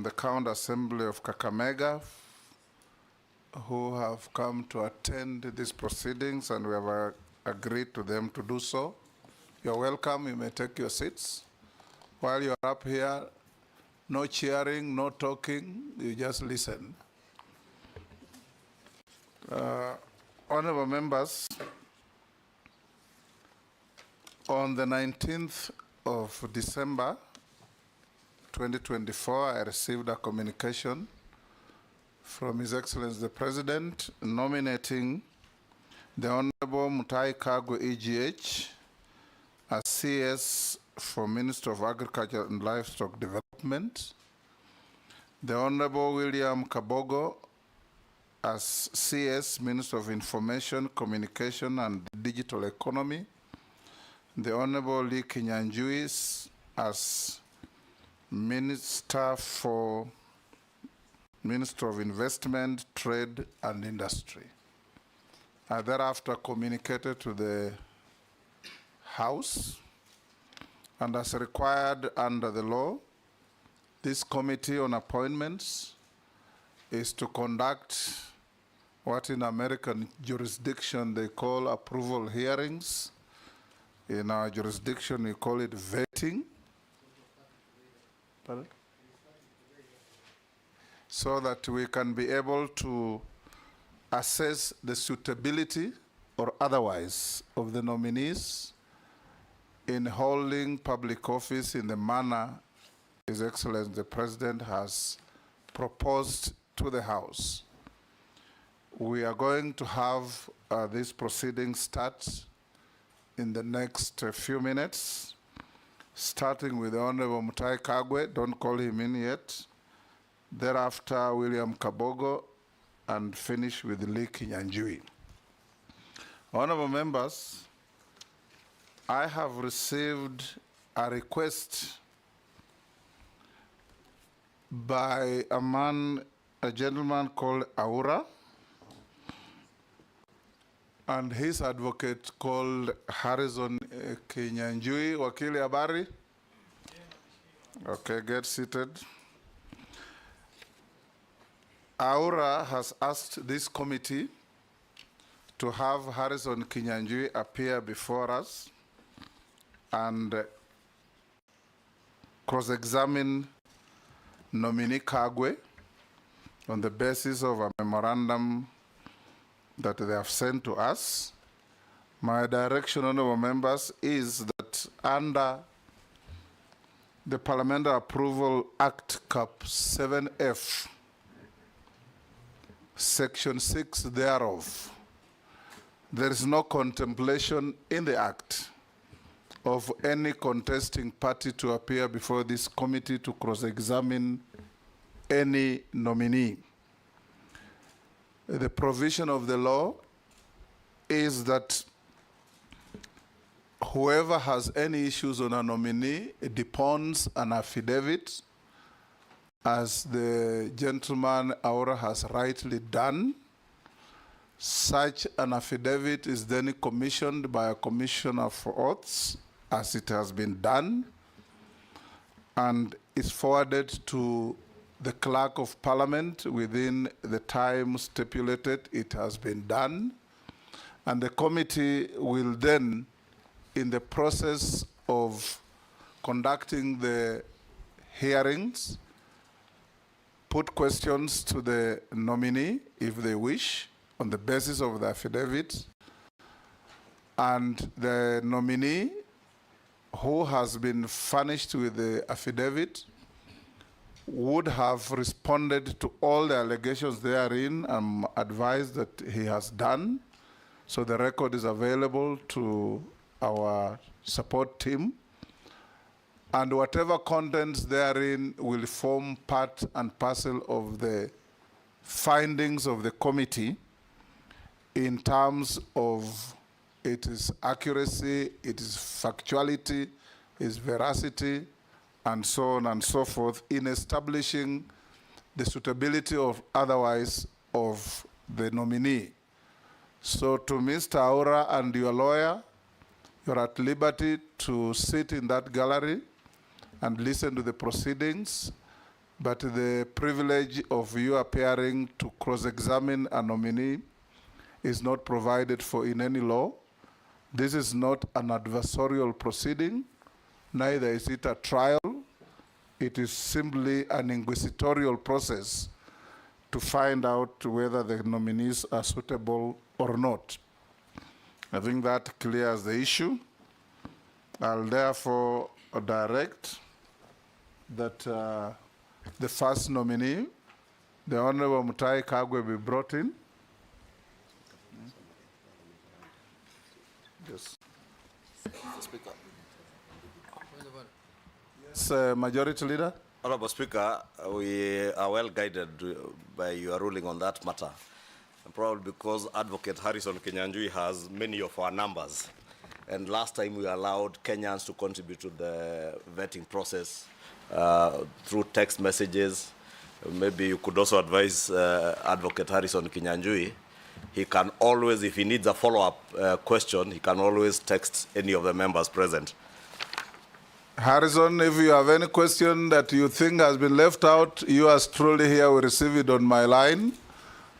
the County Assembly of Kakamega who have come to attend these proceedings, and we have agreed to them to do so. You're welcome. You may take your seats. While you're up here, no cheering, no talking, you just listen. Honorable members, on the 19th of December 2024, I received a communication from His Excellency the President nominating the Honorable Mutahi Kagwe EGH as CS for Minister of Agriculture and Livestock Development, the Honorable William Kabogo as CS Minister of Information, Communication and Digital Economy, the Honorable Lee Kinyanjui as Minister of Investment, Trade and Industry. I thereafter communicated to the House, and as required under the law, this Committee on Appointments is to conduct what in American jurisdiction they call approval hearings. In our jurisdiction, we call it vetting. Pardon? So that we can be able to assess the suitability or otherwise of the nominees in holding public office in the manner His Excellency the President has proposed to the House. We are going to have this proceeding start in the next few minutes, starting with the Honorable Mutahi Kagwe. Don't call him in yet. Thereafter, William Kabogo, and finish with Lee Kinyanjui. Honorable members, I have received a request by a gentleman called Aura, and his advocate called Harrison Kinyanjui. Wakili habari? Okay, get seated. Aura has asked this committee to have Harrison Kinyanjui appear before us and cross-examine Nominee Kagwe on the basis of a memorandum that they have sent to us. My direction, honorable members, is that under the Parliamentary Approval Act Cap 7F, Section 6 thereof, there is no contemplation in the Act of any contesting party to appear before this committee to cross-examine any nominee. The provision of the law is that whoever has any issues on a nominee deposits an affidavit, as the gentleman Aura has rightly done. Such an affidavit is then commissioned by a commissioner for oaths, as it has been done, and is forwarded to the Clerk of Parliament within the time stipulated. It has been done, and the committee will then, in the process of conducting the hearings, put questions to the nominee, if they wish, on the basis of the affidavit, and the nominee who has been furnished with the affidavit would have responded to all the allegations therein and advised that he has done. So the record is available to our support team, and whatever contents therein will form part and parcel of the findings of the committee in terms of its accuracy, its factuality, its veracity, and so on and so forth, in establishing the suitability of otherwise of the nominee. So to Mr. Aura and your lawyer, you're at liberty to sit in that gallery and listen to the proceedings. but the privilege of you appearing to cross-examine a nominee is not provided for in any law. This is not an adversarial proceeding, neither is it a trial. It is simply an inquisitorial process to find out whether the nominees are suitable or not. I think that clears the issue. I'll therefore direct that the first nominee, the Honorable Mutai Kagwe, be brought in. Yes. Speaker. Yes, Majority Leader. Honorable Speaker, we are well guided by your ruling on that matter. And probably because Advocate Harrison Kinyanjui has many of our numbers. And last time we allowed Kenyans to contribute to the vetting process through text messages. Maybe you could also advise Advocate Harrison Kinyanjui. He can always, if he needs a follow-up question, he can always text any of the members present. Harrison, if you have any question that you think has been left out, you as truly here will receive it on my line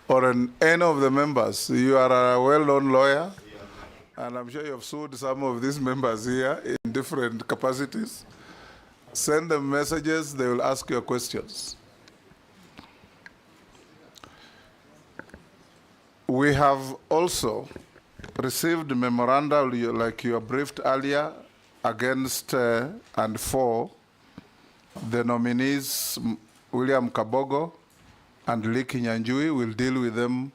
or on any of the members. You are a well-known lawyer, and I'm sure you have sued some of these members here in different capacities. Send them messages, they will ask your questions. We have also received a memoranda, like you briefed earlier, against and for the nominees, William Kabogo and Lee Kinyanjui. Will deal with them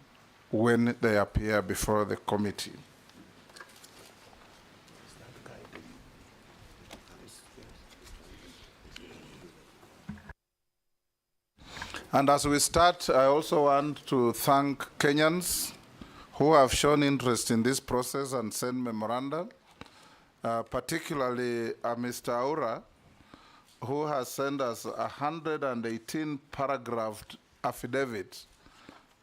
when they appear before the committee. And as we start, I also want to thank Kenyans who have shown interest in this process and sent memoranda, particularly Mr. Aura, who has sent us 118 paragraphed affidavit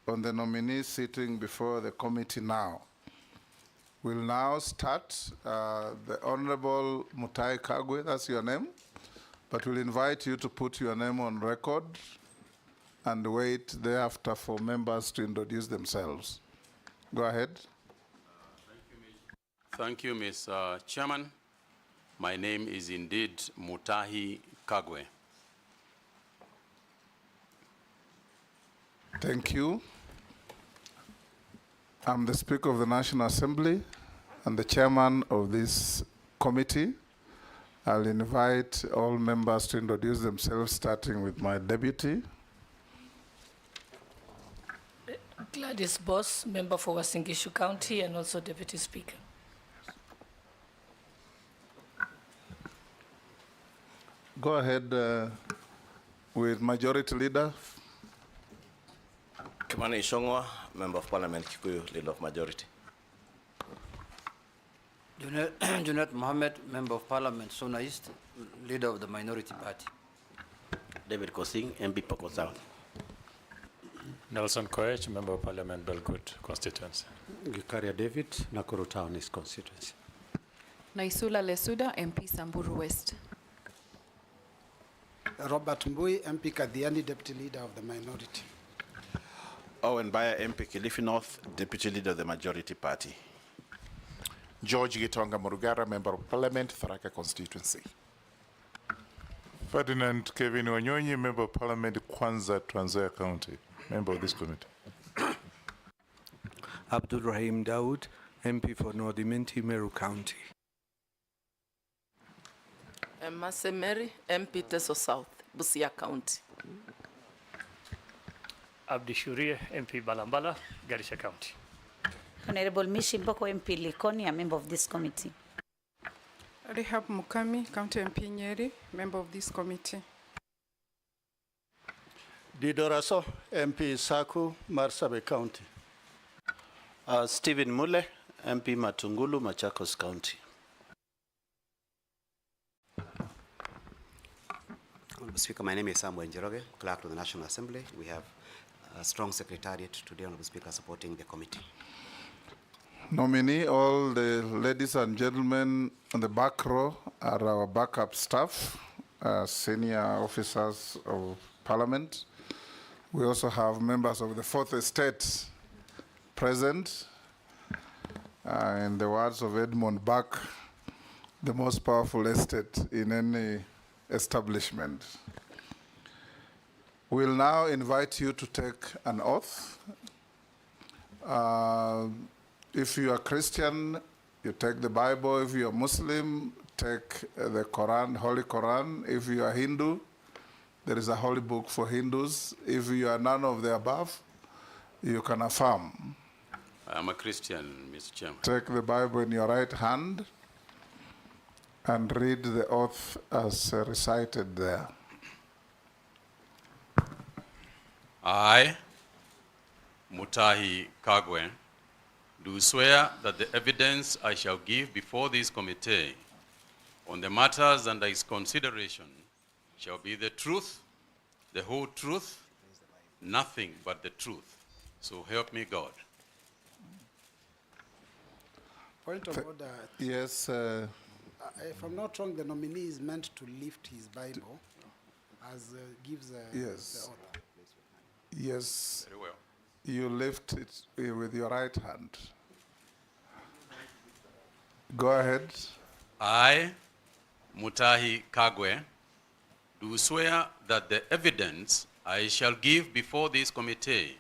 on the nominee sitting before the committee now. We'll now start. The Honorable Mutai Kagwe, that's your name, but we'll invite you to put your name on record and wait thereafter for members to introduce themselves. Go ahead. Thank you, Mr. Chairman. My name is indeed Mutahi Kagwe. Thank you. I'm the Speaker of the National Assembly and the Chairman of this committee. I'll invite all members to introduce themselves, starting with my deputy. Gladys Boss, member for Uasin Gishu County and also Deputy Speaker. Go ahead with Majority Leader. Kimani Ishongwa, Member of Parliament, Kikuyu, Leader of Majority. Junet Mohammed, Member of Parliament, Sona East, Leader of the Minority Party. David Kosing, MP Poko South. Nelson Koech, Member of Parliament, Belgut constituency. Gikaria David, Nakuru Town East constituency. Naisula Lesuda, MP Samburu West. Robert Mbui, MP Kadhiani, Deputy Leader of the Minority. Owen Baya, MP Kilifi North, Deputy Leader of the Majority Party. George Gitonga Murugara, Member of Parliament, Tharaka constituency. Ferdinand Kevin Wanyonyi, Member of Parliament, Kwanza, Trans Nzoia County, member of this committee. Abdul Rahim Daoud, MP for Nordimenti, Meru County. Mase Mary, MP Teso South, Busia County. Abdi Shuria, MP Balambala, Garissa County. Honorable Mishi Mboko, MP Likoni, a member of this committee. Rehab Mukami, County MP Nyeri, member of this committee. Didoraso, MP Saku, Marsabit County. Stephen Mule, MP Matungulu, Machakos County. Honorable Speaker, my name is Samuel Njeroge, Clerk to the National Assembly. We have a strong secretariat today, Honorable Speaker, supporting the committee. Nominee, all the ladies and gentlemen on the back row are our backup staff, senior officers of Parliament. We also have members of the Fourth Estate present. In the words of Edmund Burke, the most powerful estate in any establishment. We'll now invite you to take an oath. If you are Christian, you take the Bible. If you are Muslim, take the Quran, Holy Quran. If you are Hindu, there is a holy book for Hindus. If you are none of the above, you can affirm. I am a Christian, Mr. Chairman. Take the Bible in your right hand and read the oath as recited there. I, Mutahi Kagwe, do swear that the evidence I shall give before this committee on the matters under its consideration shall be the truth, the whole truth, nothing but the truth. So help me God. Point of order. Yes. If I'm not wrong, the nominee is meant to lift his Bible as gives yes. the oath. Yes. Very well. You lift it with your right hand. Go ahead. I, Mutahi Kagwe, do swear that the evidence I shall give before this committee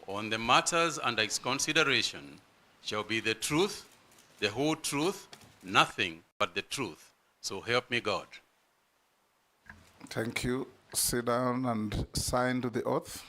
on the matters under its consideration shall be the truth, the whole truth, nothing but the truth. So help me God. Thank you. Sit down and sign to the oath.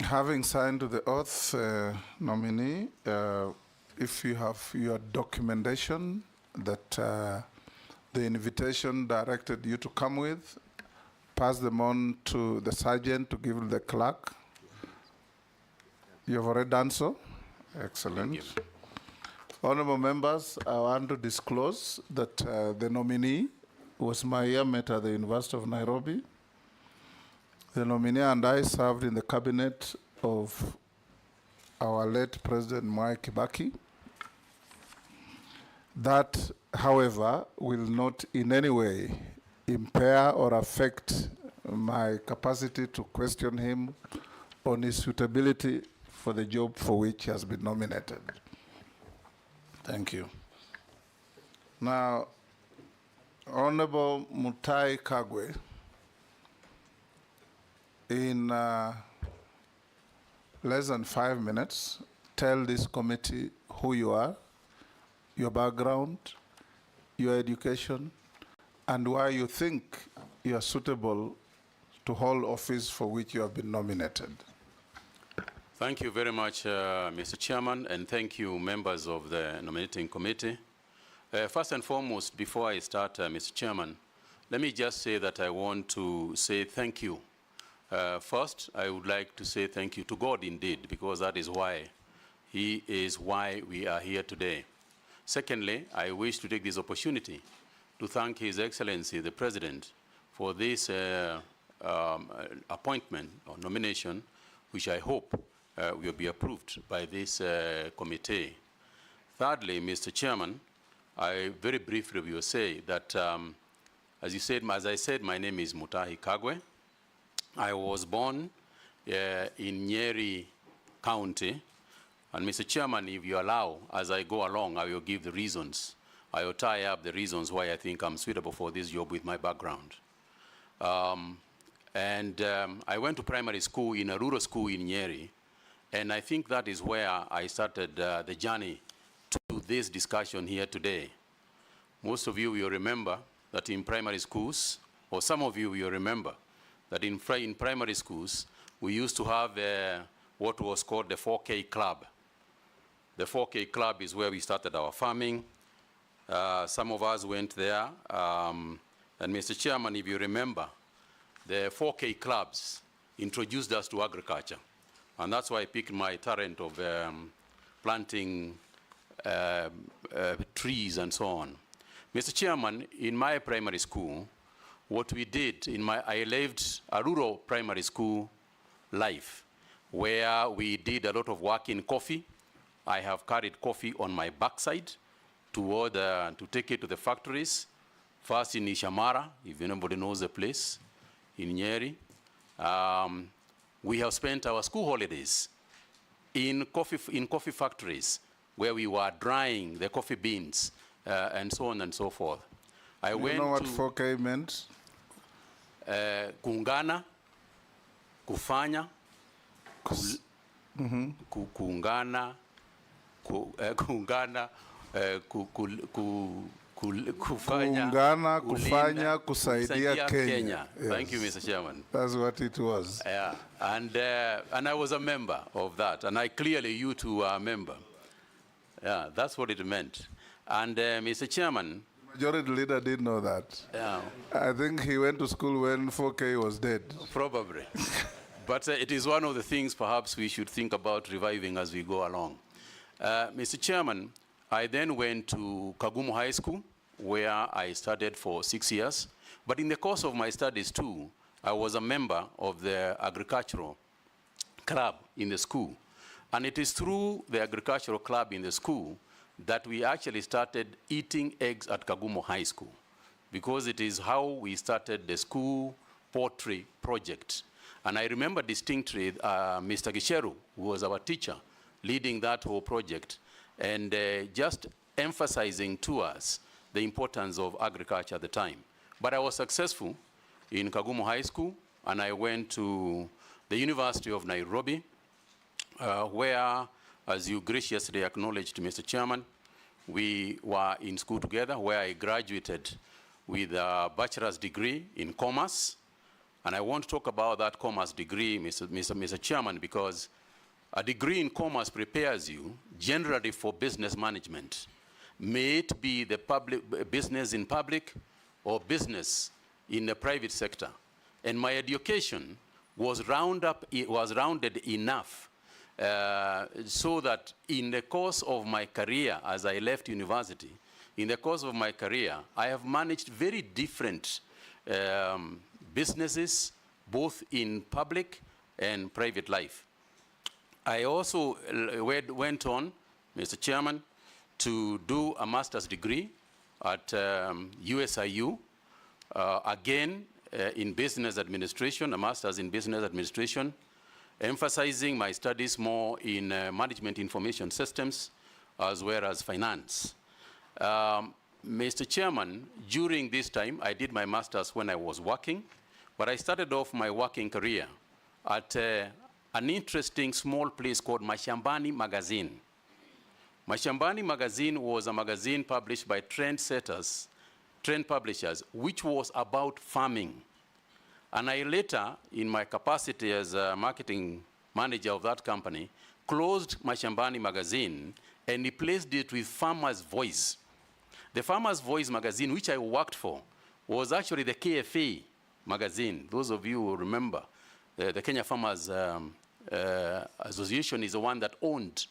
Having signed to the oath, nominee, if you have your documentation that the invitation directed you to come with, pass them on to the sergeant to give the clerk. You have already done so? Excellent. Honorable members, I want to disclose that the nominee was my yearmate at the University of Nairobi. The nominee and I served in the cabinet of our late President Mwai Kibaki. That, however, will not in any way impair or affect my capacity to question him on his suitability for the job for which he has been nominated. Thank you. Now, Honorable Mutahi Kagwe, in less than 5 minutes, tell this committee who you are, your background, your education, and why you think you are suitable to hold office for which you have been nominated. Thank you very much, Mr. Chairman, and thank you, members of the nominating committee. First and foremost, before I start, Mr. Chairman, let me just say that I want to say thank you. First, I would like to say thank you to God indeed, because that is why He is why we are here today. Secondly, I wish to take this opportunity to thank His Excellency, the President, for this appointment or nomination, which I hope will be approved by this committee. Thirdly, Mr. Chairman, I very briefly will say that, as I said, my name is Mutahi Kagwe. I was born in Nyeri County, and Mr. Chairman, if you allow, as I go along, I will give the reasons. I will tie up the reasons why I think I'm suitable for this job with my background. I went to primary school in a rural school in Nyeri, and I think that is where I started the journey to this discussion here today. Most of you will remember that in primary schools, or some of you will remember, that in primary schools, we used to have what was called the 4K Club. The 4K Club is where we started our farming. Some of us went there. And Mr. Chairman, if you remember, the 4K clubs introduced us to agriculture. And that's why I picked my talent of planting trees and so on. Mr. Chairman, in my primary school, what we did, I lived a rural primary school life where we did a lot of work in coffee. I have carried coffee on my backside to take it to the factories. First in Ishamara, if anybody knows the place, in Nyeri. We have spent our school holidays in coffee factories where we were drying the coffee beans and so on and so forth. You know what 4K meant? Kuungana, kufanya, kuungana, kufanya, kusaidia Kenya. Yes. Thank you, Mr. Chairman. That's what it was. Yeah, and I was a member of that, and you two are a member. Yeah, that's what it meant. And Mr. Chairman, Majority Leader did know that. Yeah. I think he went to school when 4K was dead. Probably. But it is one of the things perhaps we should think about reviving as we go along. Mr. Chairman, I then went to Kagumo High School, where I studied for 6 years. But in the course of my studies too, I was a member of the agricultural club in the school. And it is through the agricultural club in the school that we actually started eating eggs at Kagumo High School, because it is how we started the school poultry project. And I remember distinctly Mr. Gisheru, who was our teacher, leading that whole project, and just emphasizing to us the importance of agriculture at the time. But I was successful in Kagumo High School, and I went to the University of Nairobi, where, as you graciously acknowledged, Mr. Chairman, we were in school together, where I graduated with a bachelor's degree in commerce. And I want to talk about that commerce degree, Mr. Chairman, because a degree in commerce prepares you generally for business management. May it be the business in public or business in the private sector. And my education was rounded enough so that in the course of my career, as I left university, in the course of my career, I have managed very different businesses, both in public and private life. I also went on, Mr. Chairman, to do a master's degree at USIU, again in business administration, a master's in business administration, emphasizing my studies more in management information systems as well as finance. Mr. Chairman, during this time, I did my master's when I was working, but I started off my working career at an interesting small place called Mashambani Magazine. Mashambani Magazine was a magazine published by trend publishers, which was about farming. And I later, in my capacity as a marketing manager of that company, closed Mashambani Magazine and replaced it with Farmer's Voice. The Farmer's Voice magazine, which I worked for, was actually the KFA magazine. Those of you who remember, the Kenya Farmers Association is the one that owned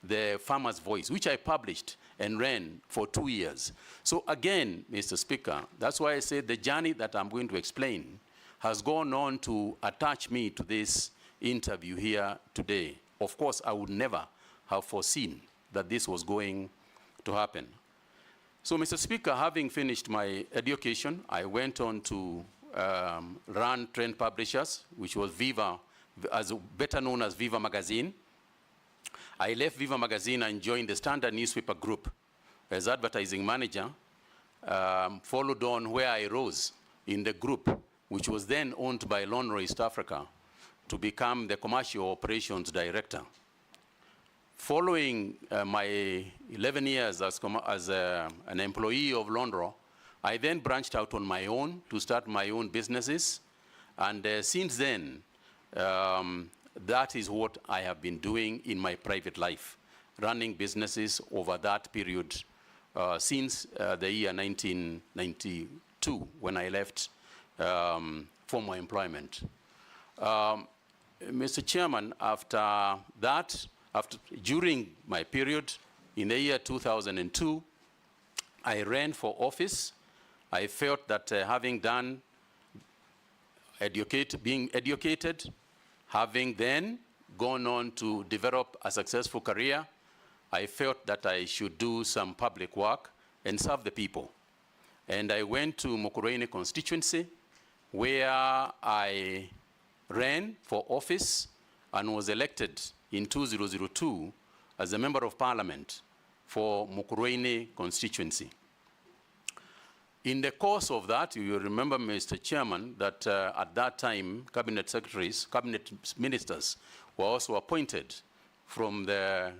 the Farmer's Voice, which I published and ran for 2 years. So again, Mr. Speaker, that's why I said the journey that I'm going to explain has gone on to attach me to this interview here today. Of course, I would never have foreseen that this was going to happen. So, Mr. Speaker, having finished my education, I went on to run Trend Publishers, which was Viva, better known as Viva Magazine. I left Viva Magazine and joined the Standard Newspaper Group as advertising manager, followed on where I rose in the group, which was then owned by Lonro East Africa, to become the commercial operations director. Following my 11 years as an employee of Lonro, I then branched out on my own to start my own businesses. And since then, that is what I have been doing in my private life, running businesses over that period since the year 1992, when I left former employment. Mr. Chairman, after that, during my period in the year 2002, I ran for office. I felt that having done being educated, having then gone on to develop a successful career, I felt that I should do some public work and serve the people. And I went to Mukurweini constituency, where I ran for office and was elected in 2002 as a member of parliament for Mukurweini constituency. In the course of that, you will remember, Mr. Chairman, that at that time, cabinet secretaries, cabinet ministers were also appointed from the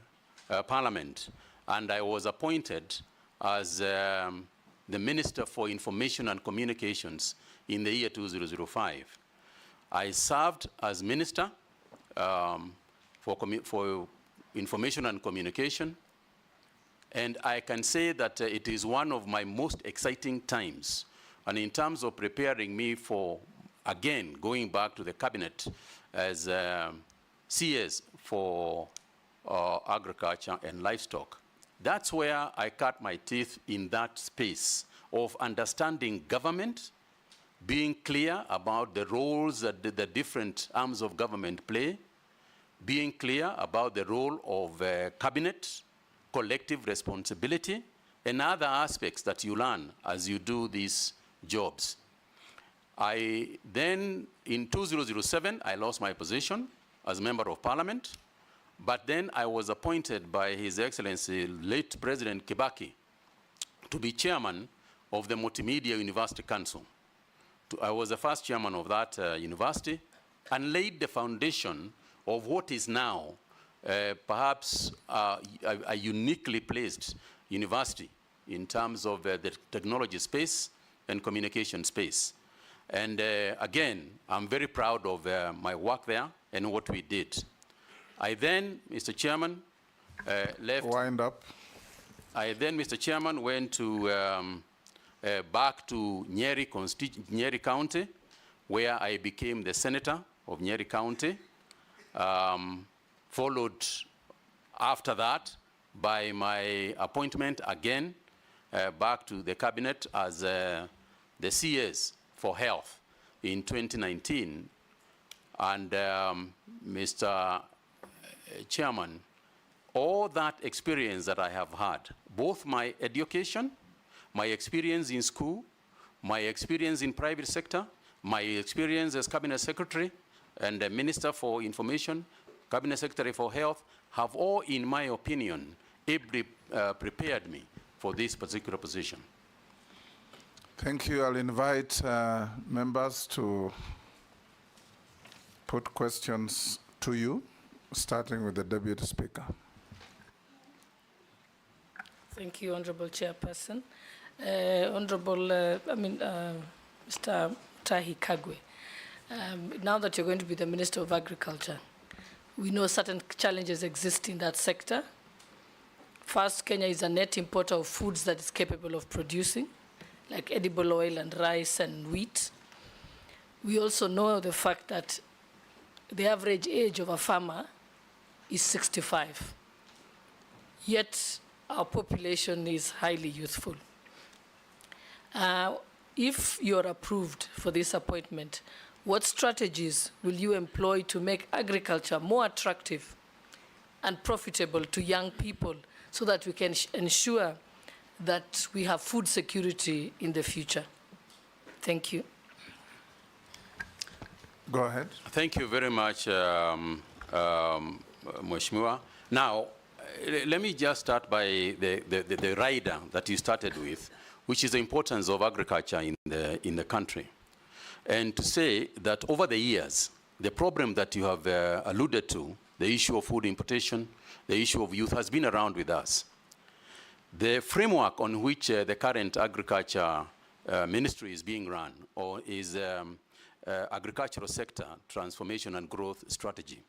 parliament, and I was appointed as the Minister for Information and Communications in the year 2005. I served as Minister for Information and Communication, and I can say that it is one of my most exciting times. And in terms of preparing me for, again, going back to the cabinet as CS for agriculture and livestock, that's where I cut my teeth in that space of understanding government, being clear about the roles that the different arms of government play, being clear about the role of cabinet, collective responsibility, and other aspects that you learn as you do these jobs. I then, in 2007, I lost my position as member of parliament, but then I was appointed by His Excellency, late President Kibaki, to be chairman of the Multimedia University Council. I was the first chairman of that university and laid the foundation of what is now perhaps a uniquely placed university in terms of the technology space and communication space. And again, I'm very proud of my work there and what we did. I then, Mr. Chairman, left. Wind up. I then, Mr. Chairman, went to back to Nyeri County, where I became the senator of Nyeri County. Followed after that by my appointment again back to the cabinet as the CS for health in 2019. And Mr. Chairman, all that experience that I have had, both my education, my experience in school, my experience in private sector, my experience as cabinet secretary and the Minister for Information, Cabinet Secretary for Health, have all, in my opinion, ably prepared me for this particular position. Thank you. I'll invite members to put questions to you, starting with the Deputy Speaker. Thank you, Honorable Chairperson. Mr. Tahi Kagwe, now that you're going to be the Minister of Agriculture, we know certain challenges exist in that sector. First, Kenya is a net importer of foods that is capable of producing, like edible oil and rice and wheat. We also know the fact that the average age of a farmer is 65. Yet, our population is highly youthful. If you're approved for this appointment, what strategies will you employ to make agriculture more attractive and profitable to young people so that we can ensure that we have food security in the future? Thank you. Go ahead. Thank you very much, Mheshimiwa. Now, let me just start by the rider that you started with, which is the importance of agriculture in the country. And to say that over the years, the problem that you have alluded to, the issue of food importation, the issue of youth, has been around with us. The framework on which the current agriculture ministry is being run, or is agricultural sector transformation and growth strategy,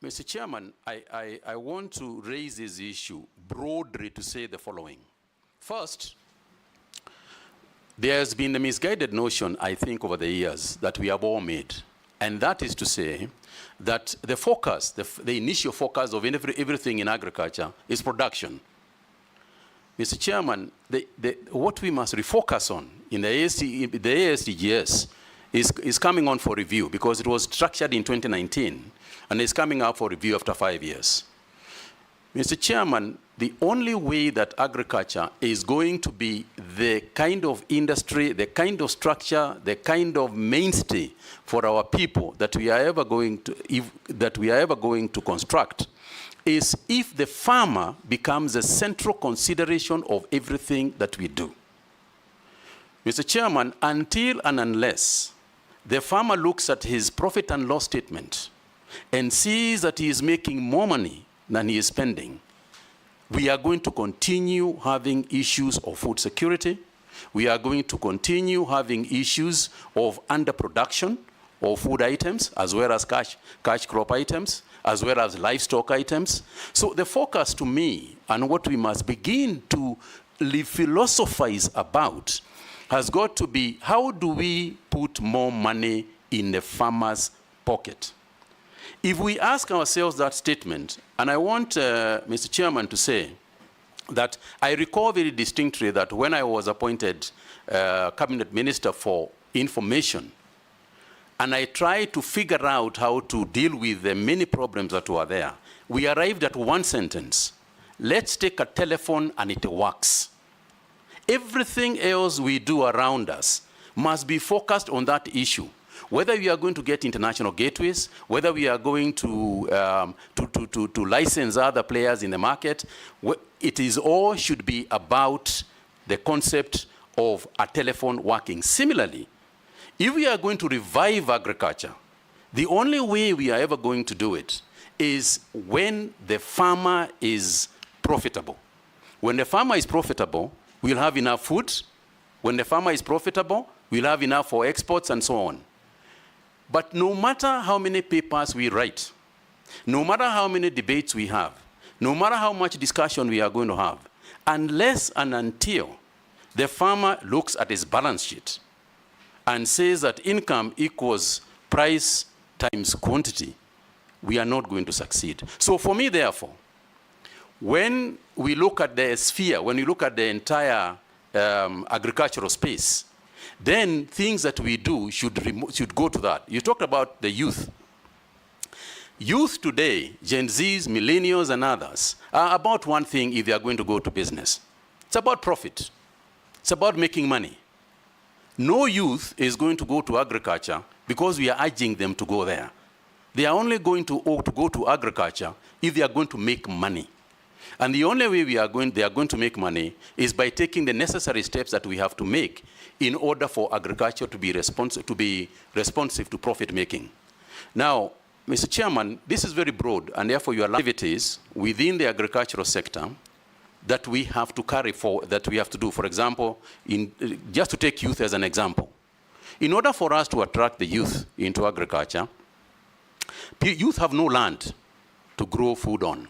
Mr. Chairman, I want to raise this issue broadly to say the following. First, there has been a misguided notion, I think, over the years that we have all made. And that is to say that the focus, the initial focus of everything in agriculture is production. Mr. Chairman, what we must refocus on in the ASDGS is coming on for review because it was structured in 2019 and is coming up for review after 5 years. Mr. Chairman, the only way that agriculture is going to be the kind of industry, the kind of structure, the kind of mainstay for our people that we are ever going to construct is if the farmer becomes a central consideration of everything that we do. Mr. Chairman, until and unless the farmer looks at his profit and loss statement and sees that he is making more money than he is spending, we are going to continue having issues of food security. We are going to continue having issues of underproduction of food items, as well as cash crop items, as well as livestock items. So the focus to me, and what we must begin to philosophize about, has got to be how do we put more money in the farmer's pocket? If we ask ourselves that statement, and I want Mr. Chairman to say that I recall very distinctly that when I was appointed Cabinet Minister for Information, and I tried to figure out how to deal with the many problems that were there, we arrived at one sentence: let's take a telephone and it works. Everything else we do around us must be focused on that issue. Whether we are going to get international gateways, whether we are going to license other players in the market, it is all should be about the concept of a telephone working. Similarly, if we are going to revive agriculture, the only way we are ever going to do it is when the farmer is profitable. When the farmer is profitable, we'll have enough food. When the farmer is profitable, we'll have enough for exports and so on. But no matter how many papers we write, no matter how many debates we have, no matter how much discussion we are going to have, unless and until the farmer looks at his balance sheet and says that income equals price times quantity, we are not going to succeed. So for me, therefore, when we look at the sphere, when we look at the entire agricultural space, then things that we do should go to that. You talked about the youth. Youth today, Gen Zs, millennials, and others, are about one thing if they are going to go to business. It's about profit. It's about making money. No youth is going to go to agriculture because we are urging them to go there. They are only going to go to agriculture if they are going to make money. And the only way they are going to make money is by taking the necessary steps that we have to make in order for agriculture to be responsive to profit making. Now, Mr. Chairman, this is very broad, and therefore your activities within the agricultural sector that we have to carry forward, that we have to do. For example, just to take youth as an example. In order for us to attract the youth into agriculture, youth have no land to grow food on.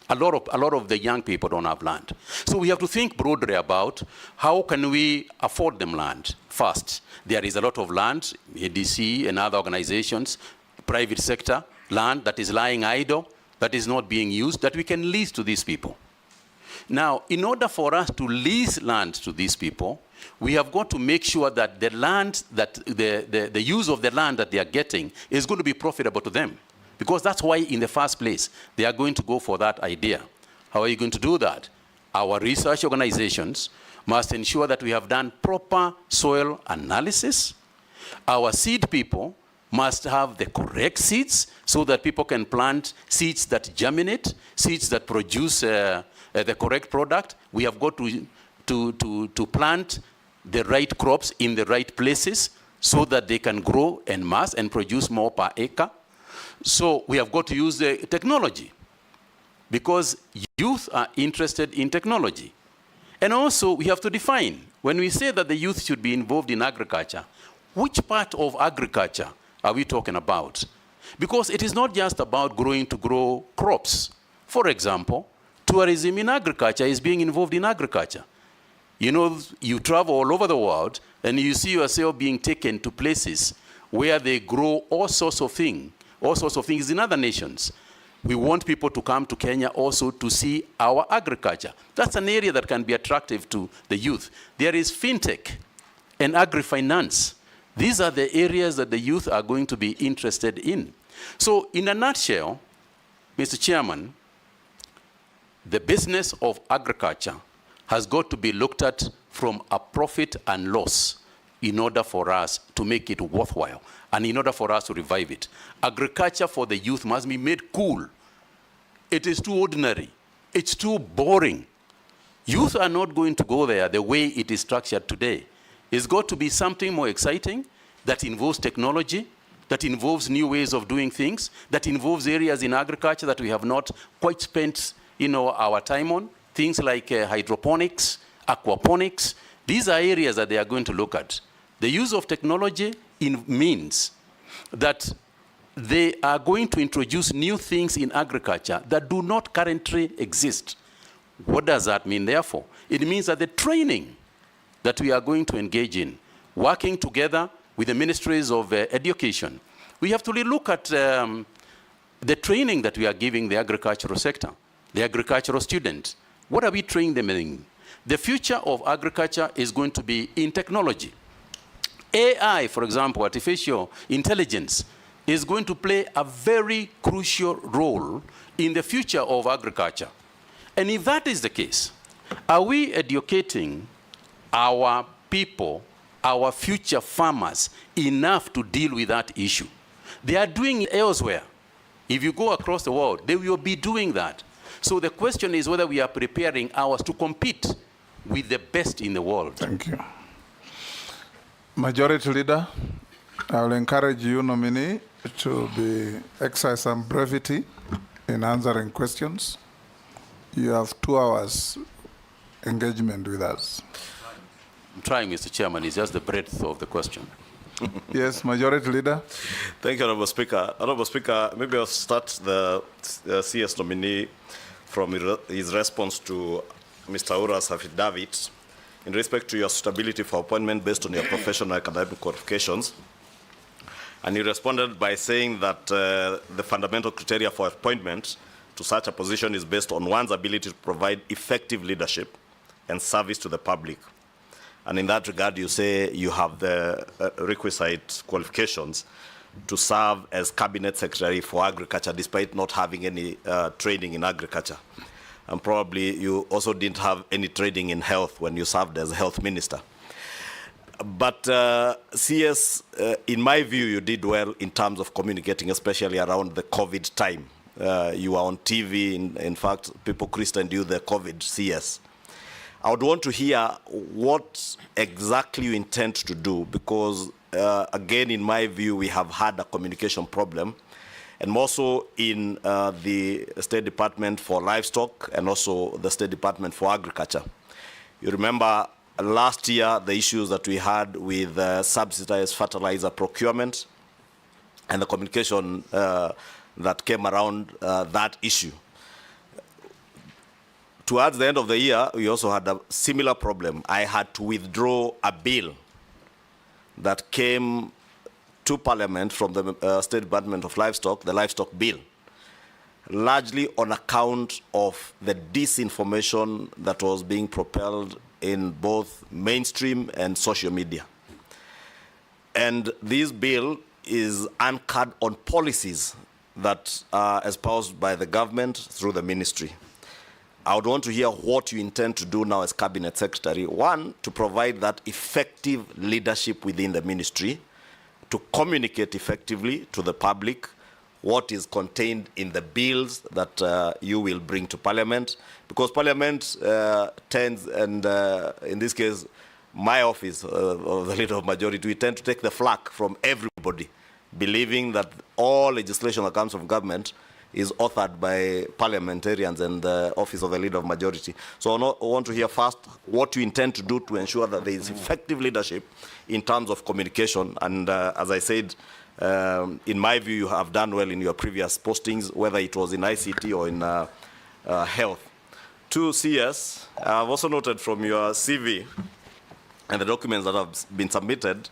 A lot of the young people don't have land. So we have to think broadly about how can we afford them land first. There is a lot of land, ADC and other organizations, private sector, land that is lying idle, that is not being used, that we can lease to these people. Now, in order for us to lease land to these people, we have got to make sure that the land, that the use of the land that they are getting is going to be profitable to them. Because that's why, in the first place, they are going to go for that idea. How are you going to do that? Our research organizations must ensure that we have done proper soil analysis. Our seed people must have the correct seeds so that people can plant seeds that germinate, seeds that produce the correct product. We have got to plant the right crops in the right places so that they can grow en masse and produce more per acre. So we have got to use the technology because youth are interested in technology. And also we have to define, when we say that the youth should be involved in agriculture, which part of agriculture are we talking about? Because it is not just about growing to grow crops. For example, tourism in agriculture is being involved in agriculture. You know, you travel all over the world and you see yourself being taken to places where they grow all sorts of things in other nations. We want people to come to Kenya also to see our agriculture. That's an area that can be attractive to the youth. There is fintech and agri-finance. These are the areas that the youth are going to be interested in. So in a nutshell, Mr. Chairman, the business of agriculture has got to be looked at from a profit and loss in order for us to make it worthwhile and in order for us to revive it. Agriculture for the youth must be made cool. It is too ordinary. It's too boring. Youth are not going to go there the way it is structured today. It's got to be something more exciting that involves technology, that involves new ways of doing things, that involves areas in agriculture that we have not quite spent our time on, things like hydroponics, aquaponics. These are areas that they are going to look at. The use of technology means that they are going to introduce new things in agriculture that do not currently exist. What does that mean, therefore? It means that the training that we are going to engage in, working together with the ministries of education, we have to look at the training that we are giving the agricultural sector, the agricultural students. What are we training them in? The future of agriculture is going to be in technology. AI, for example, artificial intelligence, is going to play a very crucial role in the future of agriculture. And if that is the case, are we educating our people, our future farmers, enough to deal with that issue? They are doing it elsewhere. If you go across the world, they will be doing that. So the question is whether we are preparing ours to compete with the best in the world. Thank you. Majority Leader, I will encourage you, nominee, to exercise some brevity in answering questions. You have 2 hours engagement with us. I'm trying, Mr. Chairman. It's just the breadth of the question. Yes, Majority Leader. Thank you, Honorable Speaker. Honorable Speaker, maybe I'll start the CS nominee from his response to Mr. Aura's affidavit in respect to your suitability for appointment based on your professional academic qualifications. And he responded by saying that the fundamental criteria for appointment to such a position is based on one's ability to provide effective leadership and service to the public. And in that regard, you say you have the requisite qualifications to serve as Cabinet Secretary for Agriculture, despite not having any training in agriculture. And probably you also didn't have any training in health when you served as Health Minister. But CS, in my view, you did well in terms of communicating, especially around the COVID time. You were on TV, in fact, people christened you the COVID CS. I would want to hear what exactly you intend to do, because again, in my view, we have had a communication problem, and more so in the State Department for Livestock and also the State Department for Agriculture. You remember last year the issues that we had with subsidized fertilizer procurement and the communication that came around that issue. Towards the end of the year, we also had a similar problem. I had to withdraw a bill that came to Parliament from the State Department of Livestock, the Livestock Bill, largely on account of the disinformation that was being propelled in both mainstream and social media. And this bill is anchored on policies that are espoused by the government through the ministry. I would want to hear what you intend to do now as Cabinet Secretary. One, to provide that effective leadership within the ministry, to communicate effectively to the public what is contained in the bills that you will bring to Parliament, because Parliament tends, and in this case, my office of the Leader of Majority, we tend to take the flak from everybody, believing that all legislation that comes from government is authored by parliamentarians and the office of the Leader of Majority. So I want to hear first what you intend to do to ensure that there is effective leadership in terms of communication. And as I said, In my view, you have done well in your previous postings, whether it was in ICT or in health. To CS, I've also noted from your CV and the documents that have been submitted,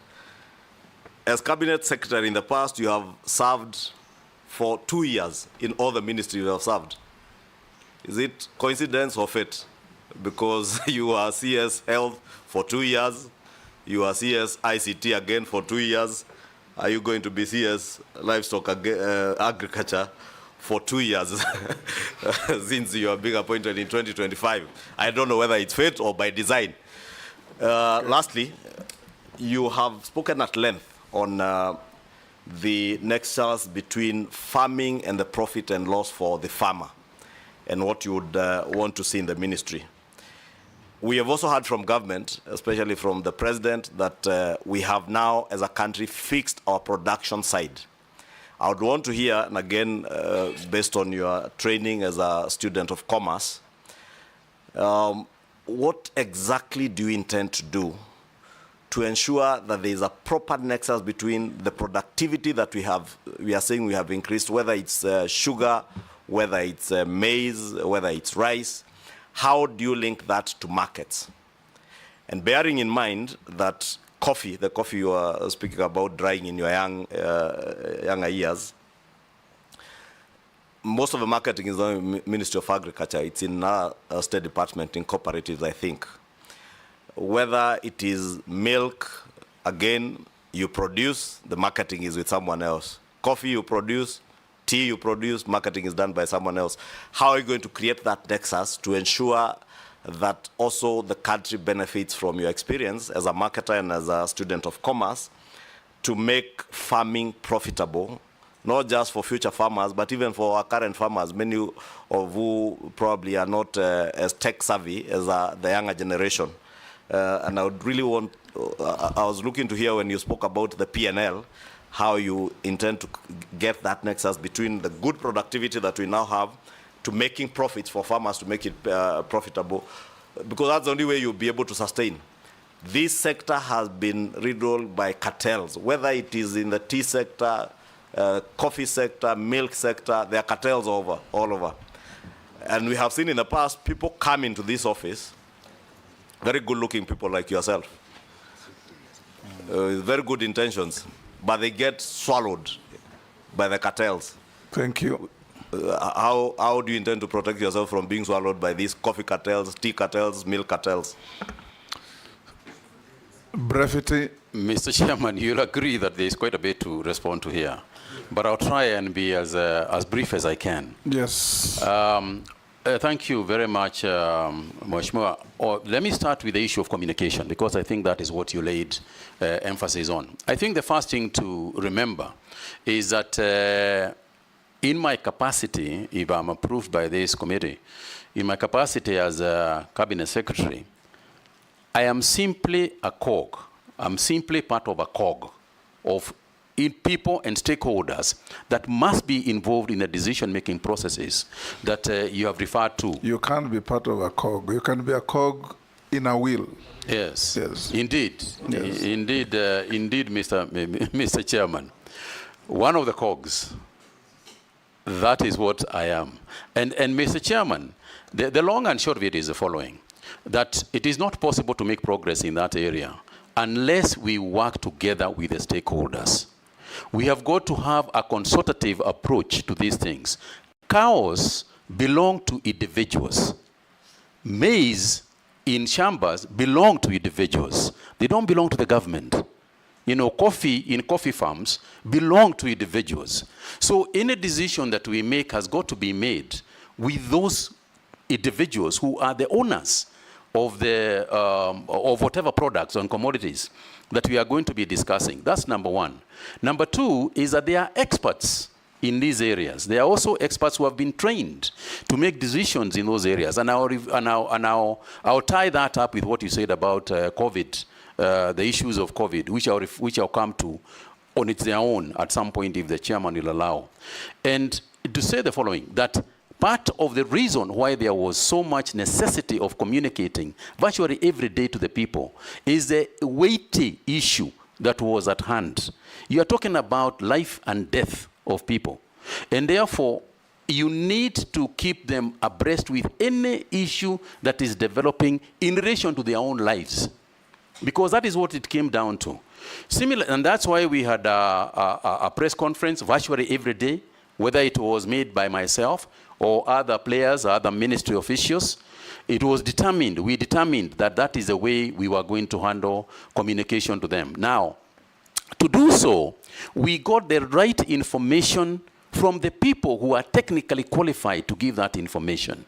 as Cabinet Secretary in the past, you have served for 2 years in all the ministries you have served. Is it coincidence or fate? Because you are CS Health for 2 years, you are CS ICT again for 2 years. Are you going to be CS Livestock Agriculture for 2 years since you are being appointed in 2025? I don't know whether it's fate or by design. Lastly, you have spoken at length on the nexus between farming and the profit and loss for the farmer and what you would want to see in the ministry. We have also heard from government, especially from the president, that we have now, as a country, fixed our production side. I would want to hear, and again, based on your training as a student of commerce, what exactly do you intend to do to ensure that there is a proper nexus between the productivity that we are saying we have increased, whether it's sugar, whether it's maize, whether it's rice? How do you link that to markets? And bearing in mind that coffee, the coffee you are speaking about drying in your younger years, most of the marketing is in the Ministry of Agriculture. It's in our State Department, in cooperatives, I think. Whether it is milk, again, you produce, the marketing is with someone else. Coffee you produce, tea you produce, marketing is done by someone else. How are you going to create that nexus to ensure that also the country benefits from your experience as a marketer and as a student of commerce to make farming profitable, not just for future farmers, but even for our current farmers, many of who probably are not as tech savvy as the younger generation. And I would really want, I was looking to hear when you spoke about the P&L, how you intend to get that nexus between the good productivity that we now have to making profits for farmers to make it profitable, because that's the only way you'll be able to sustain. This sector has been riddled by cartels, whether it is in the tea sector, coffee sector, milk sector, there are cartels all over. And we have seen in the past people come into this office, very good-looking people like yourself, with very good intentions, but they get swallowed by the cartels. Thank you. How do you intend to protect yourself from being swallowed by these coffee cartels, tea cartels, milk cartels? Brevity. Mr. Chairman, you'll agree that there is quite a bit to respond to here, but I'll try and be as brief as I can. Yes. Thank you very much, Mheshimiwa. Let me start with the issue of communication, because I think that is what you laid emphasis on. I think the first thing to remember is that in my capacity, if I'm approved by this committee, in my capacity as a Cabinet Secretary, I am simply a cog. I'm simply part of a cog of people and stakeholders that must be involved in the decision-making processes that you have referred to. You can't be part of a cog. You can be a cog in a wheel. Yes. Yes. Indeed. Yes. Indeed, Mr. Chairman. One of the cogs. That is what I am. And Mr. Chairman, the long and short of it is the following, that it is not possible to make progress in that area unless we work together with the stakeholders. We have got to have a consultative approach to these things. Cows belong to individuals. Maize in chambers belong to individuals. They don't belong to the government. You know, coffee in coffee farms belong to individuals. So any decision that we make has got to be made with those individuals who are the owners of the of whatever products and commodities that we are going to be discussing. That's number one. Number two is that they are experts in these areas. They are also experts who have been trained to make decisions in those areas. And I'll tie that up with what you said about COVID, the issues of COVID, which I'll come to on its own at some point if the chairman will allow. And to say the following, that part of the reason why there was so much necessity of communicating virtually every day to the people is the weighty issue that was at hand. You are talking about life and death of people. And therefore, you need to keep them abreast with any issue that is developing in relation to their own lives. Because that is what it came down to. Similar, and that's why we had a press conference virtually every day, whether it was made by myself or other players, or other ministry officials. It was determined, we determined that that is the way we were going to handle communication to them. Now, to do so, we got the right information from the people who are technically qualified to give that information.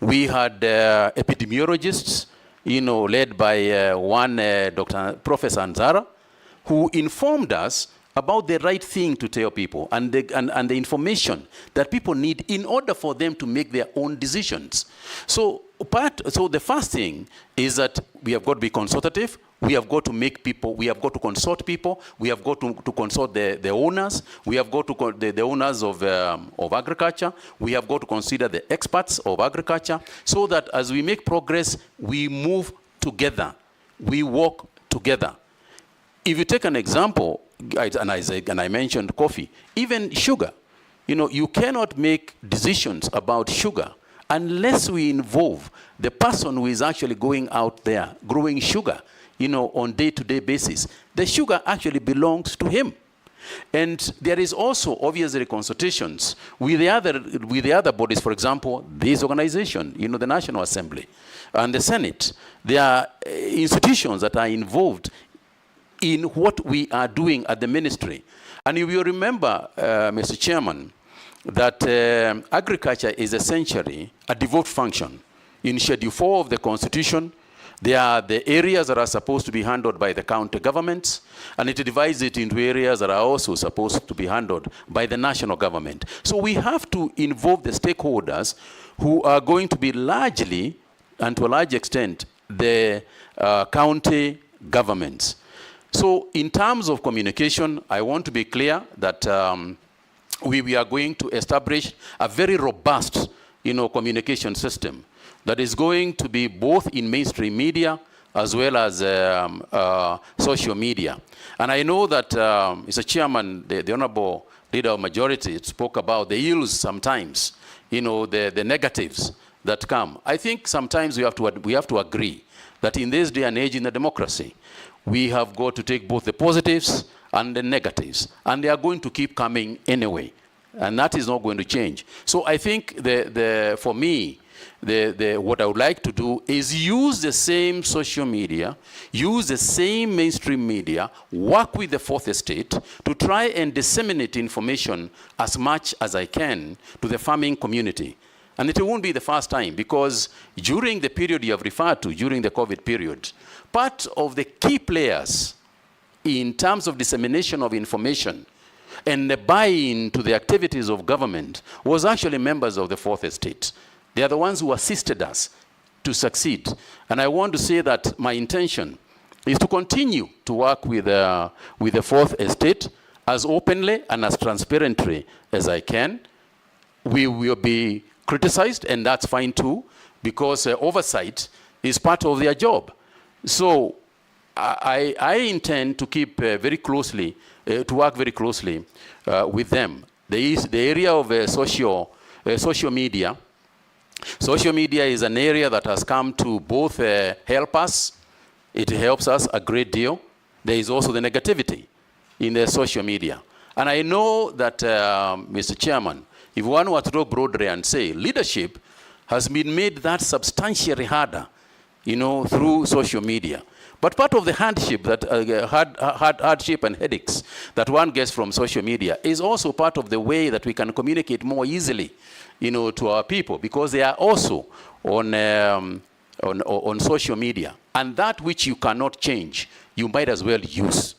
We had epidemiologists, led by Professor Anzara, who informed us about the right thing to tell people and the information that people need in order for them to make their own decisions. So the first thing is that we have got to be consultative. We have got to make people, we have got to consult people, we have got to consult the owners, we have got to the owners of agriculture, we have got to consider the experts of agriculture, so that as we make progress, we move together, we work together. If you take an example, and I mentioned coffee, even sugar, you cannot make decisions about sugar unless we involve the person who is actually going out there growing sugar, on day-to-day basis. The sugar actually belongs to him. And there is also obviously consultations with the other bodies, for example, this organization, the National Assembly and the Senate. There are institutions that are involved in what we are doing at the ministry. And if you remember, Mr. Chairman, that agriculture is essentially a devolved function. In Schedule 4 of the Constitution, there are the areas that are supposed to be handled by the county governments, and it divides it into areas that are also supposed to be handled by the national government. So we have to involve the stakeholders who are going to be largely, and to a large extent, the county governments. So in terms of communication, I want to be clear that we are going to establish a very robust communication system that is going to be both in mainstream media as well as social media. And I know that Mr. Chairman, the Honorable Leader of Majority spoke about the ills sometimes, the negatives that come. I think sometimes we have to agree that in this day and age in the democracy, we have got to take both the positives and the negatives, and they are going to keep coming anyway, and that is not going to change. So I think for me, what I would like to do is use the same social media, use the same mainstream media, work with the fourth estate to try and disseminate information as much as I can to the farming community. And it won't be the first time, because during the period you have referred to, during the COVID period, part of the key players in terms of dissemination of information and the buy-in to the activities of government was actually members of the fourth estate. They are the ones who assisted us to succeed. And I want to say that my intention is to continue to work with the fourth estate as openly and as transparently as I can. We will be criticized, and that's fine too, because oversight is part of their job. So I intend to keep very closely, to work very closely with them. The area of social media. Social media is an area that has come to both help us. It helps us a great deal. There is also the negativity in the social media. And I know that, Mr. Chairman, if one were to talk broadly and say leadership has been made that substantially harder, through social media. But part of the hardship hardship and headaches that one gets from social media is also part of the way that we can communicate more easily, to our people, because they are also on social media. And that which you cannot change, you might as well use,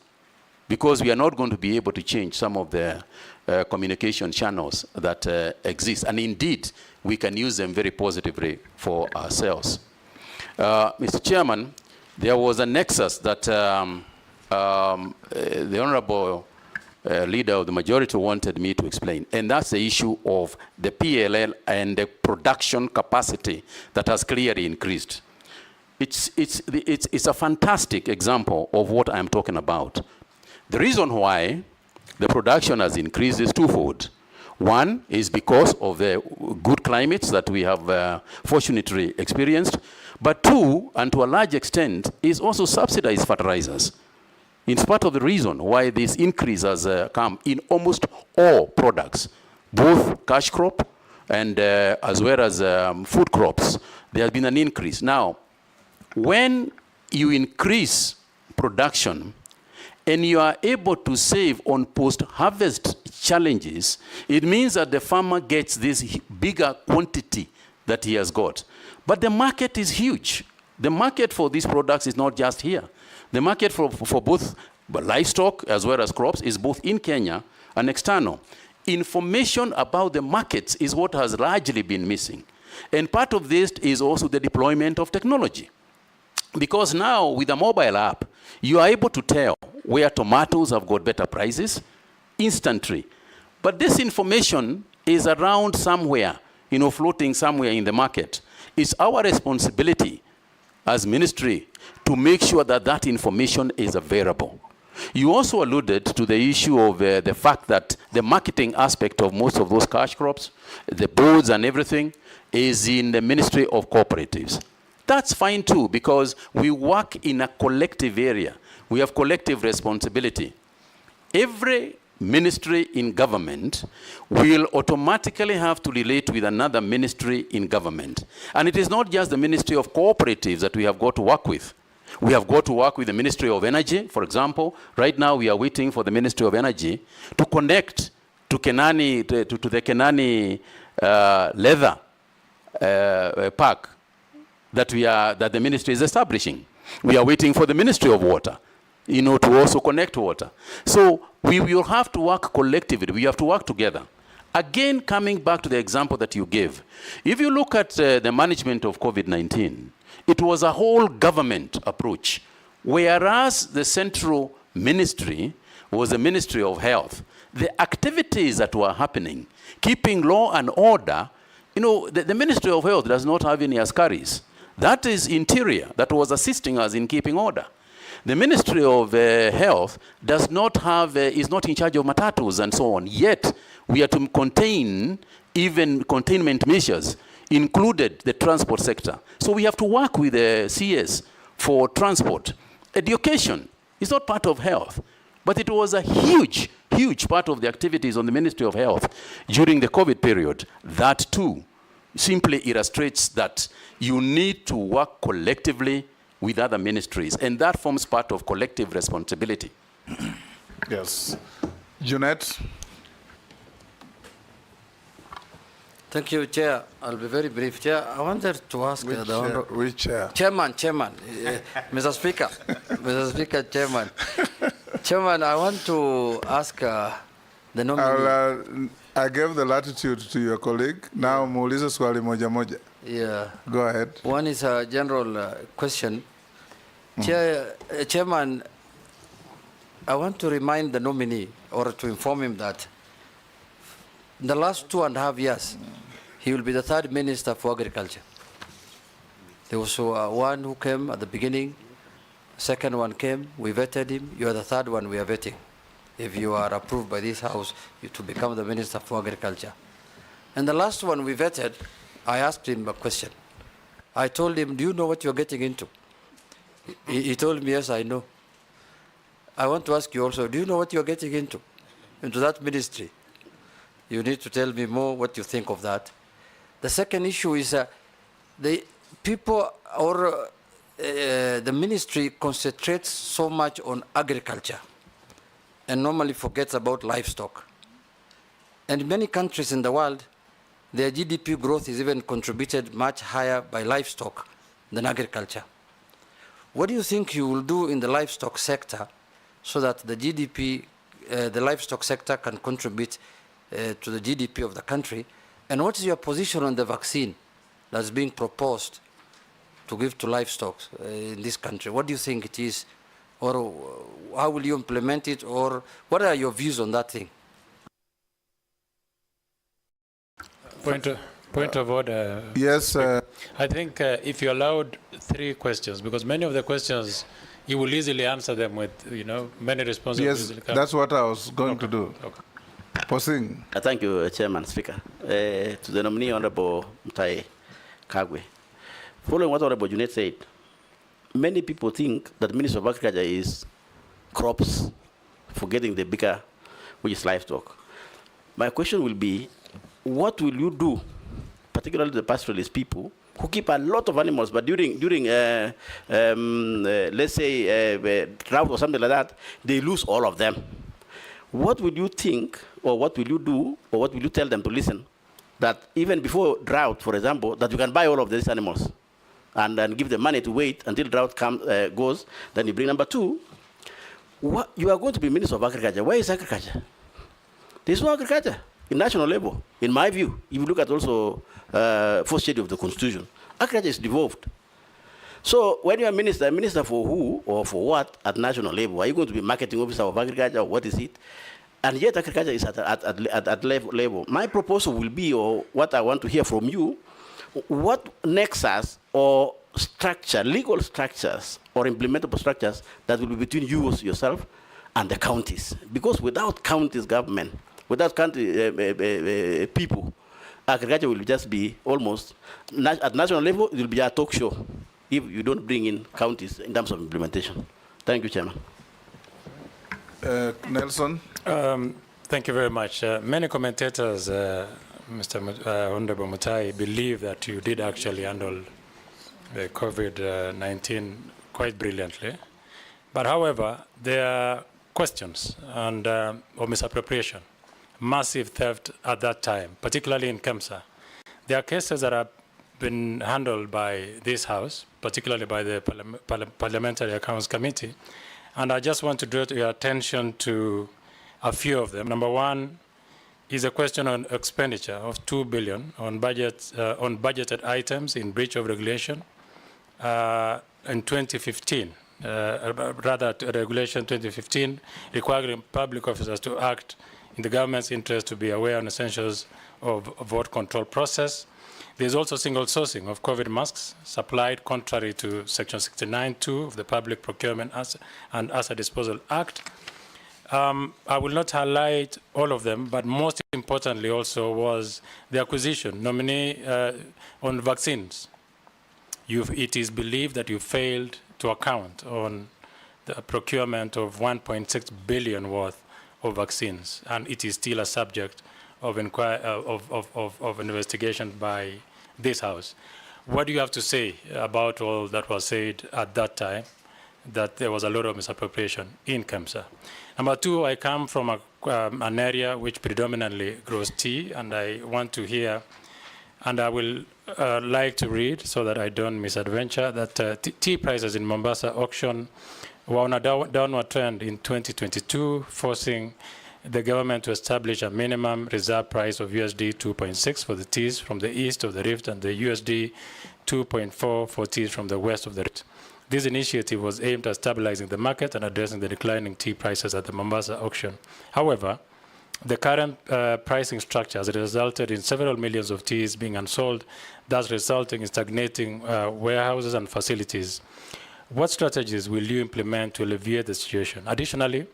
because we are not going to be able to change some of the communication channels that exist. And indeed, we can use them very positively for ourselves. Mr. Chairman, there was a nexus that the Honorable Leader of the Majority wanted me to explain, and that's the issue of the PLL and the production capacity that has clearly increased. It's a fantastic example of what I'm talking about. The reason why the production has increased is twofold. One is because of the good climates that we have fortunately experienced. But two, and to a large extent, is also subsidized fertilizers. It's part of the reason why this increase has come in almost all products, both cash crop and as well as food crops. There has been an increase. Now, when you increase production and you are able to save on post-harvest challenges, it means that the farmer gets this bigger quantity that he has got. But the market is huge. The market for these products is not just here. The market for both livestock as well as crops is both in Kenya and external. Information about the markets is what has largely been missing. And part of this is also the deployment of technology. Because now with a mobile app, you are able to tell where tomatoes have got better prices instantly. But this information is around somewhere, floating somewhere in the market. It's our responsibility as ministry to make sure that that information is available. You also alluded to the issue of the fact that the marketing aspect of most of those cash crops, the boards and everything, is in the Ministry of Cooperatives. That's fine too, because we work in a collective area. We have collective responsibility. Every ministry in government will automatically have to relate with another ministry in government. And it is not just the Ministry of Cooperatives that we have got to work with. We have got to work with the Ministry of Energy, for example. Right now we are waiting for the Ministry of Energy to connect to Kenani, to the Kenani leather park that the ministry is establishing. We are waiting for the Ministry of Water, to also connect water. So we will have to work collectively. We have to work together. Again, coming back to the example that you gave, if you look at the management of COVID-19, it was a whole government approach, whereas the central ministry was the Ministry of Health. The activities that were happening, keeping law and order, the Ministry of Health does not have any askaris. That is Interior that was assisting us in keeping order. The Ministry of Health does not have, is not in charge of matatus and so on. Yet, we are to contain even containment measures, included the transport sector. So we have to work with the CS for transport. Education is not part of health, but it was a huge, huge part of the activities on the Ministry of Health during the COVID period. That too simply illustrates that you need to work collectively with other ministries, and that forms part of collective responsibility. Yes. Jeanette? Thank you, Chair. I'll be very brief. Chair, I wanted to ask which chair? Chairman, Mr. Speaker, Mr. Speaker, Chairman. Chairman, I want to ask the nominee. I gave the latitude to your colleague. Now, muulize swali moja moja. Yeah. Go ahead. One is a general question. Chairman, I want to remind the nominee, or to inform him that in the last 2.5 years, he will be the third Minister for Agriculture. There was one who came at the beginning, second one came, we vetted him, you are the third one we are vetting. If you are approved by this House to become the Minister for Agriculture. And the last one we vetted, I asked him a question. I told him, do you know what you're getting into? He told me, yes, I know. I want to ask you also, do you know what you're getting into that ministry? You need to tell me more what you think of that. The second issue is the people or the ministry concentrates so much on agriculture and normally forgets about livestock. And in many countries in the world, their GDP growth is even contributed much higher by livestock than agriculture. What do you think you will do in the livestock sector so that the GDP, the livestock sector can contribute to the GDP of the country? And what is your position on the vaccine that's being proposed to give to livestock in this country? What do you think it is? Or how will you implement it? Or what are your views on that thing? Point of order. Yes. I think if you allowed 3 questions, because many of the questions you will easily answer them with, many responses. Yes, that's what I was going to do. Okay. Posing. Thank you, Chairman, Speaker. To the nominee, Honorable Mutahi Kagwe. Following what Honorable Junet said, many people think that the Minister of Agriculture is crops, forgetting the bigger, which is livestock. My question will be, what will you do, particularly the pastoralist people, who keep a lot of animals, but during let's say, drought or something like that, they lose all of them. What will you think, or what will you do, or what will you tell them to listen, that even before drought, for example, that you can buy all of these animals and then give them money to wait until drought goes, then you bring number two, you are going to be Minister of Agriculture. Where is agriculture? There's no agriculture in national level, in my view. If you look at also first schedule of the Constitution, agriculture is devolved. So when you are minister for who or for what at national level? Are you going to be marketing officer of agriculture, or what is it? And yet agriculture is at level. My proposal will be, or what I want to hear from you, what nexus or structure, legal structures or implementable structures that will be between you yourself and the counties. Because without counties government, without county people, agriculture will just be almost, at national level, it will be a talk show if you don't bring in counties in terms of implementation. Thank you, Chairman. Nelson. Thank you very much. Many commentators, Mr. Honorable Mutahi, believe that you did actually handle the COVID-19 quite brilliantly. But however, there are questions and of misappropriation, massive theft at that time, particularly in Kemsa. There are cases that have been handled by this House, particularly by the Parliamentary Accounts Committee, and I just want to draw your attention to a few of them. Number one is a question on expenditure of 2 billion on budgeted items in breach of regulation in 2015. Rather, Regulation 2015 requiring public officers to act in the government's interest to be aware on essentials of vote control process. There's also single sourcing of COVID masks supplied contrary to Section 69(2) of the Public Procurement and Asset Disposal Act. I will not highlight all of them, but most importantly also was the acquisition, nominee on vaccines. It is believed that you failed to account on the procurement of 1.6 billion worth of vaccines, and it is still a subject of investigation by this House. What do you have to say about all that was said at that time, that there was a lot of misappropriation in Kemsa? Number two, I come from an area which predominantly grows tea, and I want to hear, and I will like to read so that I don't misadventure, that tea prices in Mombasa auction were on a downward trend in 2022, forcing the government to establish a minimum reserve price of USD 2.6 for the teas from the east of the rift and the USD 2.4 for teas from the west of the rift. This initiative was aimed at stabilizing the market and addressing the declining tea prices at the Mombasa auction. However, the current pricing structure has resulted in several millions of teas being unsold, thus resulting in stagnating warehouses and facilities. What strategies will you implement to alleviate the situation? Additionally,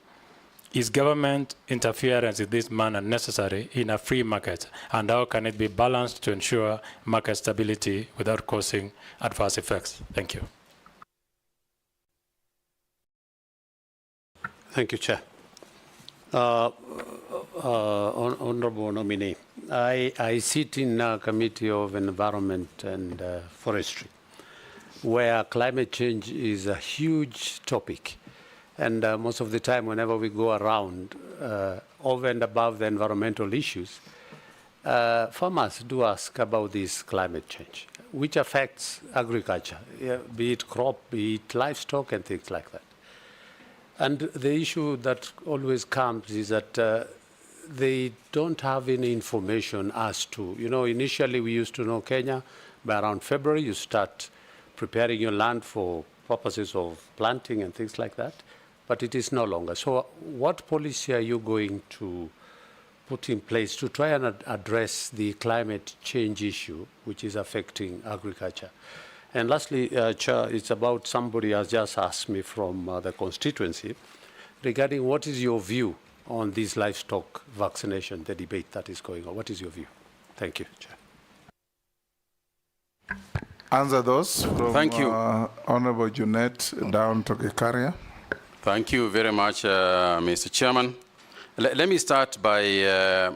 is government interference in this manner necessary in a free market, and how can it be balanced to ensure market stability without causing adverse effects? Thank you. Thank you, Chair. Honorable nominee, I sit in a committee of environment and forestry, where climate change is a huge topic. And most of the time, whenever we go around, over and above the environmental issues, farmers do ask about this climate change, which affects agriculture, be it crop, be it livestock, and things like that. And the issue that always comes is that they don't have any information as to, initially we used to know Kenya, by around February, you start preparing your land for purposes of planting and things like that. But it is no longer. So what policy are you going to put in place to try and address the climate change issue, which is affecting agriculture? And lastly, Chair, it's about somebody has just asked me from the constituency regarding what is your view on this livestock vaccination, the debate that is going on. What is your view? Thank you, Chair. Answer those from Thank you. Honorable Junet down to Gikaria. Thank you very much, Mr. Chairman. Let me start by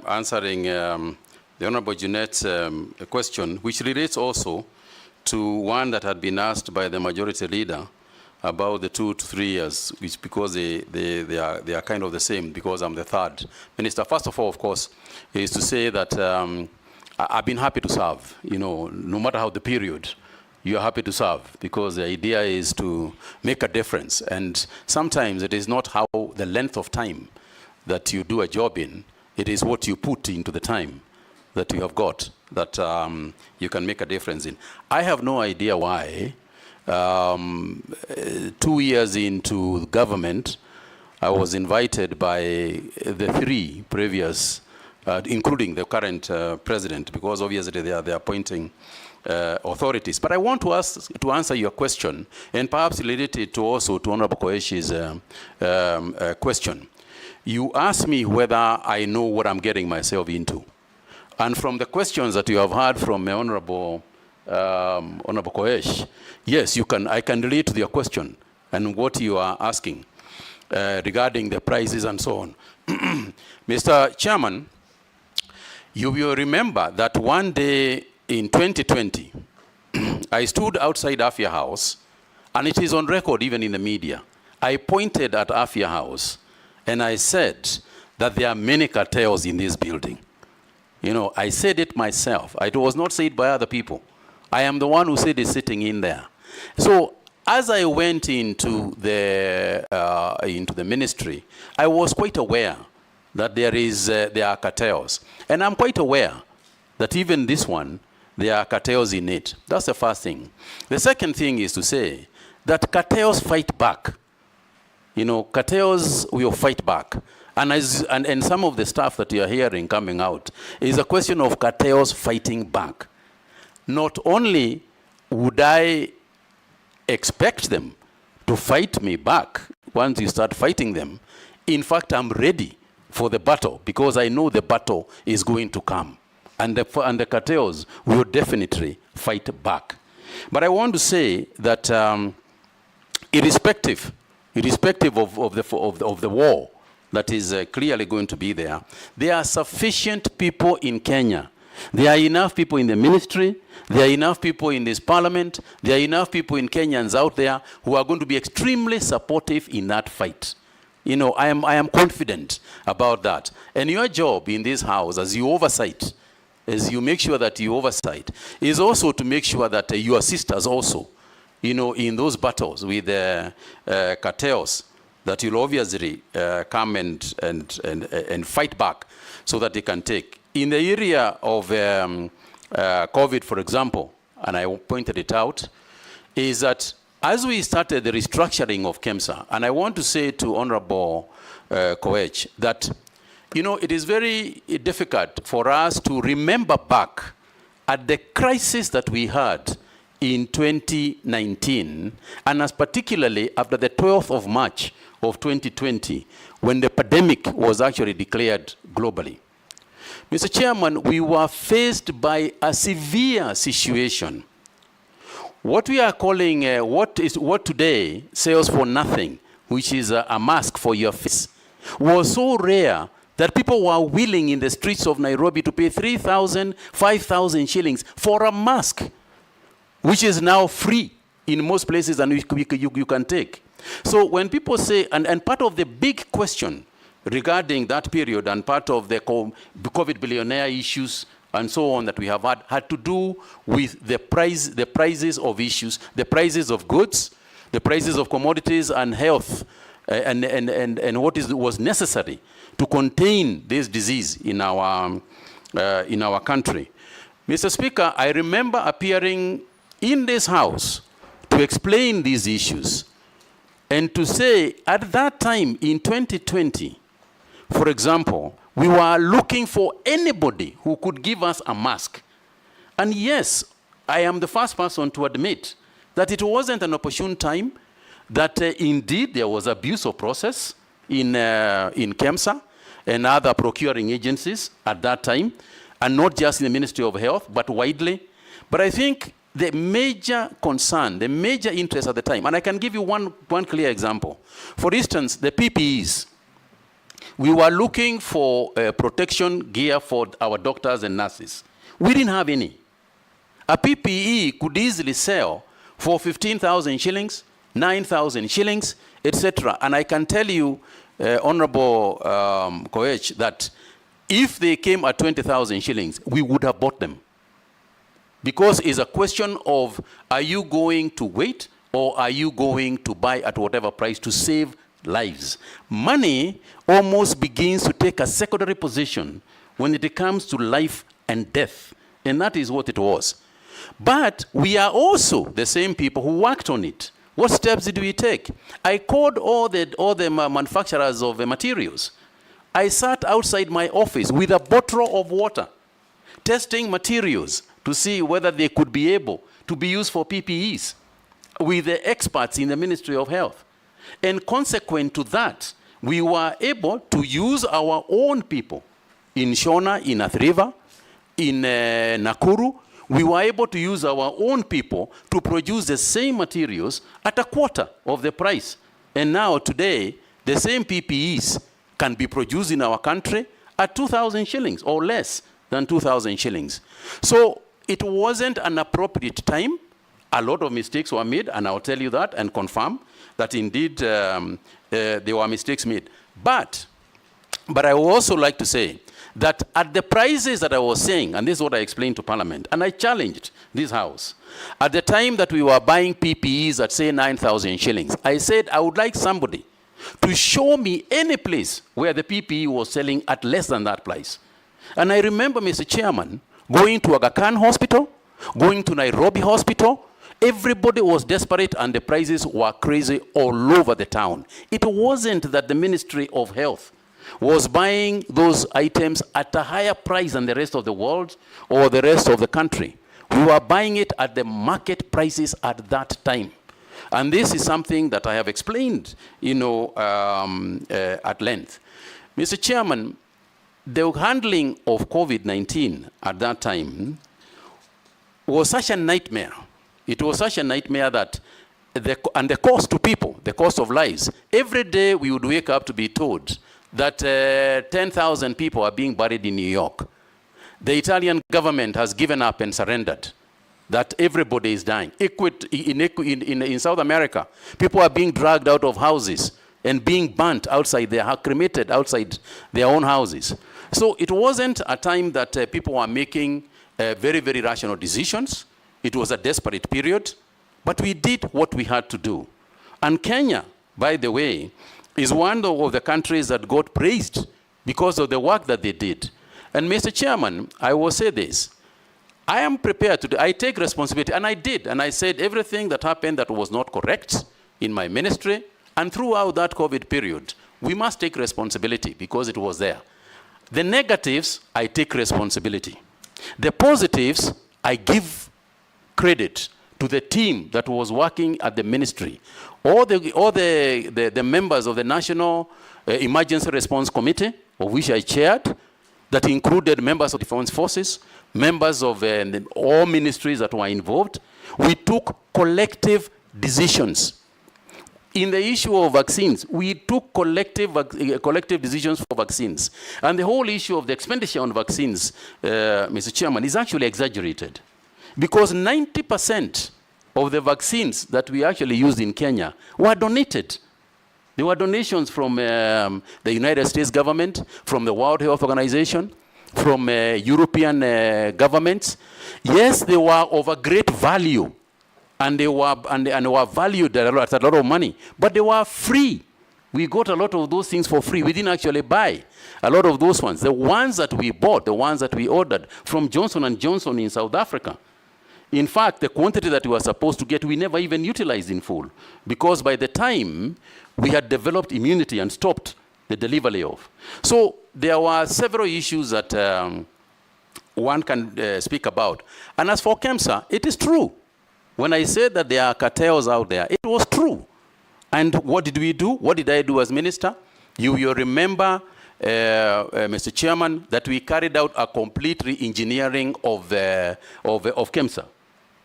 answering the Honorable Junet's question, which relates also to one that had been asked by the majority leader about the 2 to 3 years, which because they are kind of the same, because I'm the third minister. First of all, of course, is to say that I've been happy to serve, no matter how the period, you're happy to serve, because the idea is to make a difference. And sometimes it is not how the length of time that you do a job in, it is what you put into the time that you have got that you can make a difference in. I have no idea why 2 years into government, I was invited by the 3 previous, including the current president, because obviously they are appointing authorities. But I want to answer your question, and perhaps related to also to Honorable Koeshi's question. You asked me whether I know what I'm getting myself into. And from the questions that you have heard from Honorable Koesh, yes, I can relate to your question and what you are asking regarding the prices and so on. Mr. Chairman, you will remember that one day in 2020, I stood outside Afia House, and it is on record even in the media. I pointed at Afia House, and I said that there are many cartels in this building. I said it myself. It was not said by other people. I am the one who said it sitting in there. So as I went into the ministry, I was quite aware that there are cartels. And I'm quite aware that even this one, there are cartels in it. That's the first thing. The second thing is to say that cartels fight back. Cartels will fight back. And some of the stuff that you are hearing coming out is a question of cartels fighting back. Not only would I expect them to fight me back once you start fighting them, in fact, I'm ready for the battle, because I know the battle is going to come. And the cartels will definitely fight back. But I want to say that irrespective of the war that is clearly going to be there, there are sufficient people in Kenya. There are enough people in the ministry, there are enough people in this parliament, there are enough people in Kenyans out there who are going to be extremely supportive in that fight. I am confident about that. And your job in this house, as you make sure that you oversight, is also to make sure that you assist us also, in those battles with the cartels, that you'll obviously come and fight back so that they can take. In the area of COVID, for example, and I pointed it out, is that as we started the restructuring of KEMSA, and I want to say to Honorable Koech that, it is very difficult for us to remember back at the crisis that we had in 2019, and as particularly after the 12th of March of 2020, when the pandemic was actually declared globally. Mr. Chairman, we were faced by a severe situation. What we are calling, what today sells for nothing, which is a mask for your face, was so rare that people were willing in the streets of Nairobi to pay 3,000, 5,000 shillings for a mask, which is now free in most places and you can take. So when people say, and part of the big question regarding that period and part of the COVID billionaire issues and so on that we have had to do with the prices of issues, the prices of goods, the prices of commodities and health, and what was necessary to contain this disease in our country. Mr. Speaker, I remember appearing in this house to explain these issues and to say at that time in 2020, for example, we were looking for anybody who could give us a mask. And yes, I am the first person to admit that it wasn't an opportune time, that indeed there was abuse of process in KEMSA and other procuring agencies at that time, and not just in the Ministry of Health, but widely. But I think the major concern, the major interest at the time, and I can give you one clear example. For instance, the PPEs. We were looking for protection gear for our doctors and nurses. We didn't have any. A PPE could easily sell for 15,000 shillings, 9,000 shillings, etc. And I can tell you, Honorable Koech, that if they came at 20,000 shillings, we would have bought them. Because it's a question of, are you going to wait or are you going to buy at whatever price to save lives? Money almost begins to take a secondary position when it comes to life and death. And that is what it was. But we are also the same people who worked on it. What steps did we take? I called all the manufacturers of materials. I sat outside my office with a bottle of water, testing materials to see whether they could be able to be used for PPEs with the experts in the Ministry of Health. And consequent to that, we were able to use our own people in Shona, in Athi River, in Nakuru. We were able to use our own people to produce the same materials at a quarter of the price. And now today, the same PPEs can be produced in our country at 2,000 shillings or less than 2,000 shillings. So it wasn't an appropriate time. A lot of mistakes were made, and I'll tell you that and confirm that indeed there were mistakes made. But I would also like to say that at the prices that I was saying, and this is what I explained to Parliament, and I challenged this House, at the time that we were buying PPEs at, say, 9,000 shillings, I said I would like somebody to show me any place where the PPE was selling at less than that price. And I remember, Mr. Chairman, going to Aga Khan Hospital, going to Nairobi Hospital. Everybody was desperate and the prices were crazy all over the town. It wasn't that the Ministry of Health was buying those items at a higher price than the rest of the world or the rest of the country. We were buying it at the market prices at that time. And this is something that I have explained, at length. Mr. Chairman, the handling of COVID-19 at that time was such a nightmare. It was such a nightmare that the cost to people, the cost of lives, every day we would wake up to be told that 10,000 people are being buried in New York. The Italian government has given up and surrendered, that everybody is dying. In South America, people are being dragged out of houses and being burnt outside, they are cremated outside their own houses. So it wasn't a time that people were making very, very rational decisions. It was a desperate period, but we did what we had to do. And Kenya, by the way, is one of the countries that got praised because of the work that they did. And Mr. Chairman, I will say this. I am prepared to do, I take responsibility, and I did. And I said everything that happened that was not correct in my ministry, and throughout that COVID period, we must take responsibility because it was there. The negatives, I take responsibility. The positives, I give credit to the team that was working at the ministry. All the members of the National Emergency Response Committee, of which I chaired, that included members of the Defense Forces, members of all ministries that were involved. We took collective decisions. In the issue of vaccines, we took collective decisions for vaccines. And the whole issue of the expenditure on vaccines, Mr. Chairman, is actually exaggerated. Because 90% of the vaccines that we actually used in Kenya were donated. There were donations from the United States government, from the World Health Organization, from European governments. Yes, they were of a great value, and they were valued at a lot of money, but they were free. We got a lot of those things for free. We didn't actually buy a lot of those ones. The ones that we bought, the ones that we ordered from Johnson & Johnson in South Africa. In fact, the quantity that we were supposed to get, we never even utilized in full, because by the time we had developed immunity and stopped the delivery of. So there were several issues that one can speak about. And as for KEMSA, it is true. When I said that there are cartels out there, it was true. And what did we do? What did I do as minister? You remember, Mr. Chairman, that we carried out a complete re-engineering of KEMSA.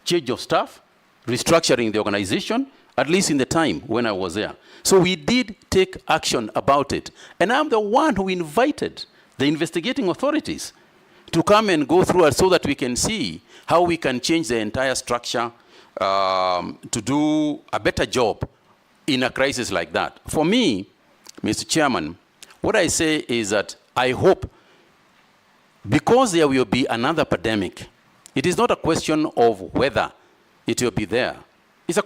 Change of staff, restructuring the organization, at least in the time when I was there. So we did take action about it. And I'm the one who invited the investigating authorities to come and go through it so that we can see how we can change the entire structure to do a better job in a crisis like that. For me, Mr. Chairman, what I say is that I hope, because there will be another pandemic, it is not a question of whether it will be there. It's not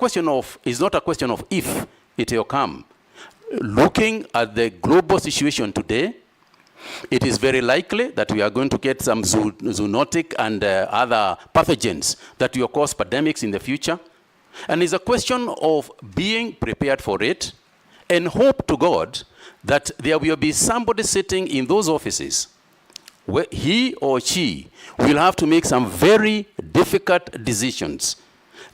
a question of if it will come. Looking at the global situation today, it is very likely that we are going to get some zoonotic and other pathogens that will cause pandemics in the future. And it's a question of being prepared for it and hope to God that there will be somebody sitting in those offices where he or she will have to make some very difficult decisions,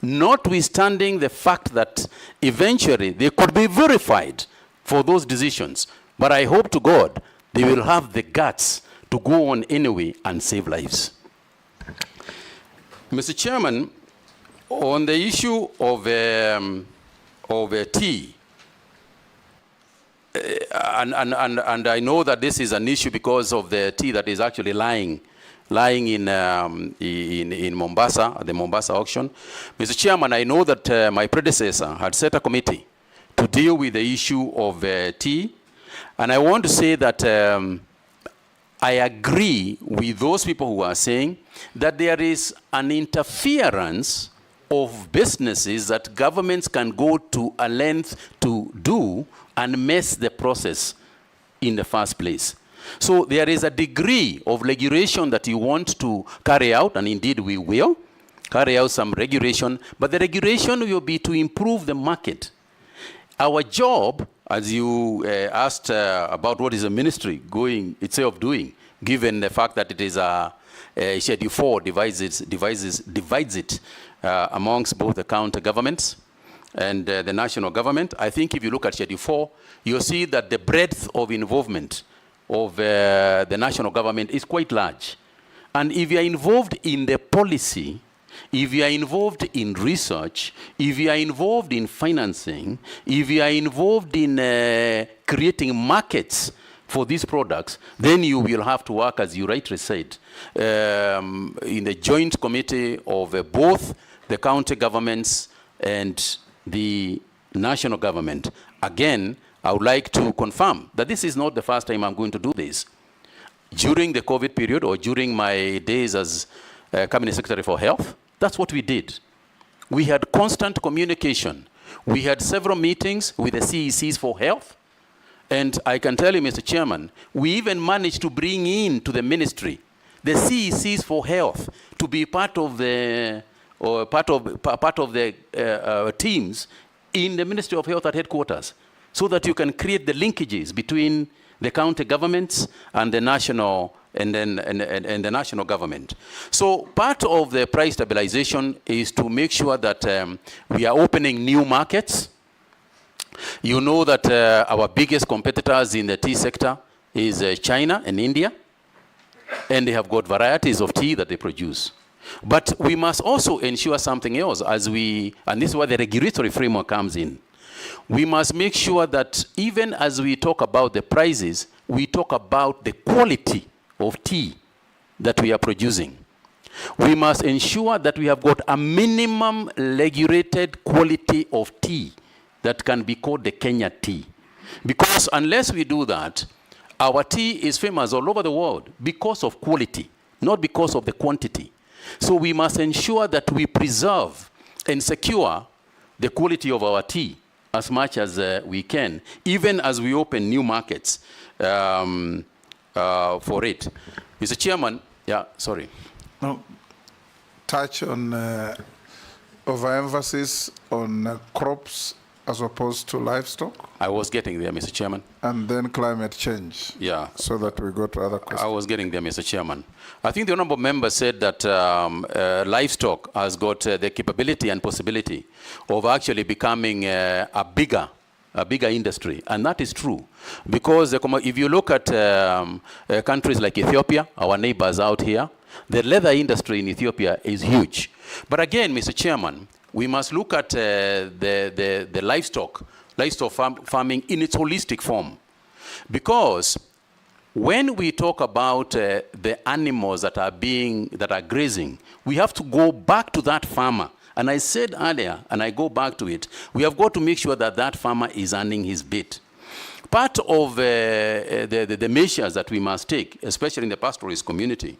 notwithstanding the fact that eventually they could be verified for those decisions. But I hope to God they will have the guts to go on anyway and save lives. Mr. Chairman, on the issue of tea, and I know that this is an issue because of the tea that is actually lying in Mombasa, at the Mombasa auction. Mr. Chairman, I know that my predecessor had set a committee to deal with the issue of tea, and I want to say that I agree with those people who are saying that there is an interference of businesses that governments can go to a length to do and mess the process in the first place. So there is a degree of regulation that you want to carry out, and indeed we will carry out some regulation, but the regulation will be to improve the market. Our job, as you asked about what is the ministry going itself doing, given the fact that it is a Schedule 4 divides it amongst both the county governments and the national government. I think if you look at Schedule 4, you'll see that the breadth of involvement of the national government is quite large. And if you are involved in the policy, if you are involved in research, if you are involved in financing, if you are involved in creating markets for these products, then you will have to work, as you rightly said, in the joint committee of both the county governments and the national government. Again, I would like to confirm that this is not the first time I'm going to do this. During the COVID period, or during my days as Cabinet Secretary for Health, that's what we did. We had constant communication. We had several meetings with the CECs for health. And I can tell you, Mr. Chairman, we even managed to bring in to the ministry the CECs for health to be part of the teams in the Ministry of Health at headquarters, so that you can create the linkages between the county governments and the national and the national government. So part of the price stabilization is to make sure that we are opening new markets. You know that our biggest competitors in the tea sector is China and India, and they have got varieties of tea that they produce. But we must also ensure something else, and this is where the regulatory framework comes in. We must make sure that even as we talk about the prices, we talk about the quality of tea that we are producing. We must ensure that we have got a minimum regulated quality of tea that can be called the Kenya tea. Because unless we do that, our tea is famous all over the world because of quality, not because of the quantity. So we must ensure that we preserve and secure the quality of our tea as much as we can, even as we open new markets for it. Mr. Chairman, sorry. No, touch on overemphasis on crops as opposed to livestock? I was getting there, Mr. Chairman. And then climate change. Yeah. So that we go to other questions. I was getting there, Mr. Chairman. I think the honorable member said that livestock has got the capability and possibility of actually becoming a bigger industry, and that is true. Because if you look at countries like Ethiopia, our neighbors out here, the leather industry in Ethiopia is huge. But again, Mr. Chairman, we must look at the livestock farming in its holistic form. Because when we talk about the animals that are grazing, we have to go back to that farmer. And I said earlier, and I go back to it, we have got to make sure that that farmer is earning his bit. Part of the measures that we must take, especially in the pastoralist community,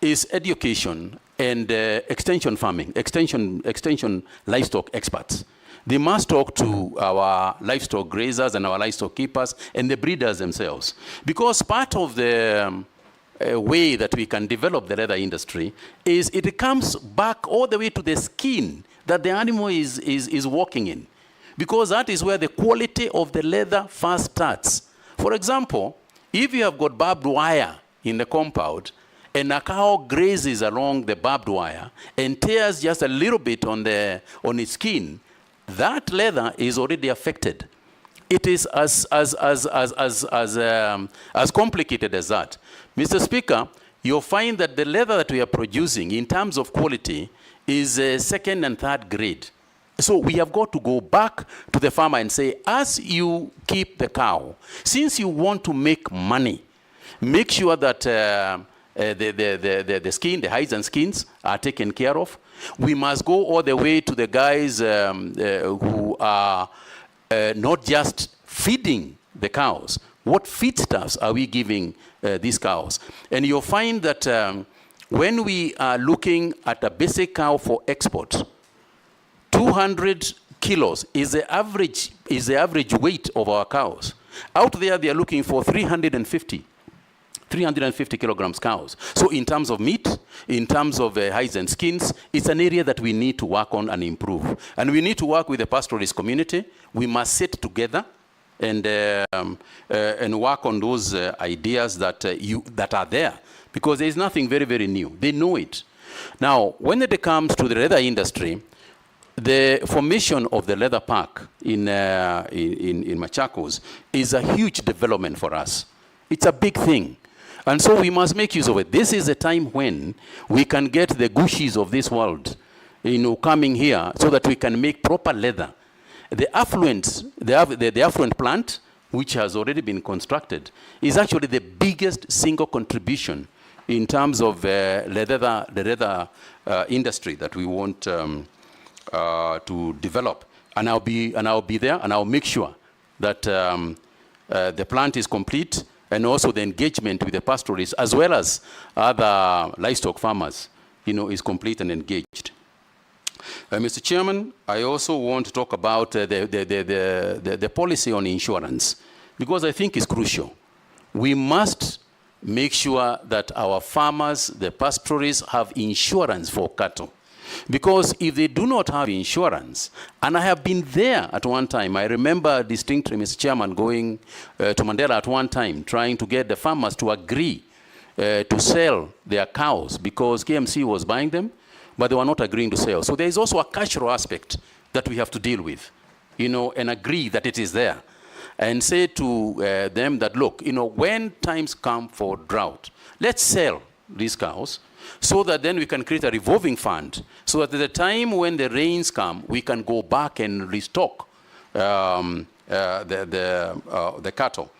is education and extension farming, extension livestock experts. They must talk to our livestock grazers and our livestock keepers and the breeders themselves. Because part of the way that we can develop the leather industry is it comes back all the way to the skin that the animal is walking in. Because that is where the quality of the leather first starts. For example, if you have got barbed wire in the compound and a cow grazes along the barbed wire and tears just a little bit on its skin, that leather is already affected. It is as complicated as that. Mr. Speaker, you'll find that the leather that we are producing in terms of quality is second and third grade. So we have got to go back to the farmer and say, as you keep the cow, since you want to make money, make sure that the skin, the hides and skins are taken care of. We must go all the way to the guys who are not just feeding the cows. What feedstuffs are we giving these cows? And you'll find that when we are looking at a basic cow for export, 200 kilos is the average weight of our cows. Out there, they are looking for 350 kilograms cows. So in terms of meat, in terms of hides and skins, it's an area that we need to work on and improve. And we need to work with the pastoralist community. We must sit together and work on those ideas that are there. Because there is nothing very, very new. They know it. Now, when it comes to the leather industry, the formation of the leather park in Machakos is a huge development for us. It's a big thing. And so we must make use of it. This is a time when we can get the Gushis of this world, coming here so that we can make proper leather. The affluent plant, which has already been constructed, is actually the biggest single contribution in terms of the leather industry that we want to develop. And I'll be there, and I'll make sure that the plant is complete, and also the engagement with the pastoralists as well as other livestock farmers, is complete and engaged. Mr. Chairman, I also want to talk about the policy on insurance, because I think it's crucial. We must make sure that our farmers, the pastoralists, have insurance for cattle. Because if they do not have insurance, and I have been there at one time, I remember distinctly, Mr. Chairman, going to Mandela at one time, trying to get the farmers to agree to sell their cows because KMC was buying them, but they were not agreeing to sell. So there is also a cultural aspect that we have to deal with, and agree that it is there. And say to them that, look, when times come for drought, let's sell these cows, so that then we can create a revolving fund, so that at the time when the rains come, we can go back and restock the cattle.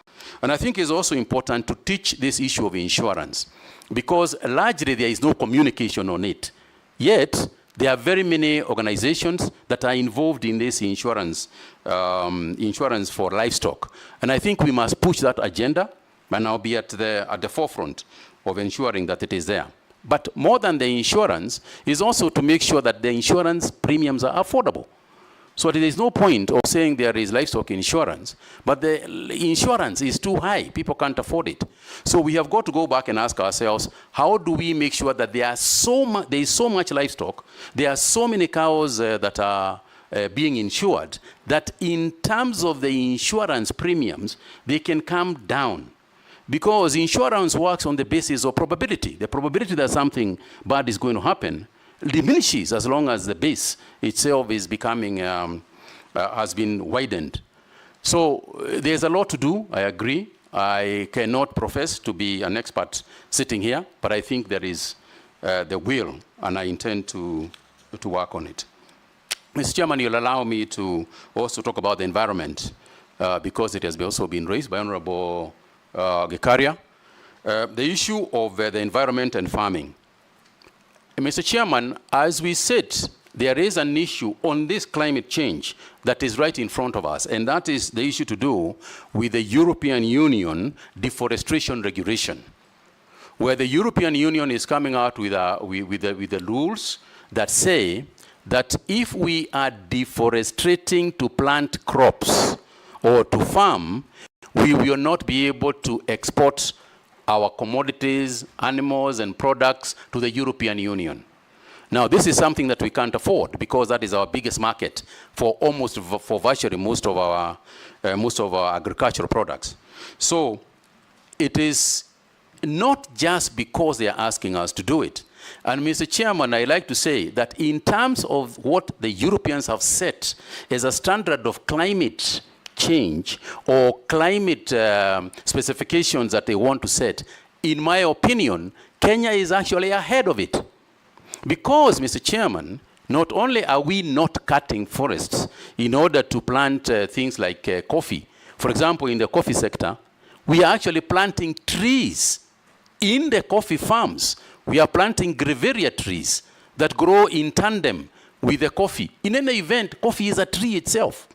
And I think it's also important to teach this issue of insurance, because largely there is no communication on it. Yet, there are very many organizations that are involved in this insurance for livestock. And I think we must push that agenda, and I'll be at the forefront of ensuring that it is there. But more than the insurance is also to make sure that the insurance premiums are affordable. So there is no point of saying there is livestock insurance, but the insurance is too high. People can't afford it. So we have got to go back and ask ourselves, how do we make sure that there is so much livestock, there are so many cows that are being insured, that in terms of the insurance premiums, they can come down. Because insurance works on the basis of probability. The probability that something bad is going to happen diminishes as long as the base itself is becoming, has been widened. So there's a lot to do, I agree. I cannot profess to be an expert sitting here, but I think there is the will, and I intend to work on it. Mr. Chairman, you'll allow me to also talk about the environment, because it has also been raised by Honorable Gikaria. The issue of the environment and farming. Mr. Chairman, as we said, there is an issue on this climate change that is right in front of us, and that is the issue to do with the European Union deforestation regulation, where the European Union is coming out with the rules that say that if we are deforesting to plant crops or to farm, we will not be able to export our commodities, animals, and products to the European Union. Now, this is something that we can't afford because that is our biggest market for virtually most of our agricultural products. So it is not just because they are asking us to do it. And Mr. Chairman, I like to say that in terms of what the Europeans have set as a standard of climate change or climate specifications that they want to set, in my opinion, Kenya is actually ahead of it. Because, Mr. Chairman, not only are we not cutting forests in order to plant things like coffee. For example, in the coffee sector, we are actually planting trees in the coffee farms. We are planting grevillea trees that grow in tandem with the coffee. In any event, coffee is a tree itself.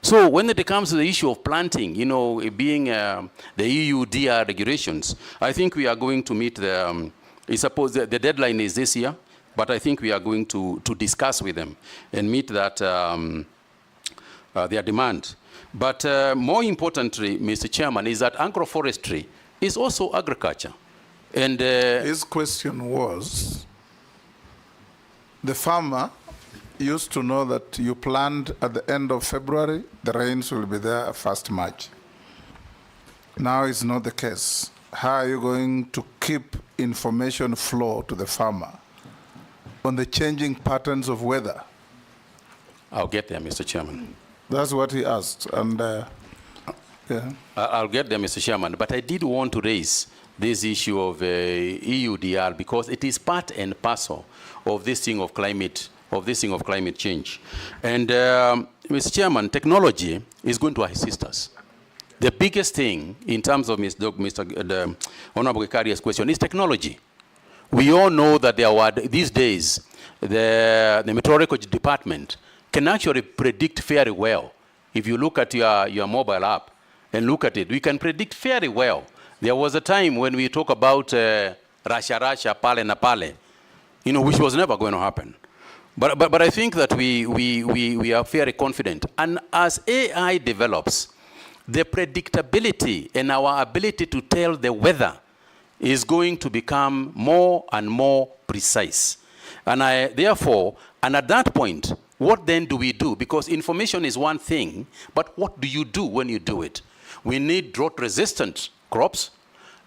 So when it comes to the issue of planting, you know, being the EU DR regulations, I think we are going to meet the, I suppose the deadline is this year, but I think we are going to discuss with them and meet that, their demand. But more importantly, Mr. Chairman, is that agroforestry is also agriculture. And his question was, the farmer used to know that you plant at the end of February, the rains will be there 1st March. Now it's not the case. How are you going to keep information flow to the farmer on the changing patterns of weather? I'll get there, Mr. Chairman. That's what he asked, and yeah. I'll get there, Mr. Chairman, but I did want to raise this issue of EUDR because it is part and parcel of this thing of climate change. And Mr. Chairman, technology is going to assist us. The biggest thing in terms of the Honorable Gikaria's question is technology. We all know that there are, these days, the meteorology department can actually predict very well. If you look at your mobile app and look at it, we can predict very well. There was a time when we talk about Rasha, Pale na Pale, you know, which was never going to happen. But I think that we are very confident. And as AI develops, the predictability and our ability to tell the weather is going to become more and more precise. And therefore, and at that point, what then do we do? Because information is one thing, but what do you do when you do it? We need drought-resistant crops,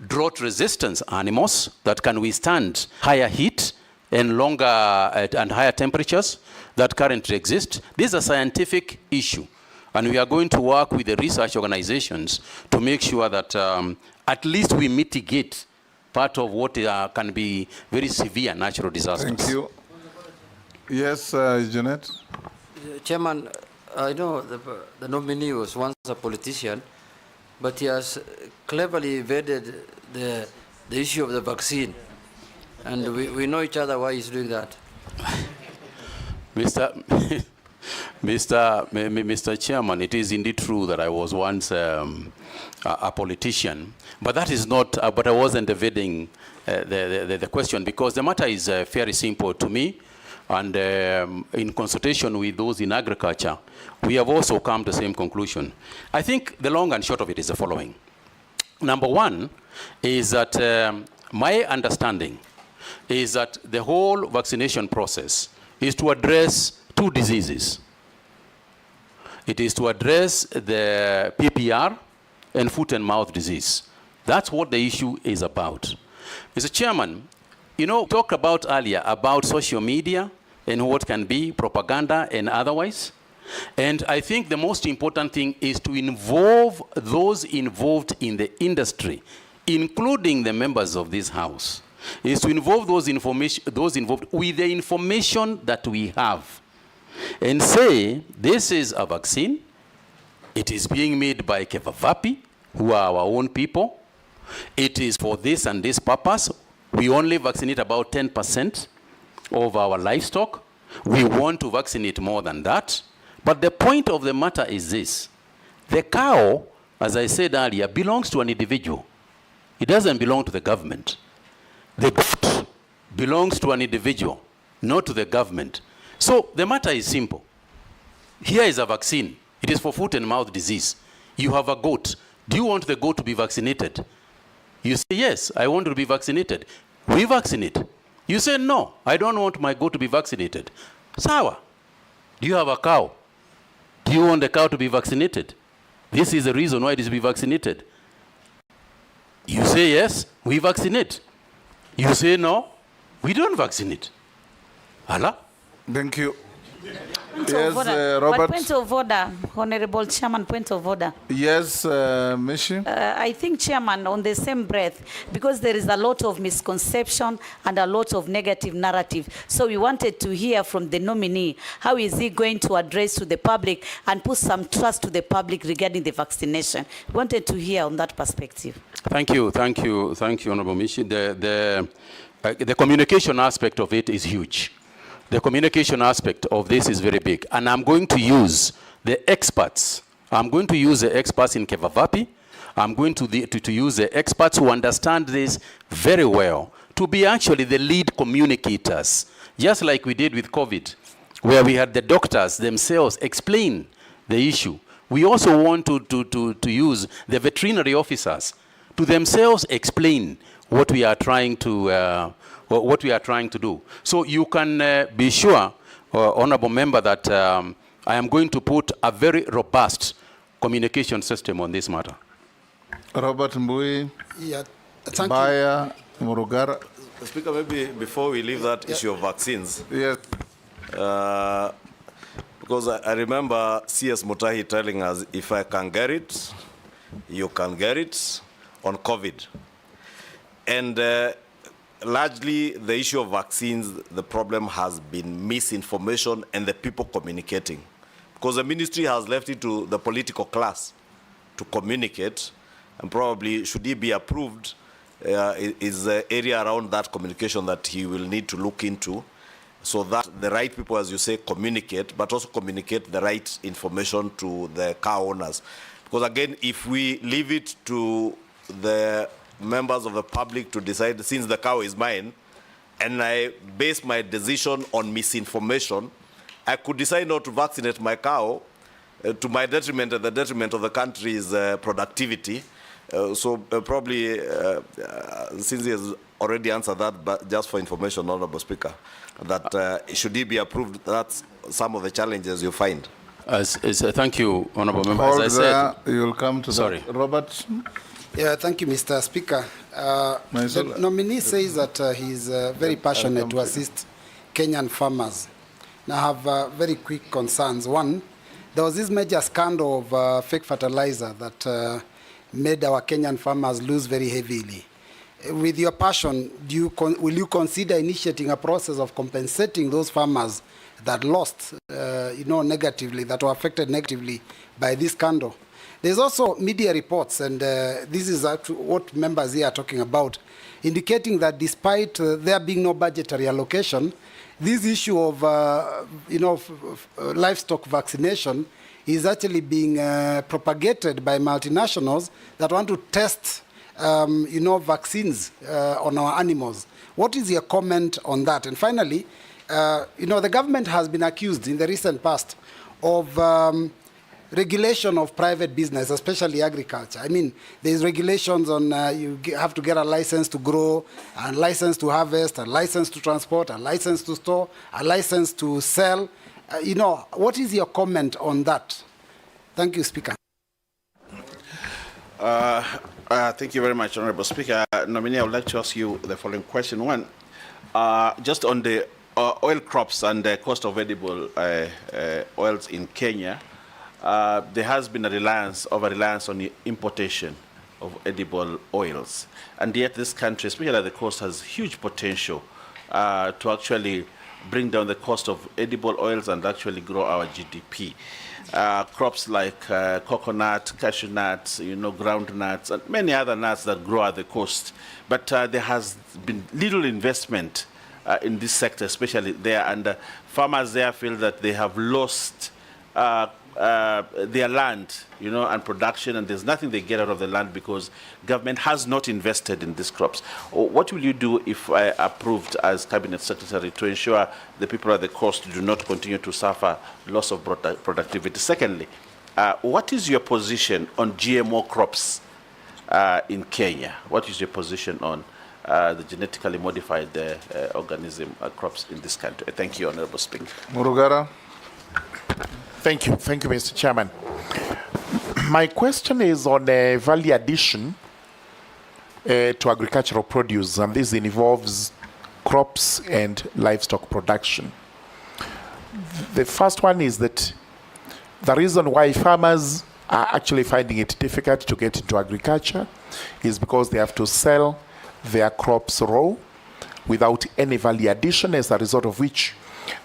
drought-resistant animals that can withstand higher heat and longer and higher temperatures that currently exist. This is a scientific issue. And we are going to work with the research organizations to make sure that at least we mitigate part of what can be very severe natural disasters. Thank you. Yes, Janet? Chairman, I know the nominee was once a politician, but he has cleverly evaded the issue of the vaccine. And we know each other why he's doing that. Mr. Chairman, it is indeed true that I was once a politician, but that is not, but I wasn't evading the question because the matter is very simple to me. And in consultation with those in agriculture, we have also come to the same conclusion. I think the long and short of it is the following. Number one is that my understanding is that the whole vaccination process is to address two diseases. It is to address the PPR and foot and mouth disease. That's what the issue is about. Mr. Chairman, you know, we talked about earlier about social media and what can be propaganda and otherwise. And I think the most important thing is to involve those involved in the industry, including the members of this House, is to involve those involved with the information that we have and say, this is a vaccine, it is being made by Kevavapi, who are our own people, it is for this and this purpose, we only vaccinate about 10% of our livestock, we want to vaccinate more than that. But the point of the matter is this, the cow, as I said earlier, belongs to an individual. It doesn't belong to the government. The goat belongs to an individual, not to the government. So the matter is simple. Here is a vaccine. It is for foot and mouth disease. You have a goat. Do you want the goat to be vaccinated? You say, yes, I want to be vaccinated. We vaccinate. You say, no, I don't want my goat to be vaccinated. Sawa. Do you have a cow? Do you want the cow to be vaccinated? This is the reason why it is to be vaccinated. You say, yes, we vaccinate. You say, no, we don't vaccinate. Allah? Thank you. Point Yes, of order. Robert. But point of order, Honorable Chairman, point of order. Yes, Mishi. I think, Chairman, on the same breath, because there is a lot of misconception and a lot of negative narrative, so we wanted to hear from the nominee, how is he going to address to the public and put some trust to the public regarding the vaccination? We wanted to hear on that perspective. Thank you, Honorable Mishi. The communication aspect of it is huge. The communication aspect of this is very big. And I'm going to use the experts. I'm going to use the experts in Kevavapi. I'm going to use the experts who understand this very well to be actually the lead communicators, just like we did with COVID, where we had the doctors themselves explain the issue. We also want to use the veterinary officers to themselves explain what we are trying to do. So you can be sure, Honorable Member, that I am going to put a very robust communication system on this matter. Robert Mbui, Yeah, thank Baya, Murugara. Speaker, maybe before we leave that issue of vaccines, yes. Because I remember CS Mutahi telling us, if I can get it, you can get it on COVID. And largely, the issue of vaccines, the problem has been misinformation and the people communicating. Because the ministry has left it to the political class to communicate, and probably, should he be approved, is the area around that communication that he will need to look into, so that the right people, as you say, communicate, but also communicate the right information to the cow owners. Because again, if we leave it to the members of the public to decide, since the cow is mine, and I base my decision on misinformation, I could decide not to vaccinate my cow to my detriment and the detriment of the country's productivity. Probably, since he has already answered that, but just for information, Honorable Speaker, that should he be approved, that's some of the challenges you find. Thank you, Honorable Member. Hold as I said, you'll come to sorry. that. Robert? Yeah, thank you, Mr. Speaker. The nominee says that he's very passionate to assist Kenyan farmers. Now, I have very quick concerns. One, there was this major scandal of fake fertilizer that made our Kenyan farmers lose very heavily. With your passion, will you consider initiating a process of compensating those farmers that lost, negatively, that were affected negatively by this scandal? There's also media reports, and this is what members here are talking about, indicating that despite there being no budgetary allocation, this issue of livestock vaccination is actually being propagated by multinationals that want to test vaccines on our animals. What is your comment on that? And finally, the government has been accused in the recent past of regulation of private business, especially agriculture. I mean, there's regulations on you have to get a license to grow, a license to harvest, a license to transport, a license to store, a license to sell. What is your comment on that? Thank you, Speaker. Thank you very much, Honorable Speaker. Nominee, I would like to ask you the following question. One, just on the oil crops and the cost of edible oils in Kenya, there has been a over-reliance on the importation of edible oils. And yet this country, especially at the coast, has huge potential to actually bring down the cost of edible oils and actually grow our GDP. Crops like coconut, cashew nuts, ground nuts, and many other nuts that grow at the coast. But there has been little investment in this sector, especially there, and farmers there feel that they have lost their land, and production, and there's nothing they get out of the land because government has not invested in these crops. What will you do if approved as Cabinet Secretary to ensure the people at the coast do not continue to suffer loss of productivity? Secondly, what is your position on GMO crops in Kenya? What is your position on the genetically modified organism crops in this country? Thank you, Honorable Speaker. Murugara. Thank you, Mr. Chairman. My question is on value addition to agricultural produce, and this involves crops and livestock production. The first one is that the reason why farmers are actually finding it difficult to get into agriculture is because they have to sell their crops raw without any value addition, as a result of which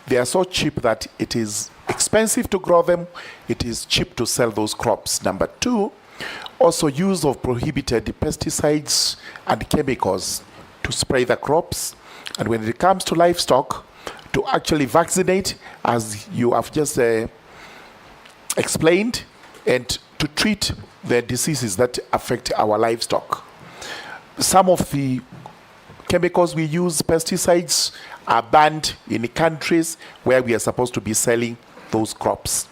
they are so cheap that it is expensive to grow them, it is cheap to sell those crops. Number two, also use of prohibited pesticides and chemicals to spray the crops. And when it comes to livestock, to actually vaccinate, as you have just explained, and to treat the diseases that affect our livestock. Some of the chemicals we use, pesticides, are banned in countries where we are supposed to be selling those crops.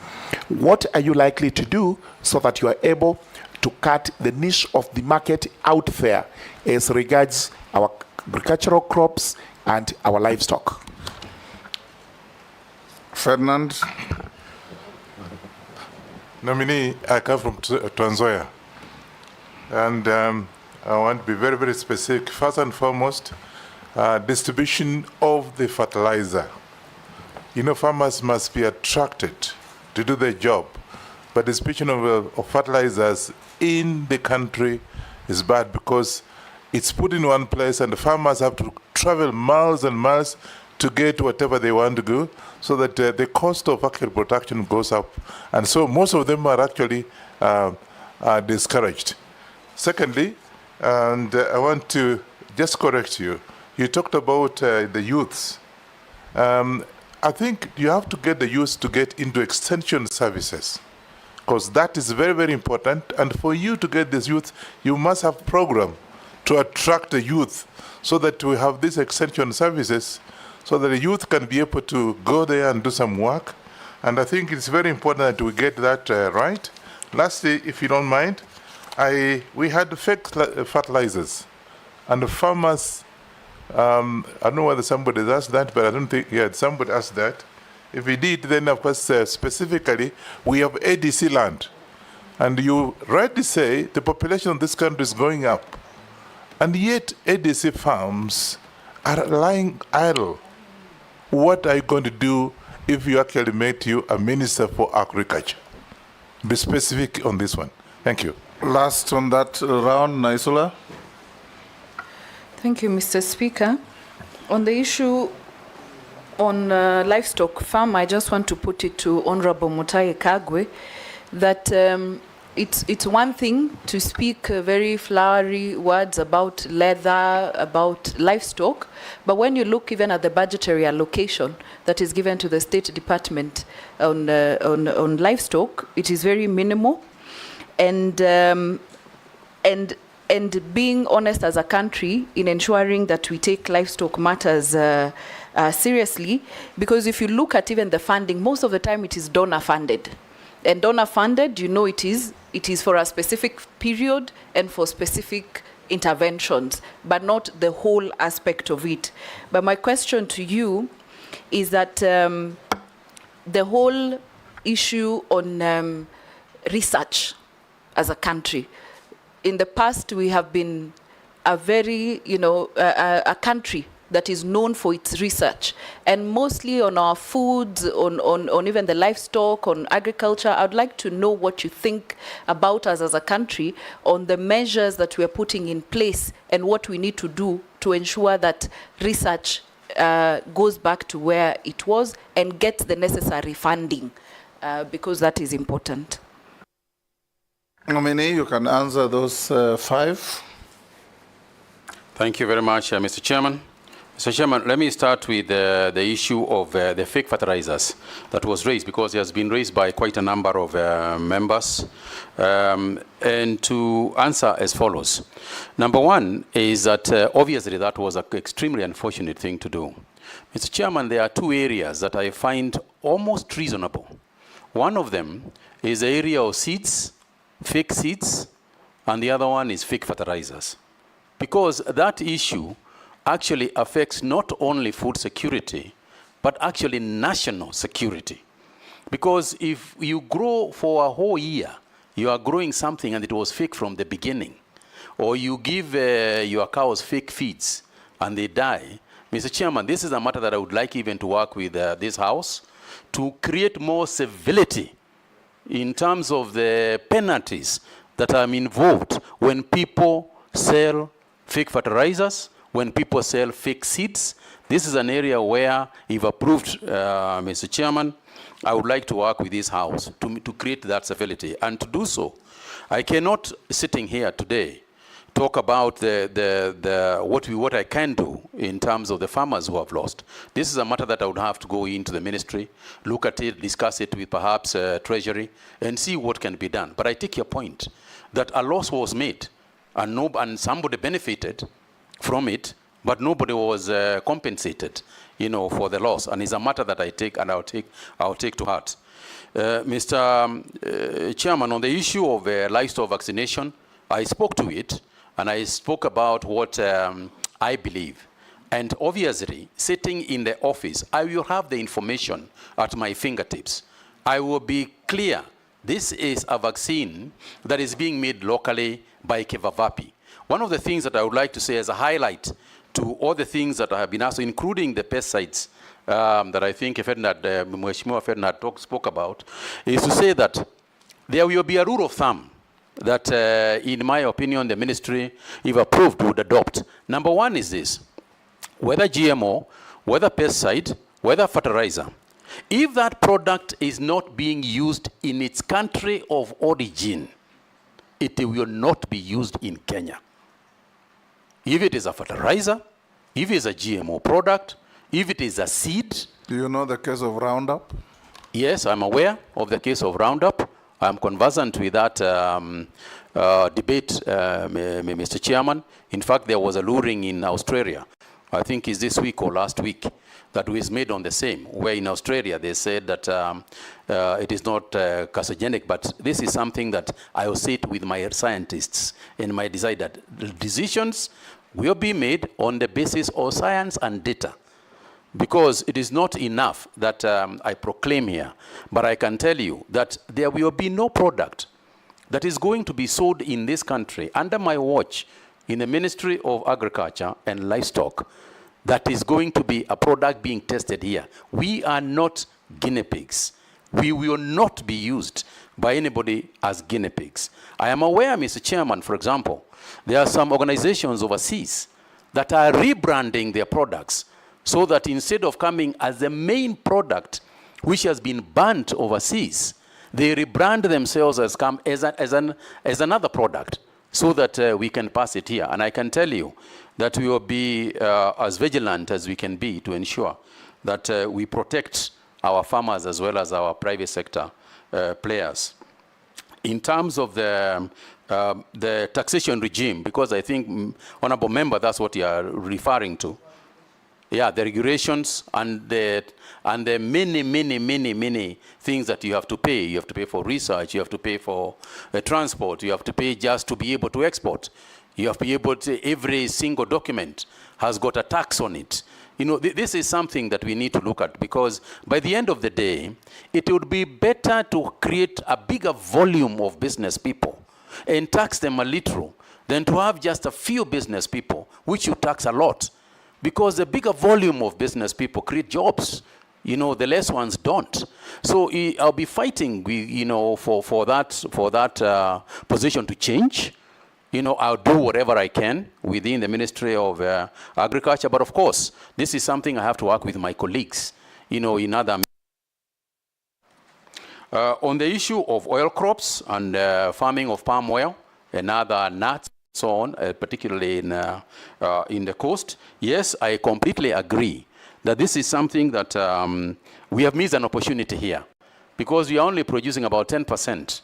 What are you likely to do so that you are able to cut the niche of the market out there as regards our agricultural crops and our livestock? Ferdinand. Nominee, I come from Tanzania, and I want to be very, very specific. First and foremost, distribution of the fertilizer. Farmers must be attracted to do their job, but the distribution of fertilizers in the country is bad because it's put in one place and the farmers have to travel miles and miles to get whatever they want to go, so that the cost of actual production goes up. And so most of them are actually discouraged. Secondly, and I want to just correct you, you talked about the youths. I think you have to get the youth to get into extension services, because that is very, very important. And for you to get this youth, you must have a program to attract the youth so that we have these extension services so that the youth can be able to go there and do some work. And I think it's very important that we get that right. Lastly, if you don't mind, we had fake fertilizers, and the farmers, I don't know whether somebody asked that, but I don't think, yeah, somebody asked that. If we did, then of course, specifically, we have ADC land. And you rightly say the population of this country is going up. And yet ADC farms are lying idle. What are you going to do if you actually make you a minister for agriculture? Be specific on this one. Thank you. Last on that round, Naisula. Thank you, Mr. Speaker. On the issue on livestock farm, I just want to put it to Honorable Mutahi Kagwe that it's one thing to speak very flowery words about leather, about livestock, but when you look even at the budgetary allocation that is given to the State Department on livestock, it is very minimal. And being honest as a country in ensuring that we take livestock matters seriously, because if you look at even the funding, most of the time it is donor funded. And donor funded, it is for a specific period and for specific interventions, but not the whole aspect of it. But my question to you is that the whole issue on research as a country. In the past, we have been a very, a country that is known for its research, and mostly on our foods, on even the livestock, on agriculture. I'd like to know what you think about us as a country on the measures that we're putting in place and what we need to do to ensure that research goes back to where it was and gets the necessary funding, because that is important. Nominee, you can answer those 5. Thank you very much, Mr. Chairman. Mr. Chairman, let me start with the issue of the fake fertilizers that was raised, because it has been raised by quite a number of members. And to answer as follows. Number one is that obviously that was an extremely unfortunate thing to do. Mr. Chairman, there are 2 areas that I find almost reasonable. One of them is the area of seeds, fake seeds, and the other one is fake fertilizers. Because that issue actually affects not only food security, but actually national security. Because if you grow for a whole year, you are growing something and it was fake from the beginning, or you give your cows fake feeds and they die, Mr. Chairman, this is a matter that I would like even to work with this House to create more civility in terms of the penalties that are involved when people sell fake fertilizers, when people sell fake seeds. This is an area where, if approved, Mr. Chairman, I would like to work with this House to create that civility. And to do so, I cannot, sitting here today, talk about what I can do in terms of the farmers who have lost. This is a matter that I would have to go into the ministry, look at it, discuss it with perhaps Treasury, and see what can be done. But I take your point that a loss was made, and somebody benefited from it, but nobody was compensated, for the loss. And it's a matter that I take, and I'll take to heart. Mr. Chairman, on the issue of livestock vaccination, I spoke to it, and I spoke about what I believe. And obviously, sitting in the office, I will have the information at my fingertips. I will be clear. This is a vaccine that is being made locally by Kevavapi. One of the things that I would like to say as a highlight to all the things that have been asked, including the pesticides that I think Mheshimiwa Ferdinand spoke about, is to say that there will be a rule of thumb that, in my opinion, the ministry, if approved, would adopt. Number one is this: whether GMO, whether pesticide, whether fertilizer, if that product is not being used in its country of origin, it will not be used in Kenya. If it is a fertilizer, if it is a GMO product, if it is a seed. Do you know the case of Roundup? Yes, I'm aware of the case of Roundup. I'm conversant with that debate, Mr. Chairman. In fact, there was a luring in Australia, I think it's this week or last week, that was made on the same, where in Australia they said that it is not carcinogenic, but this is something that I will sit with my scientists and my decide that decisions will be made on the basis of science and data. Because it is not enough that I proclaim here, but I can tell you that there will be no product that is going to be sold in this country under my watch in the Ministry of Agriculture and Livestock that is going to be a product being tested here. We are not guinea pigs. We will not be used by anybody as guinea pigs. I am aware, Mr. Chairman, for example, there are some organizations overseas that are rebranding their products so that instead of coming as the main product which has been banned overseas, they rebrand themselves as another product so that we can pass it here. And I can tell you that we will be as vigilant as we can be to ensure that we protect our farmers as well as our private sector players. In terms of the taxation regime, because I think, Honorable Member, that's what you are referring to. Yeah, the regulations and the many things that you have to pay. You have to pay for research, you have to pay for transport, you have to pay just to be able to export. You have to be able to, every single document has got a tax on it. You know, this is something that we need to look at, because by the end of the day, it would be better to create a bigger volume of business people and tax them a little than to have just a few business people, which you tax a lot. Because the bigger volume of business people create jobs. You know, the less ones don't. So I'll be fighting, you know, for that position to change. You know, I'll do whatever I can within the Ministry of Agriculture. But of course, this is something I have to work with my colleagues, you know, in other. On the issue of oil crops and farming of palm oil and other nuts, so on, particularly in the coast, yes, I completely agree that this is something that we have missed an opportunity here, because we are only producing about 10%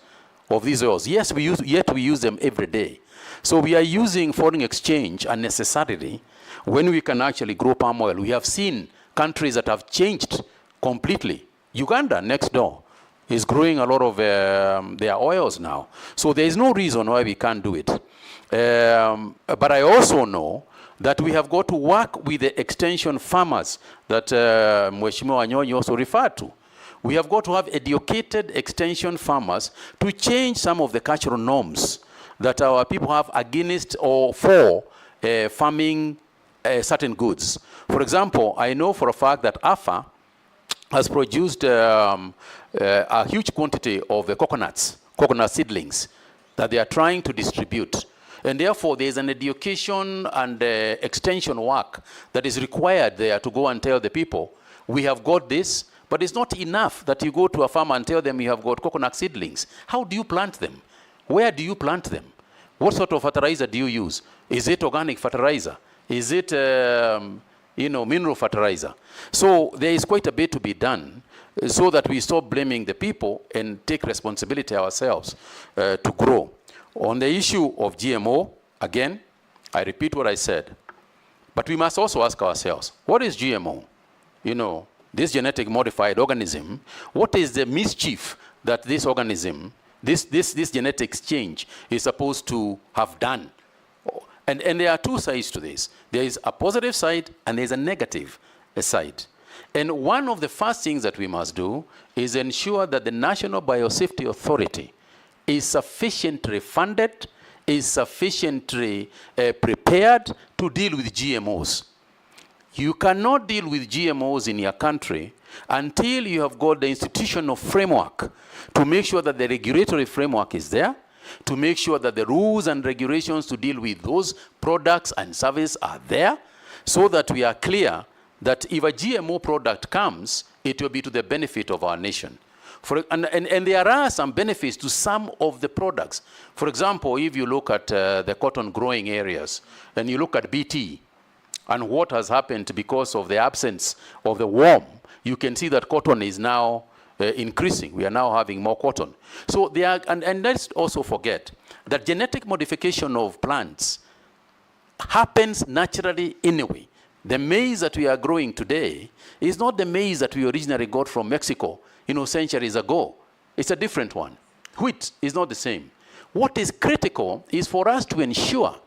of these oils. Yes, we use them every day. So we are using foreign exchange unnecessarily when we can actually grow palm oil. We have seen countries that have changed completely. Uganda, next door, is growing a lot of their oils now. So there is no reason why we can't do it. But I also know that we have got to work with the extension farmers that Mheshimiwa Wanyonyi also referred to. We have got to have educated extension farmers to change some of the cultural norms that our people have against or for farming certain goods. For example, I know for a fact that AFA has produced a huge quantity of the coconut seedlings that they are trying to distribute. And therefore, there is an education and extension work that is required there to go and tell the people, we have got this, but it's not enough that you go to a farmer and tell them you have got coconut seedlings. How do you plant them? Where do you plant them? What sort of fertilizer do you use? Is it organic fertilizer? Is it, you know, mineral fertilizer? So there is quite a bit to be done so that we stop blaming the people and take responsibility ourselves to grow. On the issue of GMO, again, I repeat what I said, but we must also ask ourselves, what is GMO? You know, this genetic modified organism, what is the mischief that this organism, this genetic change is supposed to have done? And there are two sides to this. There is a positive side and there's a negative side. And one of the first things that we must do is ensure that the National Biosafety Authority is sufficiently funded, is sufficiently prepared to deal with GMOs. You cannot deal with GMOs in your country until you have got the institutional framework to make sure that the regulatory framework is there, to make sure that the rules and regulations to deal with those products and services are there, so that we are clear that if a GMO product comes, it will be to the benefit of our nation. And there are some benefits to some of the products. For example, if you look at the cotton growing areas, and you look at BT, and what has happened because of the absence of the worm, you can see that cotton is now increasing. We are now having more cotton. So they are, and let's also forget that genetic modification of plants happens naturally anyway. The maize that we are growing today is not the maize that we originally got from Mexico, you know, centuries ago. It's a different one. Wheat is not the same. What is critical is for us to ensure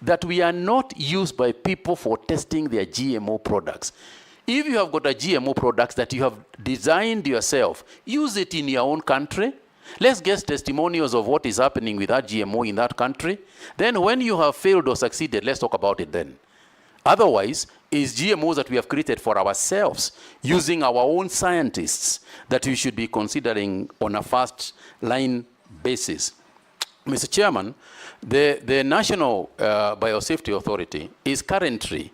that we are not used by people for testing their GMO products. If you have got a GMO product that you have designed yourself, use it in your own country. Let's get testimonials of what is happening with that GMO in that country. Then when you have failed or succeeded, let's talk about it then. Otherwise, it's GMOs that we have created for ourselves, using our own scientists, that we should be considering on a first line basis. Mr. Chairman, the National Biosafety Authority is currently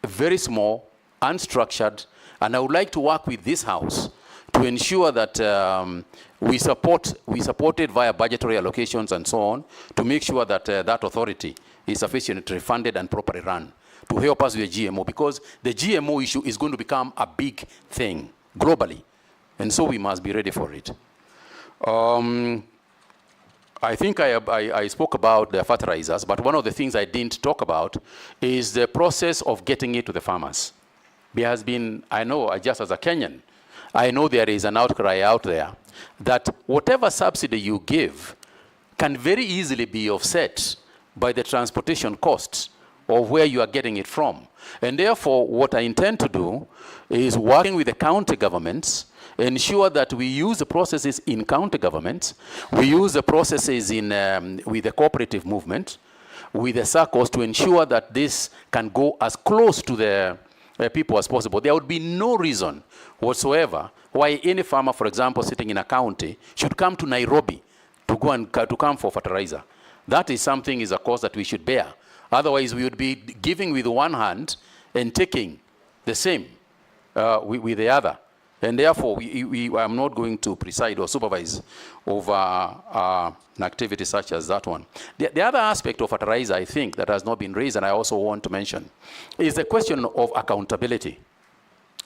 very small, unstructured, and I would like to work with this House to ensure that we support it via budgetary allocations and so on, to make sure that that authority is sufficiently funded and properly run to help us with the GMO, because the GMO issue is going to become a big thing globally, and so we must be ready for it. I think I spoke about the fertilizers, but one of the things I didn't talk about is the process of getting it to the farmers. There has been, I know, just as a Kenyan, I know there is an outcry out there that whatever subsidy you give can very easily be offset by the transportation costs of where you are getting it from. And therefore, what I intend to do is working with the county governments, ensure that we use the processes in county governments, we use the processes in, with the cooperative movement, with the circles to ensure that this can go as close to the people as possible. There would be no reason whatsoever why any farmer, for example, sitting in a county should come to Nairobi to go and to come for fertilizer. That is something, is a cost that we should bear. Otherwise, we would be giving with one hand and taking the same with the other. And therefore, I'm not going to preside or supervise over an activity such as that one. The other aspect of fertilizer, I think, that has not been raised, and I also want to mention, is the question of accountability.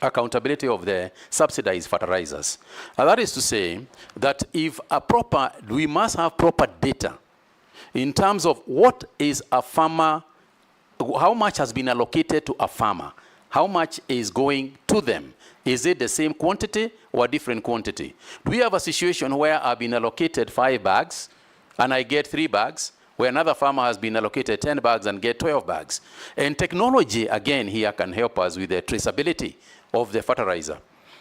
Accountability of the subsidized fertilizers. And that is to say that if we must have proper data in terms of what is a farmer, how much has been allocated to a farmer, how much is going to them. Is it the same quantity or a different quantity? Do we have a situation where I've been allocated 5 bags and I get 3 bags, where another farmer has been allocated 10 bags and get 12 bags? And technology, again, here can help us with the traceability of the fertilizer.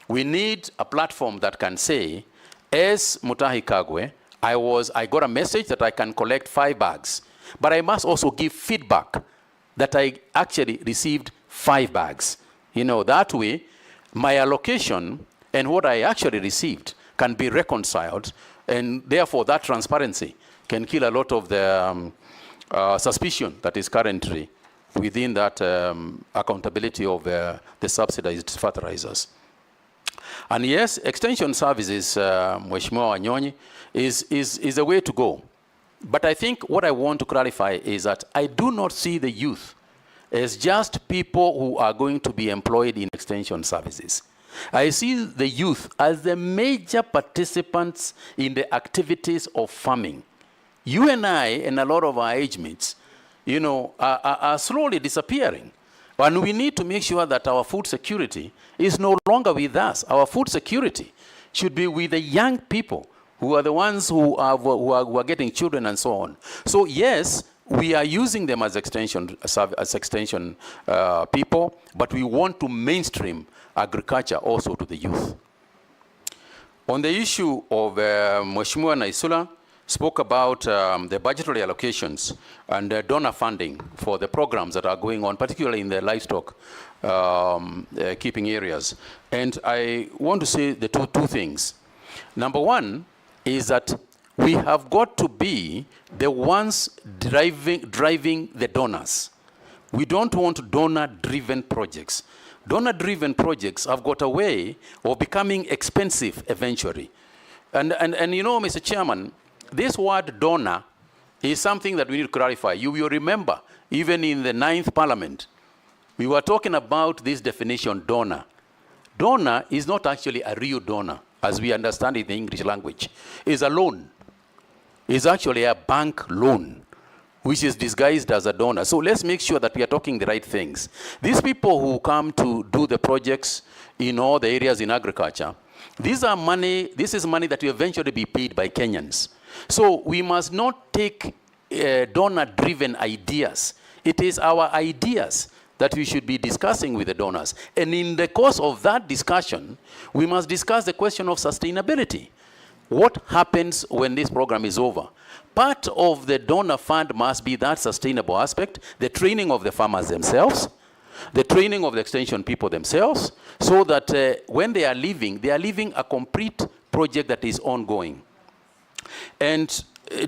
We need a platform that can say, as Mutahi Kagwe, I got a message that I can collect 5 bags, but I must also give feedback that I actually received 5 bags. You know, that way, my allocation and what I actually received can be reconciled, and therefore that transparency can kill a lot of the suspicion that is currently within that accountability of the subsidized fertilizers. And yes, extension services, Mheshimiwa Wanyonyi, is a way to go. But I think what I want to clarify is that I do not see the youth as just people who are going to be employed in extension services. I see the youth as the major participants in the activities of farming. You and I and a lot of our age mates, you know, are slowly disappearing. And we need to make sure that our food security is no longer with us. Our food security should be with the young people who are the ones who are getting children and so on. So yes, we are using them as extension people, but we want to mainstream agriculture also to the youth. On the issue of Mheshimiwa Naisula spoke about the budgetary allocations and donor funding for the programs that are going on, particularly in the livestock keeping areas. And I want to say the two things. Number one is that we have got to be the ones driving the donors. We don't want donor-driven projects. Donor-driven projects have got a way of becoming expensive eventually. And you know, Mr. Chairman, this word donor is something that we need to clarify. You will remember, even in the 9th Parliament, we were talking about this definition, donor. Donor is not actually a real donor, as we understand it in the English language. It's a loan. It's actually a bank loan, which is disguised as a donor. So let's make sure that we are talking the right things. These people who come to do the projects in all the areas in agriculture, this is money that will eventually be paid by Kenyans. So we must not take donor-driven ideas. It is our ideas that we should be discussing with the donors. And in the course of that discussion, we must discuss the question of sustainability. What happens when this program is over? Part of the donor fund must be that sustainable aspect, the training of the farmers themselves, the training of the extension people themselves, so that when they are leaving a complete project that is ongoing. And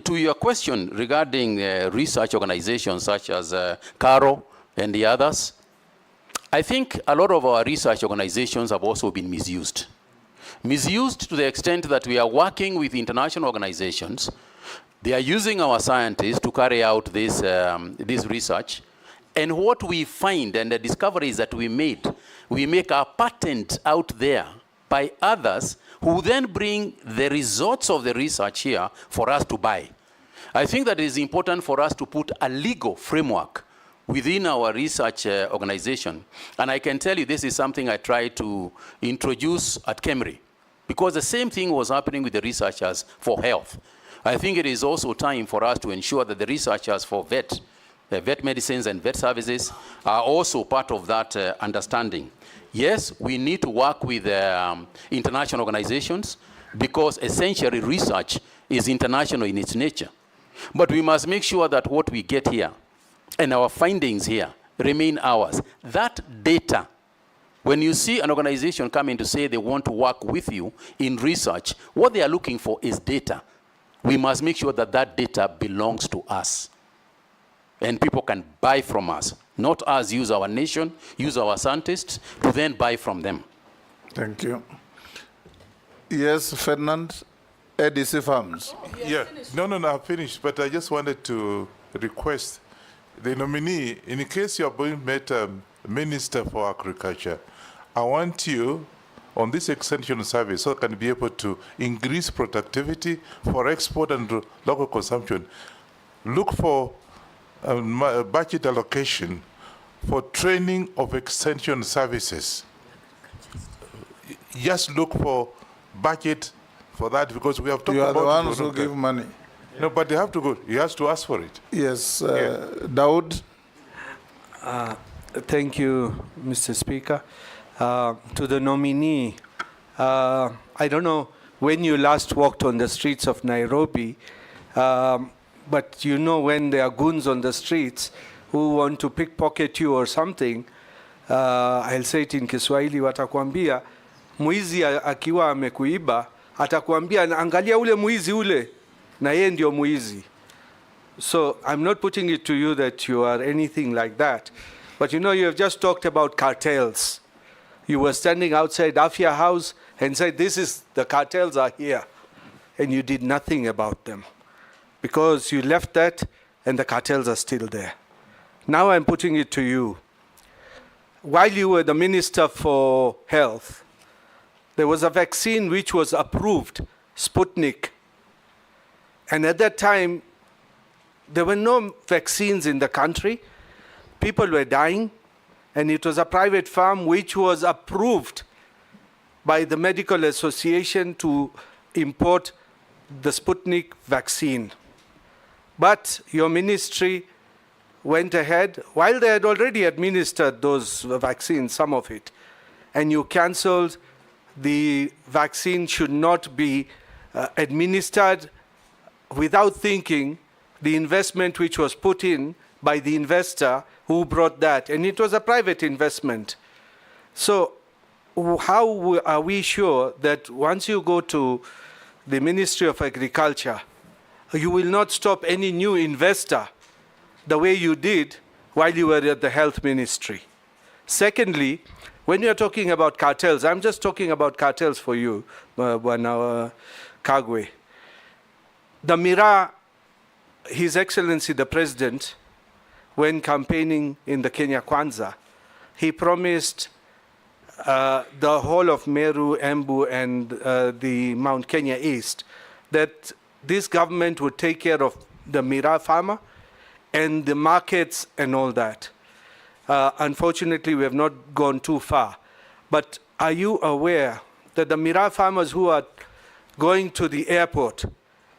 to your question regarding research organizations such as CARO and the others, I think a lot of our research organizations have also been misused. Misused to the extent that we are working with international organizations. They are using our scientists to carry out this research. And what we find and the discoveries that we make a patent out there by others who then bring the results of the research here for us to buy. I think that it is important for us to put a legal framework within our research organization. And I can tell you this is something I tried to introduce at KEMRI, because the same thing was happening with the researchers for health. I think it is also time for us to ensure that the researchers for vet vet medicines and vet services are also part of that understanding. Yes, we need to work with international organizations because essentially research is international in its nature. But we must make sure that what we get here and our findings here remain ours. That data, when you see an organization coming to say they want to work with you in research, what they are looking for is data. We must make sure that that data belongs to us. And people can buy from us, not us use our nation, use our scientists to then buy from them. Thank you. Yes, Ferdinand, EDC Farms. Yeah, no, I've finished, but I just wanted to request the nominee, in case you are being made Minister for Agriculture, I want you on this extension service so I can be able to increase productivity for export and local consumption. Look for budget allocation for training of extension services. Just look for budget for that because we have talked about. You are the ones who give money. No, but they have to go. He has to ask for it. Yes, Daud. Thank you, Mr. Speaker. To the nominee, I don't know when you last walked on the streets of Nairobi, but you know when there are goons on the streets who want to pickpocket you or something, I'll say it in Kiswahili, watakwambia, mwizi akiwa amekuiba, atakwambia, angalia ule mwizi ule, na yeye ndio mwizi. So I'm not putting it to you that you are anything like that. But you know, you have just talked about cartels. You were standing outside Afia House and said, the cartels are here. And you did nothing about them. Because you left that and the cartels are still there. Now I'm putting it to you. While you were the Minister for Health, there was a vaccine which was approved, Sputnik. And at that time, there were no vaccines in the country. People were dying, and it was a private farm which was approved by the Medical Association to import the Sputnik vaccine. But your ministry went ahead, while they had already administered those vaccines, some of it, and you cancelled the vaccine should not be administered without thinking the investment which was put in by the investor who brought that, and it was a private investment. So how are we sure that once you go to the Ministry of Agriculture, you will not stop any new investor the way you did while you were at the Health Ministry? Secondly, when you're talking about cartels, I'm just talking about cartels for you, Bwana Kagwe. The Mira, His Excellency the President, when campaigning in the Kenya Kwanza, he promised the whole of Meru, Embu, and the Mount Kenya East that this government would take care of the Mira farmer and the markets and all that. Unfortunately, we have not gone too far. But are you aware that the Mira farmers who are going to the airport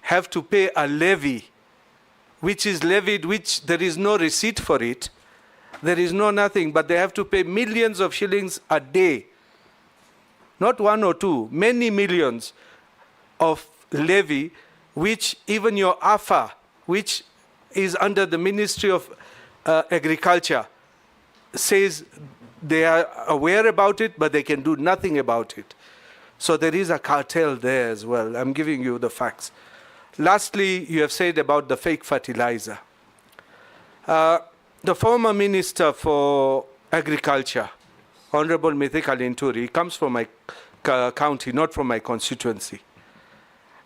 have to pay a levy, which is levied, which there is no receipt for it, there is no nothing, but they have to pay millions of shillings a day, not one or two, many millions of levy, which even your AFA, which is under the Ministry of Agriculture, says they are aware about it, but they can do nothing about it. So there is a cartel there as well. I'm giving you the facts. Lastly, you have said about the fake fertilizer. The former Minister for Agriculture, Honorable Mithika Linturi, comes from my county, not from my constituency.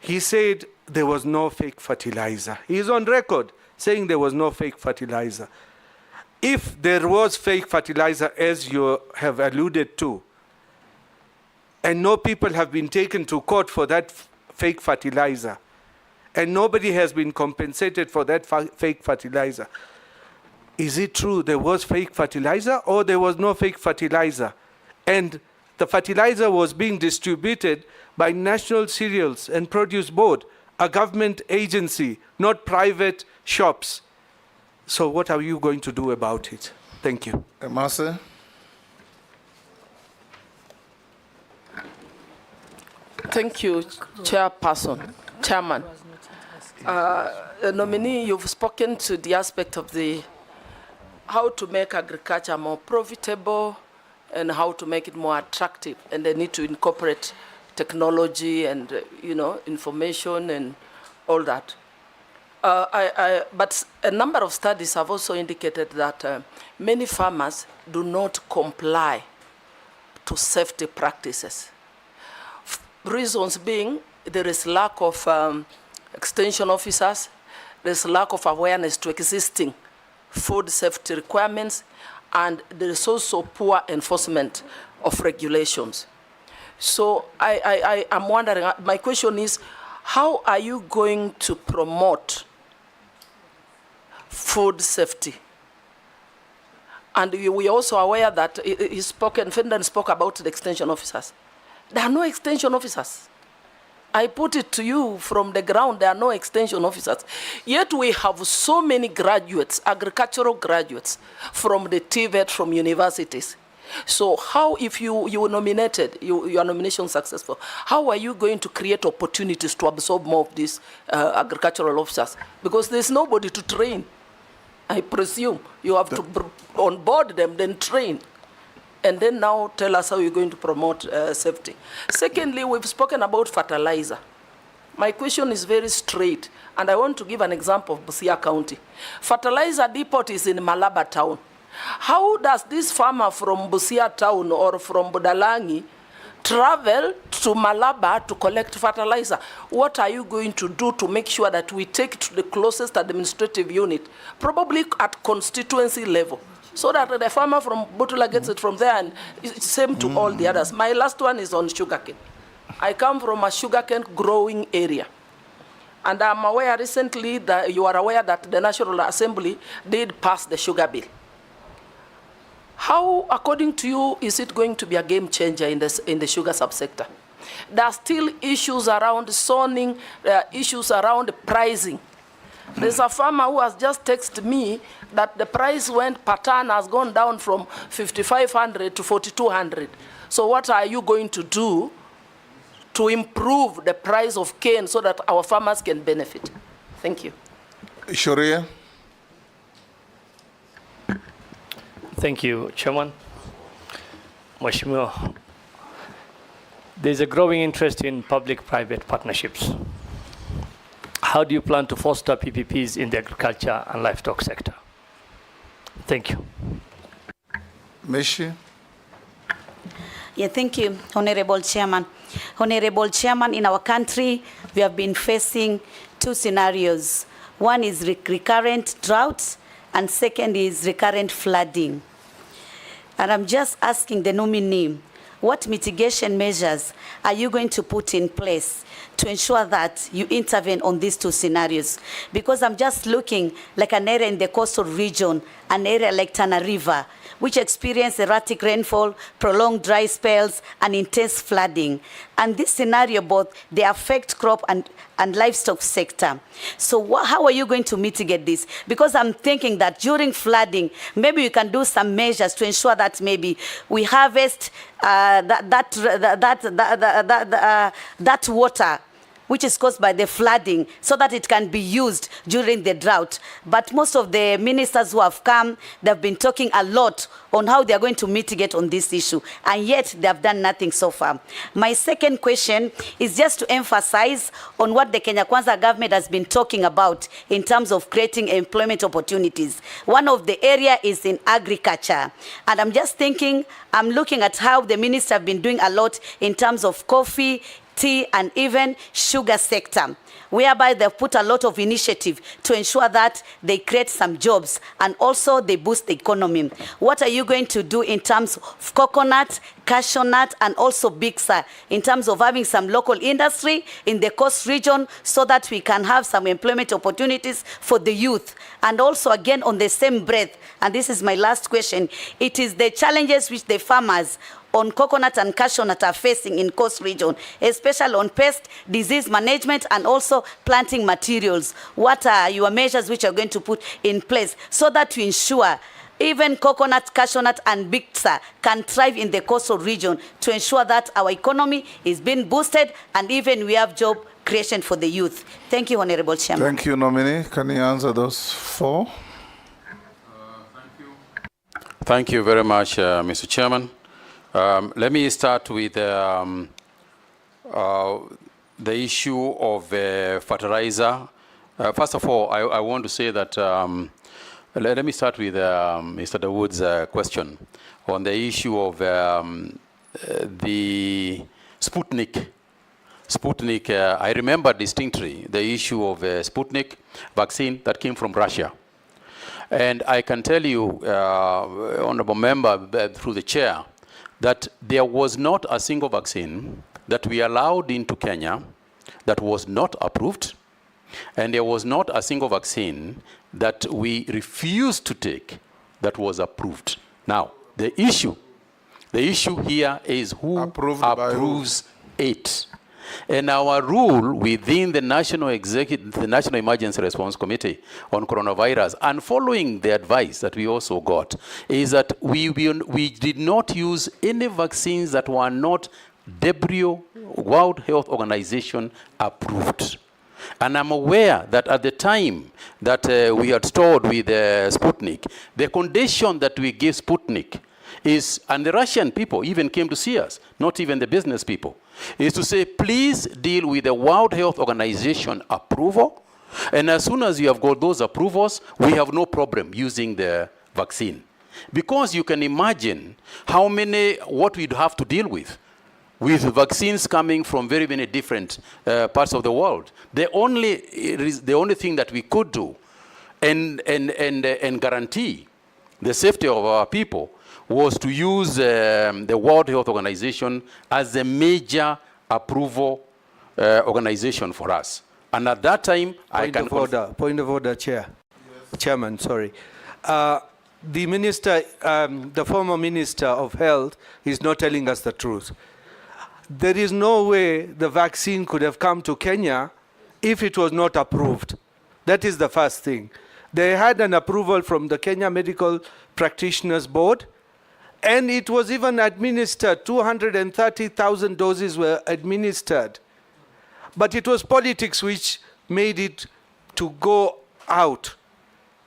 He said there was no fake fertilizer. He is on record saying there was no fake fertilizer. If there was fake fertilizer, as you have alluded to, and no people have been taken to court for that fake fertilizer, and nobody has been compensated for that fake fertilizer, is it true there was fake fertilizer or there was no fake fertilizer? And the fertilizer was being distributed by National Cereals and Produce Board, a government agency, not private shops. So what are you going to do about it? Thank you. Marcel? Thank you, Chairman. Nominee, you've spoken to the aspect of the how to make agriculture more profitable and how to make it more attractive, and they need to incorporate technology and information and all that. But a number of studies have also indicated that many farmers do not comply to safety practices. Reasons being, there is lack of extension officers, there's lack of awareness to existing food safety requirements, and there is also poor enforcement of regulations. So I'm wondering, my question is, how are you going to promote food safety? And we are also aware that Finland spoke about the extension officers. There are no extension officers. I put it to you from the ground, there are no extension officers. Yet we have so many graduates, agricultural graduates, from the TVET, from universities. So how, if you were nominated, your nomination successful, how are you going to create opportunities to absorb more of these agricultural officers? Because there's nobody to train. I presume you have to onboard them, then train. And then now tell us how you're going to promote safety. Secondly, we've spoken about fertilizer. My question is very straight, and I want to give an example of Busia County. Fertilizer depot is in Malaba town. How does this farmer from Busia town or from Budalangi travel to Malaba to collect fertilizer? What are you going to do to make sure that we take it to the closest administrative unit, probably at constituency level, so that the farmer from Butula gets it from there, and it's same to all the others? My last one is on sugarcane. I come from a sugarcane growing area. And I'm aware recently that you are aware that the National Assembly did pass the sugar bill. How, according to you, is it going to be a game changer in the sugar subsector? There are still issues around zoning, issues around pricing. There's a farmer who has just texted me that the price per ton has gone down from 5,500 to 4,200. So what are you going to do to improve the price of cane so that our farmers can benefit? Thank you. Sharia. Thank you, Chairman. Mheshimiwa, there's a growing interest in public-private partnerships. How do you plan to foster PPPs in the agriculture and livestock sector? Thank you. Meshi. Yeah, thank you, Honorable Chairman. Honorable Chairman, in our country, we have been facing two scenarios. One is recurrent drought, and second is recurrent flooding. And I'm just asking the nominee, what mitigation measures are you going to put in place to ensure that you intervene on these two scenarios? Because I'm just looking like an area in the coastal region, an area like Tana River, which experience erratic rainfall, prolonged dry spells, and intense flooding. And this scenario, both they affect crop and livestock sector. So how are you going to mitigate this? Because I'm thinking that during flooding, maybe we can do some measures to ensure that maybe we harvest that water which is caused by the flooding, so that it can be used during the drought. But most of the ministers who have come, they've been talking a lot on how they are going to mitigate on this issue, and yet they have done nothing so far. My second question is just to emphasize on what the Kenya Kwanza government has been talking about in terms of creating employment opportunities. One of the area is in agriculture, and I'm just thinking, I'm looking at how the minister have been doing a lot in terms of coffee, tea, and even sugar sector, whereby they've put a lot of initiative to ensure that they create some jobs and also they boost the economy. What are you going to do in terms of coconut, cashew nut, and also Bixa, in terms of having some local industry in the coast region so that we can have some employment opportunities for the youth? And also, again, on the same breath, and this is my last question, it is the challenges which the farmers on coconut and cashew nut are facing in coast region, especially on pest, disease management, and also planting materials? What are your measures which are going to put in place so that to ensure even coconut, cashew nut, and bixa can thrive in the coastal region to ensure that our economy is being boosted and even we have job creation for the youth? Thank you, Honorable Chairman. Thank you, Nominee. Can you answer those 4? Thank you very much, Mr. Chairman. Let me start with the issue of fertilizer. First of all, I want to say that let me start with Mr. Dawood's question on the issue of the Sputnik. I remember distinctly the issue of Sputnik vaccine that came from Russia. And I can tell you, Honorable Member, through the chair, that there was not a single vaccine that we allowed into Kenya that was not approved, and there was not a single vaccine that we refused to take that was approved. Now, the issue here is who approves it. And our rule within the National Emergency Response Committee on coronavirus, and following the advice that we also got, is that we did not use any vaccines that were not WHO, World Health Organization approved. And I'm aware that at the time that we had stored with Sputnik, the condition that we gave Sputnik is, and the Russian people even came to see us, not even the business people, is to say, please deal with the World Health Organization approval, and as soon as you have got those approvals, we have no problem using the vaccine. Because you can imagine what we'd have to deal with vaccines coming from very many different parts of the world. The only thing that we could do and guarantee the safety of our people was to use the World Health Organization as a major approval organization for us. And at that time, Point of order, Chair. Yes. Chairman, sorry. The minister, the former Minister of Health is not telling us the truth. There is no way the vaccine could have come to Kenya if it was not approved. That is the first thing. They had an approval from the Kenya Medical Practitioners Board, and it was even administered. 230,000 doses were administered. But it was politics which made it to go out.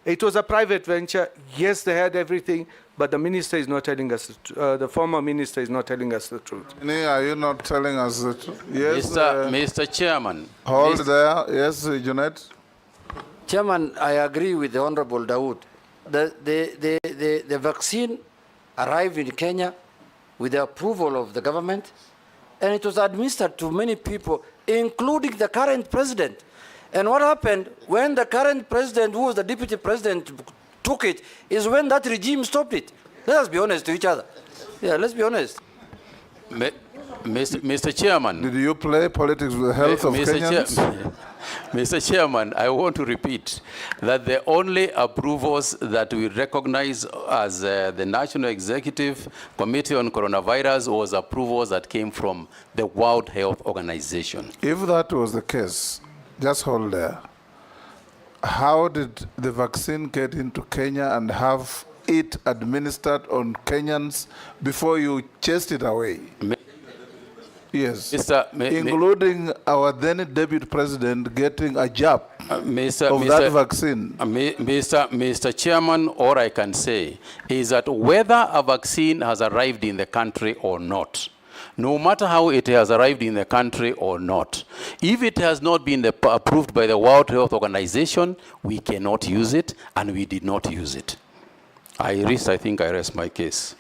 It was a private venture. Yes, they had everything, but the minister is not telling us, the former minister is not telling us the truth. Are you not telling us the truth? Yes, Mr. Chairman. Hold there. Yes, Junet. Chairman, I agree with the Honorable Dawood. The vaccine arrived in Kenya with the approval of the government, and it was administered to many people, including the current president. And what happened when the current president, who was the deputy president, took it, is when that regime stopped it. Let us be honest to each other. Yeah, let's be honest. Mr. Chairman. Did you play politics with the health of Kenyans? Mr. Chairman, I want to repeat that the only approvals that we recognize as the National Executive Committee on Coronavirus was approvals that came from the World Health Organization. If that was the case, just hold there. How did the vaccine get into Kenya and have it administered on Kenyans before you chased it away? Yes, including our then deputy president getting a jab of that vaccine. Mr. Chairman, all I can say is that whether a vaccine has arrived in the country or not, no matter how it has arrived in the country or not, if it has not been approved by the World Health Organization, we cannot use it, and we did not use it. I think I rest my case.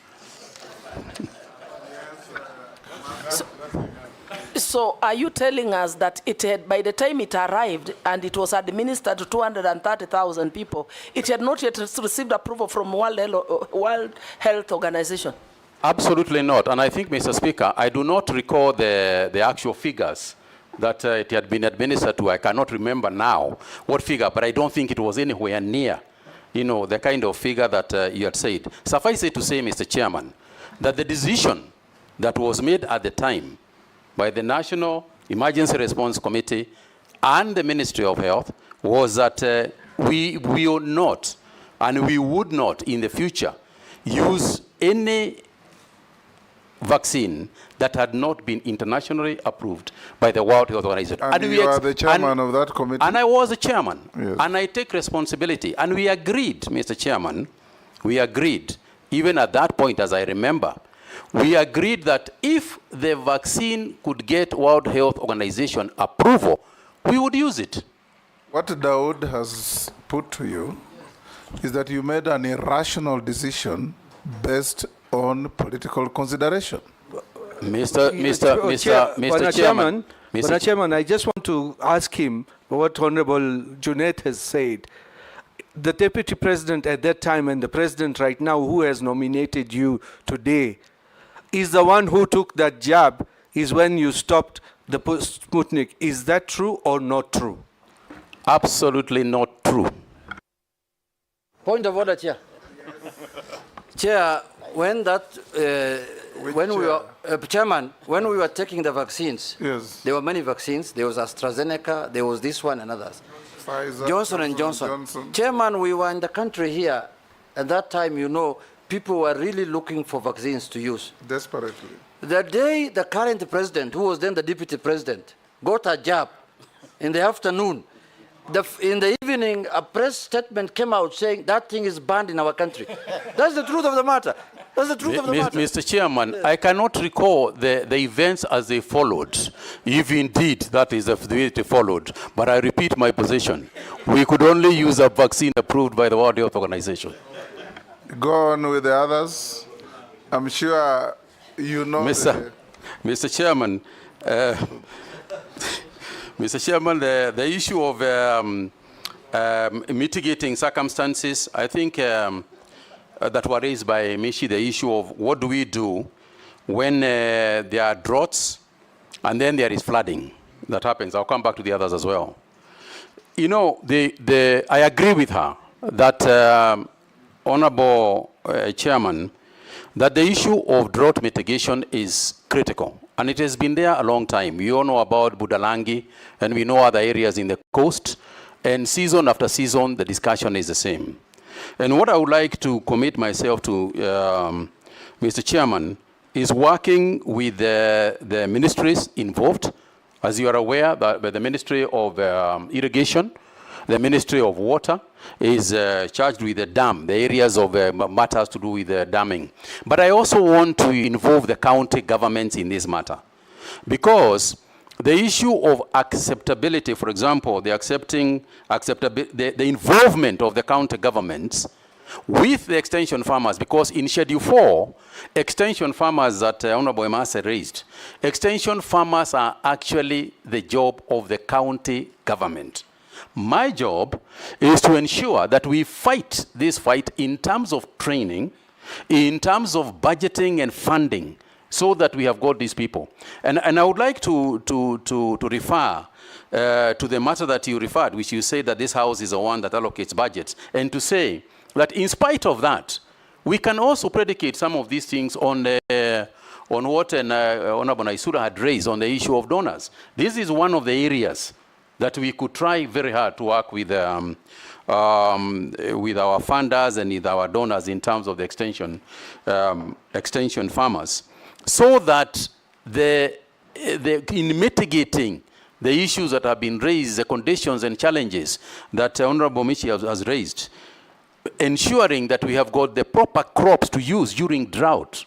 So are you telling us that it had, by the time it arrived and it was administered to 230,000 people, it had not yet received approval from World Health Organization? Absolutely not. And I think, Mr. Speaker, I do not recall the actual figures that it had been administered to. I cannot remember now what figure, but I don't think it was anywhere near, the kind of figure that you had said. Suffice it to say, Mr. Chairman, that the decision that was made at the time by the National Emergency Response Committee and the Ministry of Health was that we will not and we would not in the future use any vaccine that had not been internationally approved by the World Health Organization. And you are the chairman of that committee? And I was the chairman. Yes. And I take responsibility. And we agreed, Mr. Chairman, we agreed, even at that point, as I remember, we agreed that if the vaccine could get World Health Organization approval, we would use it. What Daud has put to you is that you made an irrational decision based on political consideration. Mr. Chairman, I just want to ask him what Honorable Junaid has said. The Deputy President at that time and the President right now who has nominated you today is the one who took that jab is when you stopped the Sputnik. Is that true or not true? Absolutely not true. Point of order, Chair. Chair, when that, when we were, Chairman, when we were taking the vaccines, yes, there were many vaccines. There was AstraZeneca, there was this one and others. Pfizer, Johnson & Johnson. Chairman, we were in the country here. At that time, you know, people were really looking for vaccines to use. Desperately. The day the current president, who was then the deputy president, got a jab in the afternoon, in the evening, a press statement came out saying that thing is banned in our country. That's the truth of the matter. That's the truth of the matter. Mr. Chairman, I cannot recall the events as they followed, if indeed that is the way they followed. But I repeat my position. We could only use a vaccine approved by the World Health Organization. Go on with the others. I'm sure you know. Mr. Chairman, Mr. Chairman, the issue of mitigating circumstances, I think that were raised by Mishi, the issue of what do we do when there are droughts and then there is flooding that happens. I'll come back to the others as well. You know, I agree with her that, Honorable Chairman, that the issue of drought mitigation is critical. And it has been there a long time. We all know about Budalangi, and we know other areas in the coast. And season after season, the discussion is the same. And what I would like to commit myself to, Mr. Chairman, is working with the ministries involved. As you are aware, the Ministry of Irrigation, the Ministry of Water is charged with the dam, the areas of matters to do with the damming. But I also want to involve the county governments in this matter. Because the issue of acceptability, for example, the involvement of the county governments with the extension farmers, because in Schedule 4, extension farmers that Honorable Emase raised, extension farmers are actually the job of the county government. My job is to ensure that we fight this fight in terms of training, in terms of budgeting and funding, so that we have got these people. And I would like to refer to the matter that you referred, which you say that this House is the one that allocates budgets, and to say that in spite of that, we can also predicate some of these things on what Honorable Naisura had raised on the issue of donors. This is one of the areas that we could try very hard to work with our funders and with our donors in terms of the extension farmers, so that in mitigating the issues that have been raised, the conditions and challenges that Honorable Michi has raised, ensuring that we have got the proper crops to use during drought,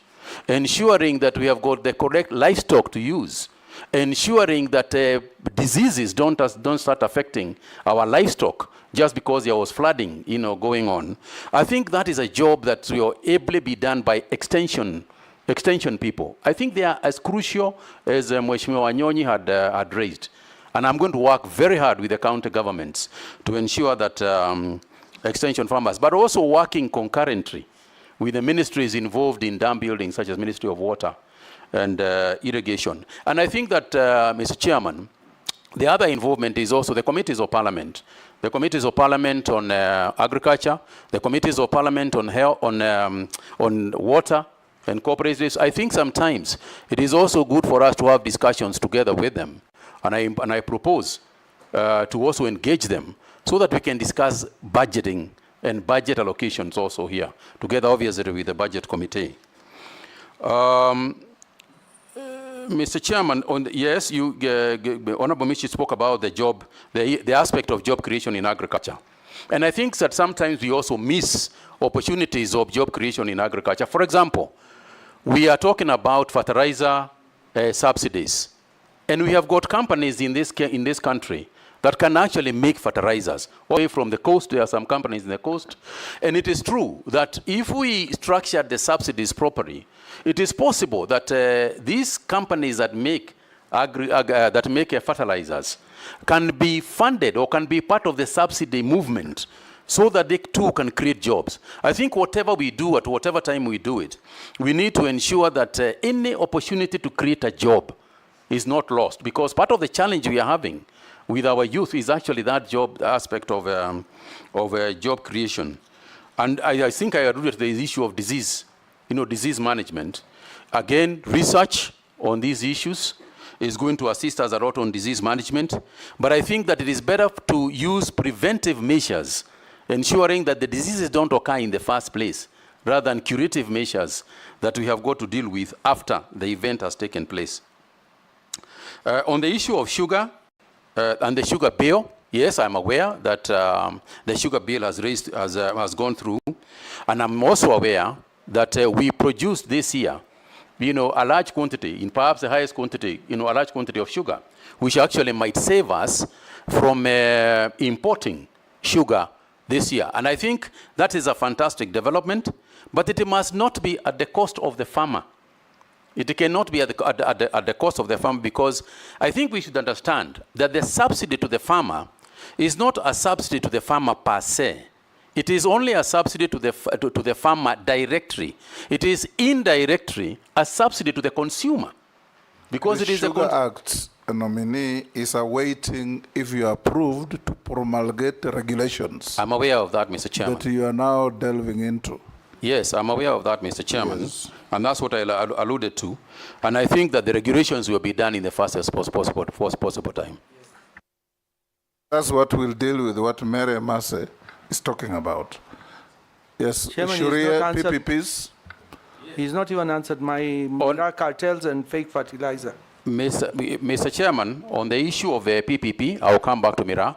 ensuring that we have got the correct livestock to use, ensuring that diseases don't start affecting our livestock just because there was flooding, going on. I think that is a job that will ably be done by extension people. I think they are as crucial as Mheshimiwa Wanyonyi had raised. And I'm going to work very hard with the county governments to ensure that extension farmers, but also working concurrently with the ministries involved in dam building, such as Ministry of Water and irrigation. And I think that, Mr. Chairman, the other involvement is also the committees of parliament. The committees of parliament on agriculture, the committees of parliament on health, on water, and cooperatives, I think sometimes it is also good for us to have discussions together with them. And I propose to also engage them so that we can discuss budgeting and budget allocations also here, together obviously with the budget committee. Mr. Chairman, yes, Honorable Michi spoke about the aspect of job creation in agriculture. And I think that sometimes we also miss opportunities of job creation in agriculture. For example, we are talking about fertilizer subsidies. And we have got companies in this country that can actually make fertilizers. Away from the coast, there are some companies in the coast. And it is true that if we structure the subsidies properly, it is possible that these companies that make fertilizers can be funded or can be part of the subsidy movement so that they too can create jobs. I think whatever we do, at whatever time we do it, we need to ensure that any opportunity to create a job is not lost, because part of the challenge we are having with our youth is actually that job aspect of job creation. And I think I alluded to the issue of disease, disease management. Again, research on these issues is going to assist us a lot on disease management. But I think that it is better to use preventive measures, ensuring that the diseases don't occur in the first place, rather than curative measures that we have got to deal with after the event has taken place. On the issue of sugar and the sugar bill, yes, I'm aware that the sugar bill has gone through. And I'm also aware that we produced this year, a large quantity, in perhaps the highest quantity, a large quantity of sugar, which actually might save us from importing sugar this year. And I think that is a fantastic development, but it must not be at the cost of the farmer. It cannot be at the cost of the farmer, because I think we should understand that the subsidy to the farmer is not a subsidy to the farmer per se. It is only a subsidy to the farmer directly. It is indirectly a subsidy to the consumer, because it is the Sugar Act nominee is awaiting, if you are approved, to promulgate the regulations. I'm aware of that, Mr. Chairman. That you are now delving into. Yes, I'm aware of that, Mr. Chairman. Yes. And that's what I alluded to. And I think that the regulations will be done in the fastest possible time. That's what we'll deal with, what Mary Masse is talking about. Yes, Chairman, Sharia, PPPs. He's not even answered my cartels and fake fertilizer. Mr. Chairman, on the issue of the PPP, I'll come back to Mira.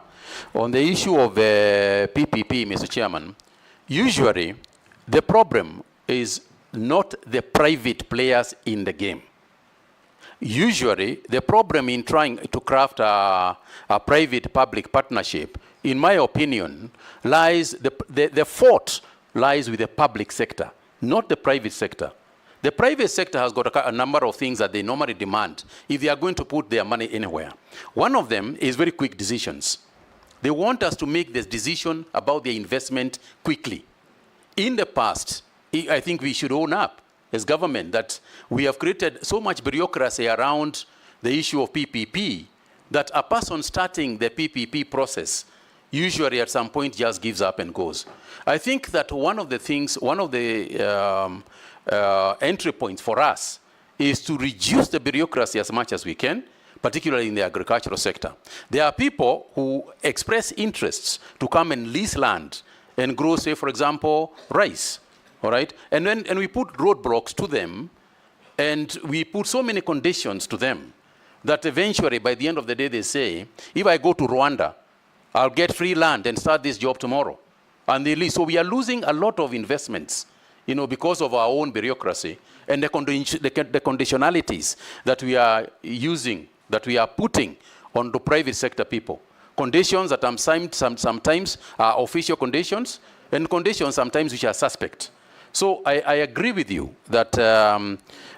On the issue of the PPP, Mr. Chairman, usually the problem is not the private players in the game. Usually, the problem in trying to craft a private-public partnership, in my opinion, lies, the fault lies with the public sector, not the private sector. The private sector has got a number of things that they normally demand if they are going to put their money anywhere. One of them is very quick decisions. They want us to make this decision about their investment quickly. In the past, I think we should own up as government that we have created so much bureaucracy around the issue of PPP that a person starting the PPP process usually at some point just gives up and goes. I think that one of the entry points for us is to reduce the bureaucracy as much as we can, particularly in the agricultural sector. There are people who express interests to come and lease land and grow, say, for example, rice, all right? And we put roadblocks to them, and we put so many conditions to them that eventually, by the end of the day, they say, if I go to Rwanda, I'll get free land and start this job tomorrow. And they leave. So we are losing a lot of investments, because of our own bureaucracy and the conditionalities that we are using, that we are putting on the private sector people. Conditions that sometimes are official conditions, and conditions sometimes which are suspect. So I agree with you that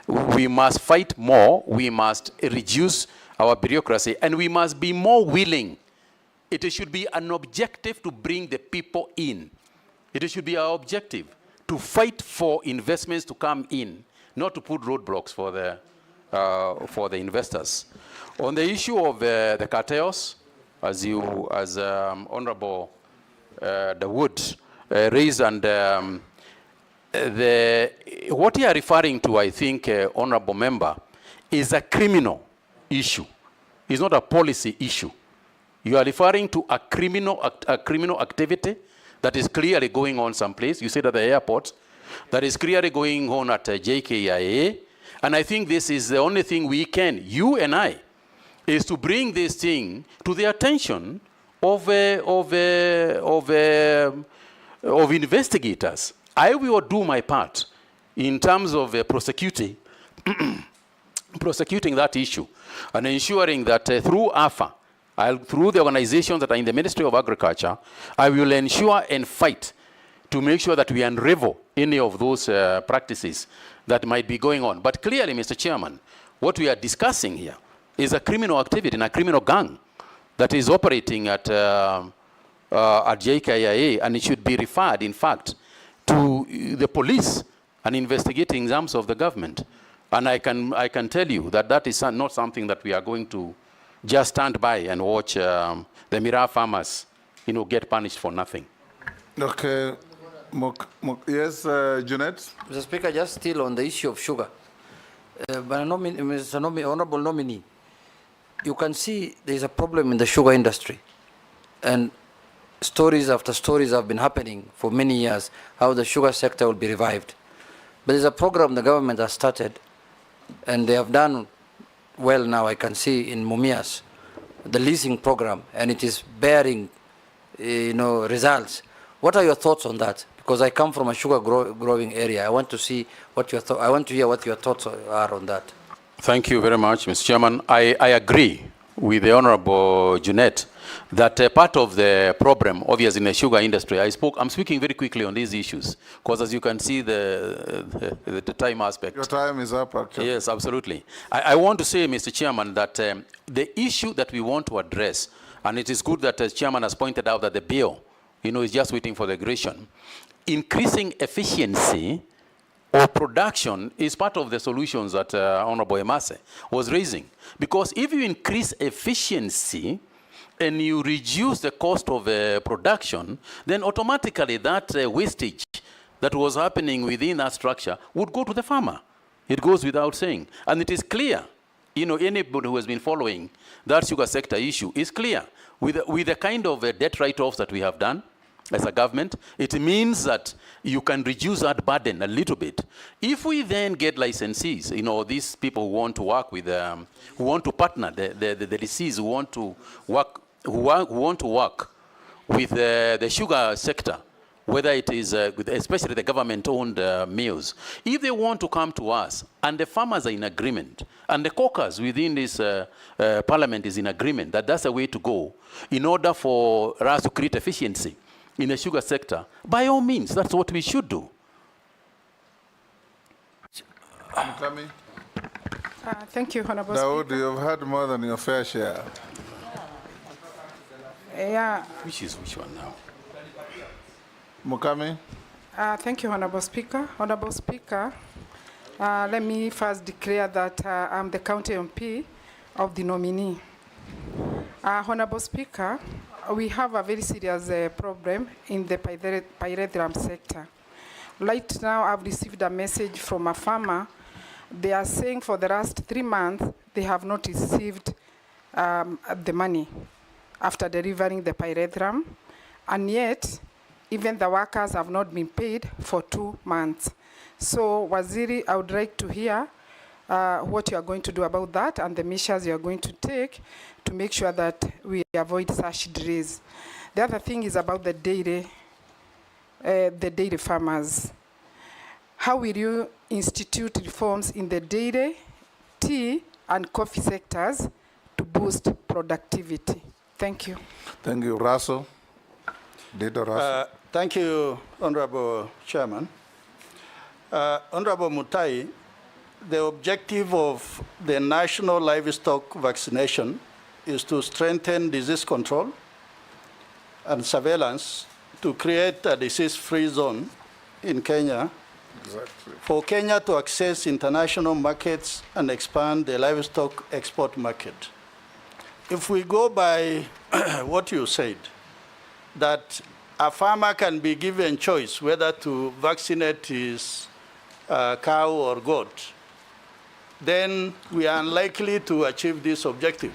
we must fight more, we must reduce our bureaucracy, and we must be more willing. It should be an objective to bring the people in. It should be our objective to fight for investments to come in, not to put roadblocks for the investors. On the issue of the cartels, as Honorable Dawood raised, and what you are referring to, I think, Honorable Member, is a criminal issue. It's not a policy issue. You are referring to a criminal activity that is clearly going on someplace. You said at the airport, that is clearly going on at JKIA. And I think this is the only thing we can, you and I, is to bring this thing to the attention of investigators. I will do my part in terms of prosecuting that issue and ensuring that through AFA, through the organizations that are in the Ministry of Agriculture, I will ensure and fight to make sure that we unravel any of those practices that might be going on. But clearly, Mr. Chairman, what we are discussing here is a criminal activity and a criminal gang that is operating at JKIA, and it should be referred, in fact, to the police and investigating arms of the government. And I can tell you that that is not something that we are going to just stand by and watch the Miraa farmers, get punished for nothing. Okay. Yes, Junet? Mr. Speaker, just still on the issue of sugar. Honorable Nominee, you can see there is a problem in the sugar industry. And stories after stories have been happening for many years, how the sugar sector will be revived. But there's a program the government has started, and they have done well now, I can see in Mumias, the leasing program, and it is bearing results. What are your thoughts on that? Because I come from a sugar growing area. I want to see what your I want to hear what your thoughts are on that. Thank you very much, Mr. Chairman. I agree with the Honorable Junet that part of the problem, obviously, in the sugar industry, I'm speaking very quickly on these issues, because as you can see, the time aspect. Your time is up, actually. Yes, absolutely. I want to say, Mr. Chairman, that the issue that we want to address, and it is good that the Chairman has pointed out that the bill, is just waiting for the aggression. Increasing efficiency of production is part of the solutions that Honorable Emase was raising. Because if you increase efficiency and you reduce the cost of production, then automatically that wastage that was happening within that structure would go to the farmer. It goes without saying. And it is clear, anybody who has been following that sugar sector issue is clear. With the kind of debt write-offs that we have done as a government, it means that you can reduce that burden a little bit. If we then get licensees, these people who want to work with, who want to partner, the DCs who want to work with the sugar sector, whether it is, especially the government-owned mills, if they want to come to us and the farmers are in agreement, and the caucus within this parliament is in agreement that that's the way to go in order for us to create efficiency in the sugar sector, by all means, that's what we should do. Thank you, Honorable Dawood, Speaker. you've had more than your fair share. Yeah. Which one now? Mukami? Thank you, Honorable Speaker. Honorable Speaker, let me first declare that I'm the county MP of the nominee. Honorable Speaker, we have a very serious problem in the pyrethrum sector. Right now, I've received a message from a farmer. They are saying for the last 3 months, they have not received the money after delivering the pyrethrum, and yet, even the workers have not been paid for 2 months. So, Waziri, I would like to hear what you are going to do about that and the measures you are going to take to make sure that we avoid such delays. The other thing is about the dairy farmers. How will you institute reforms in the dairy, tea, and coffee sectors to boost productivity? Thank you. Thank you. Russell? Thank you, Honorable Chairman. Honorable Mutai, the objective of the national livestock vaccination is to strengthen disease control and surveillance to create a disease-free zone in Kenya, for Kenya to access international markets and expand the livestock export market. If we go by what you said, that a farmer can be given choice whether to vaccinate his cow or goat, then we are unlikely to achieve this objective.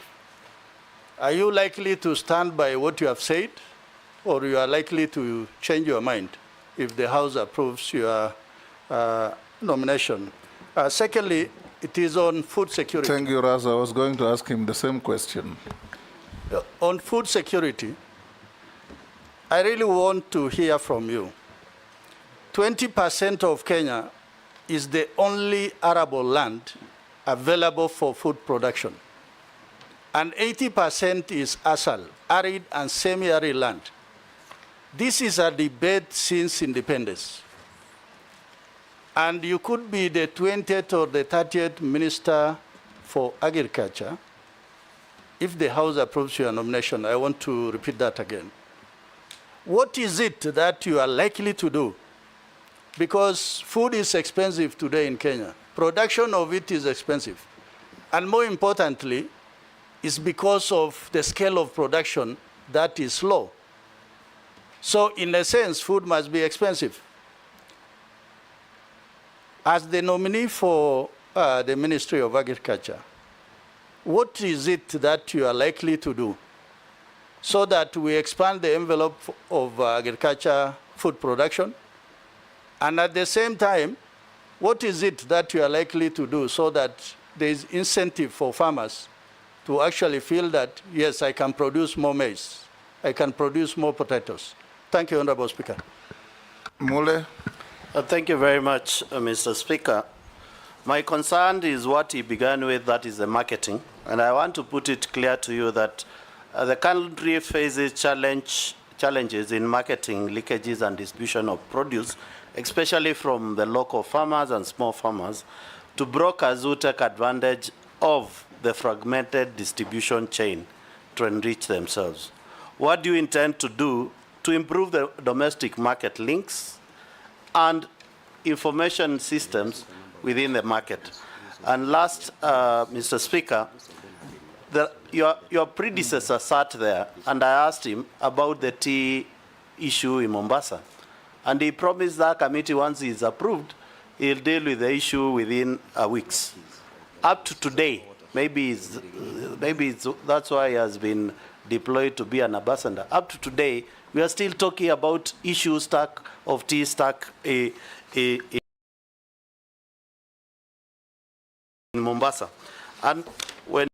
Are you likely to stand by what you have said, or you are likely to change your mind if the House approves your nomination? Secondly, it is on food security. Thank you, Raz. I was going to ask him the same question. On food security, I really want to hear from you. 20% of Kenya is the only arable land available for food production. And 80% is ASAL, arid and semi-arid land. This is a debate since independence. And you could be the 20th or the 30th Minister for Agriculture. If the House approves your nomination, I want to repeat that again. What is it that you are likely to do? Because food is expensive today in Kenya. Production of it is expensive. And more importantly, it's because of the scale of production that is low. So in a sense, food must be expensive. As the nominee for the Ministry of Agriculture, what is it that you are likely to do so that we expand the envelope of agriculture food production? And at the same time, what is it that you are likely to do so that there is incentive for farmers to actually feel that, yes, I can produce more maize, I can produce more potatoes? Thank you, Honorable Speaker. Mule. Thank you very much, Mr. Speaker. My concern is what he began with, that is the marketing. And I want to put it clear to you that the country faces challenges in marketing, leakages, and distribution of produce, especially from the local farmers and small farmers, to brokers who take advantage of the fragmented distribution chain to enrich themselves. What do you intend to do to improve the domestic market links and information systems within the market? And last, Mr. Speaker, your predecessor sat there, and I asked him about the tea issue in Mombasa. And he promised that committee, once he is approved, he'll deal with the issue within weeks. Up to today, maybe that's why he has been deployed to be an ambassador. Up to today, we are still talking about issue stack of tea stack in Mombasa. And when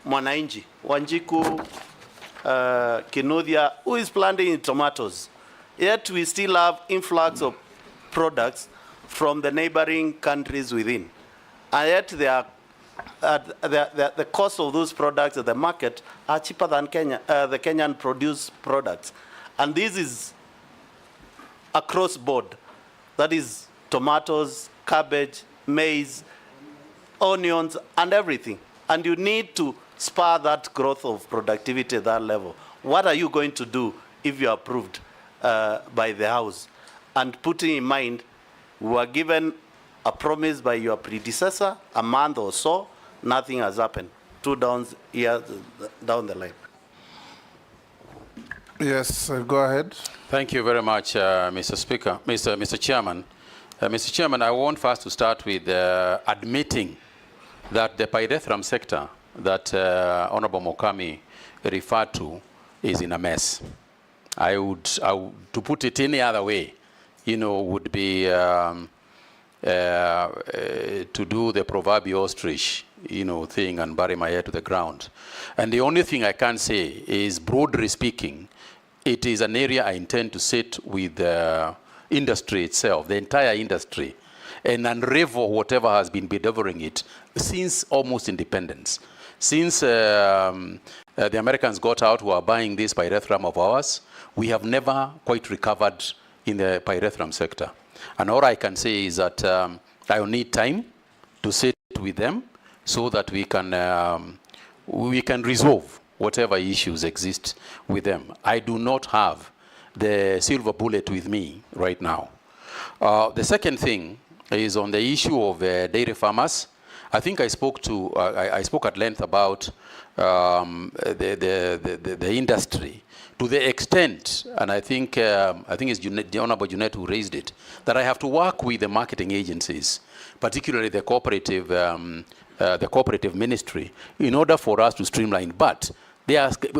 Mwananchi, Wanjiku, Kinuthia, who is planting tomatoes. Yet we still have influx of products from the neighboring countries within. And yet the cost of those products at the market are cheaper than the Kenyan produced products. And this is across board. That is tomatoes, cabbage, maize, onions, and everything. And you need to spur that growth of productivity at that level. What are you going to do if you are approved by the House? And putting in mind, we were given a promise by your predecessor a month or so, nothing has happened. 2 years down the line. Yes, go ahead. Thank you very much, Mr. Speaker, Mr. Chairman. Mr. Chairman, I want first to start with admitting that the pyrethrum sector that Honorable Mokami referred to is in a mess. To put it any other way, would be to do the proverbial ostrich, thing and bury my head to the ground. And the only thing I can say is, broadly speaking, it is an area I intend to sit with the industry itself, the entire industry, and unravel whatever has been bedeviling it since almost independence. Since the Americans got out who are buying this pyrethrum of ours, we have never quite recovered in the pyrethrum sector. And all I can say is that I will need time to sit with them so that we can resolve whatever issues exist with them. I do not have the silver bullet with me right now. The second thing is on the issue of dairy farmers. I think I spoke at length about the industry to the extent, and I think it's the Honorable Junet who raised it, that I have to work with the marketing agencies, particularly the cooperative ministry, in order for us to streamline. But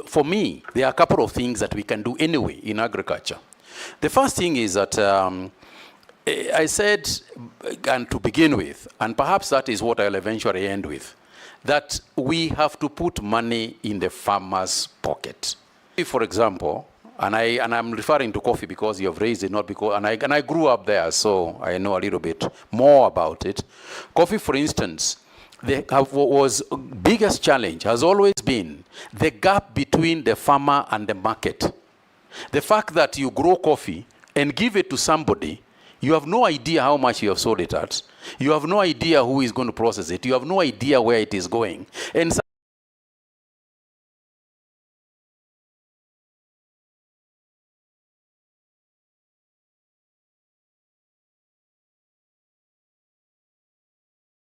for me, there are a couple of things that we can do anyway in agriculture. The first thing is that I said, and to begin with, and perhaps that is what I'll eventually end with, that we have to put money in the farmer's pocket. For example, and I'm referring to coffee because you have raised it, not because, and I grew up there, so I know a little bit more about it. Coffee, for instance, was biggest challenge has always been the gap between the farmer and the market. The fact that you grow coffee and give it to somebody, you have no idea how much you have sold it at. You have no idea who is going to process it. You have no idea where it is going. And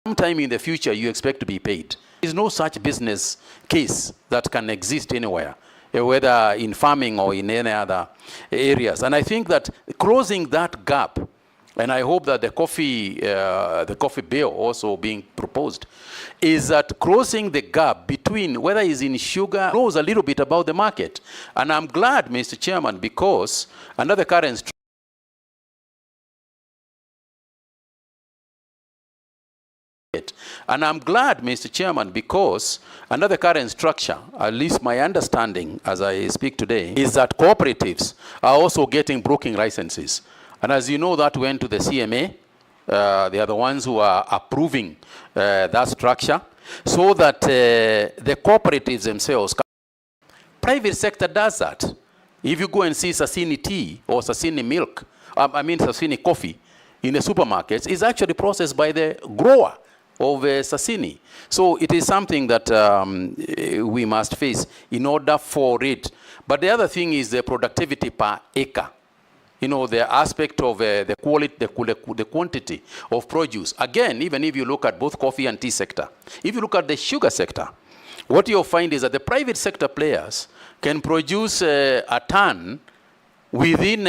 sometime in the future, you expect to be paid. There is no such business case that can exist anywhere, whether in farming or in any other areas. And I think that closing that gap, and I hope that the coffee bill also being proposed, is that closing the gap between whether it's in sugar, knows a little bit about the market. And I'm glad, Mr. Chairman, because under the current And I'm glad, Mr. Chairman, because under the current structure, at least my understanding as I speak today, is that cooperatives are also getting broking licenses. And as you know, that went to the CMA. They are the ones who are approving that structure, so that the cooperatives themselves, private sector does that. If you go and see Sasini tea or Sasini milk, Sasini coffee in the supermarkets, it's actually processed by the grower of Sasini. So it is something that we must face in order for it. But the other thing is the productivity per acre. You know, the aspect of the quality, the quantity of produce. Again, even if you look at both coffee and tea sector, if you look at the sugar sector, what you'll find is that the private sector players can produce a ton within,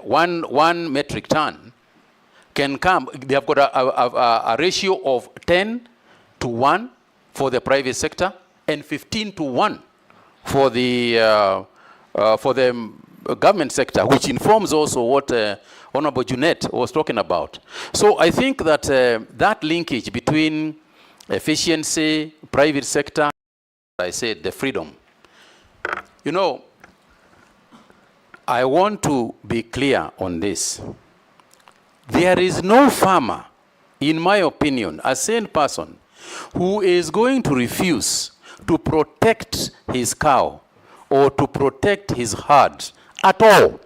one metric ton can come. They have got a ratio of 10:1 for the private sector and 15:1 for the government sector, which informs also what Honorable Junet was talking about. So I think that that linkage between efficiency, private sector, I said the freedom. You know, I want to be clear on this. There is no farmer, in my opinion, a sane person, who is going to refuse to protect his cow or to protect his herd at all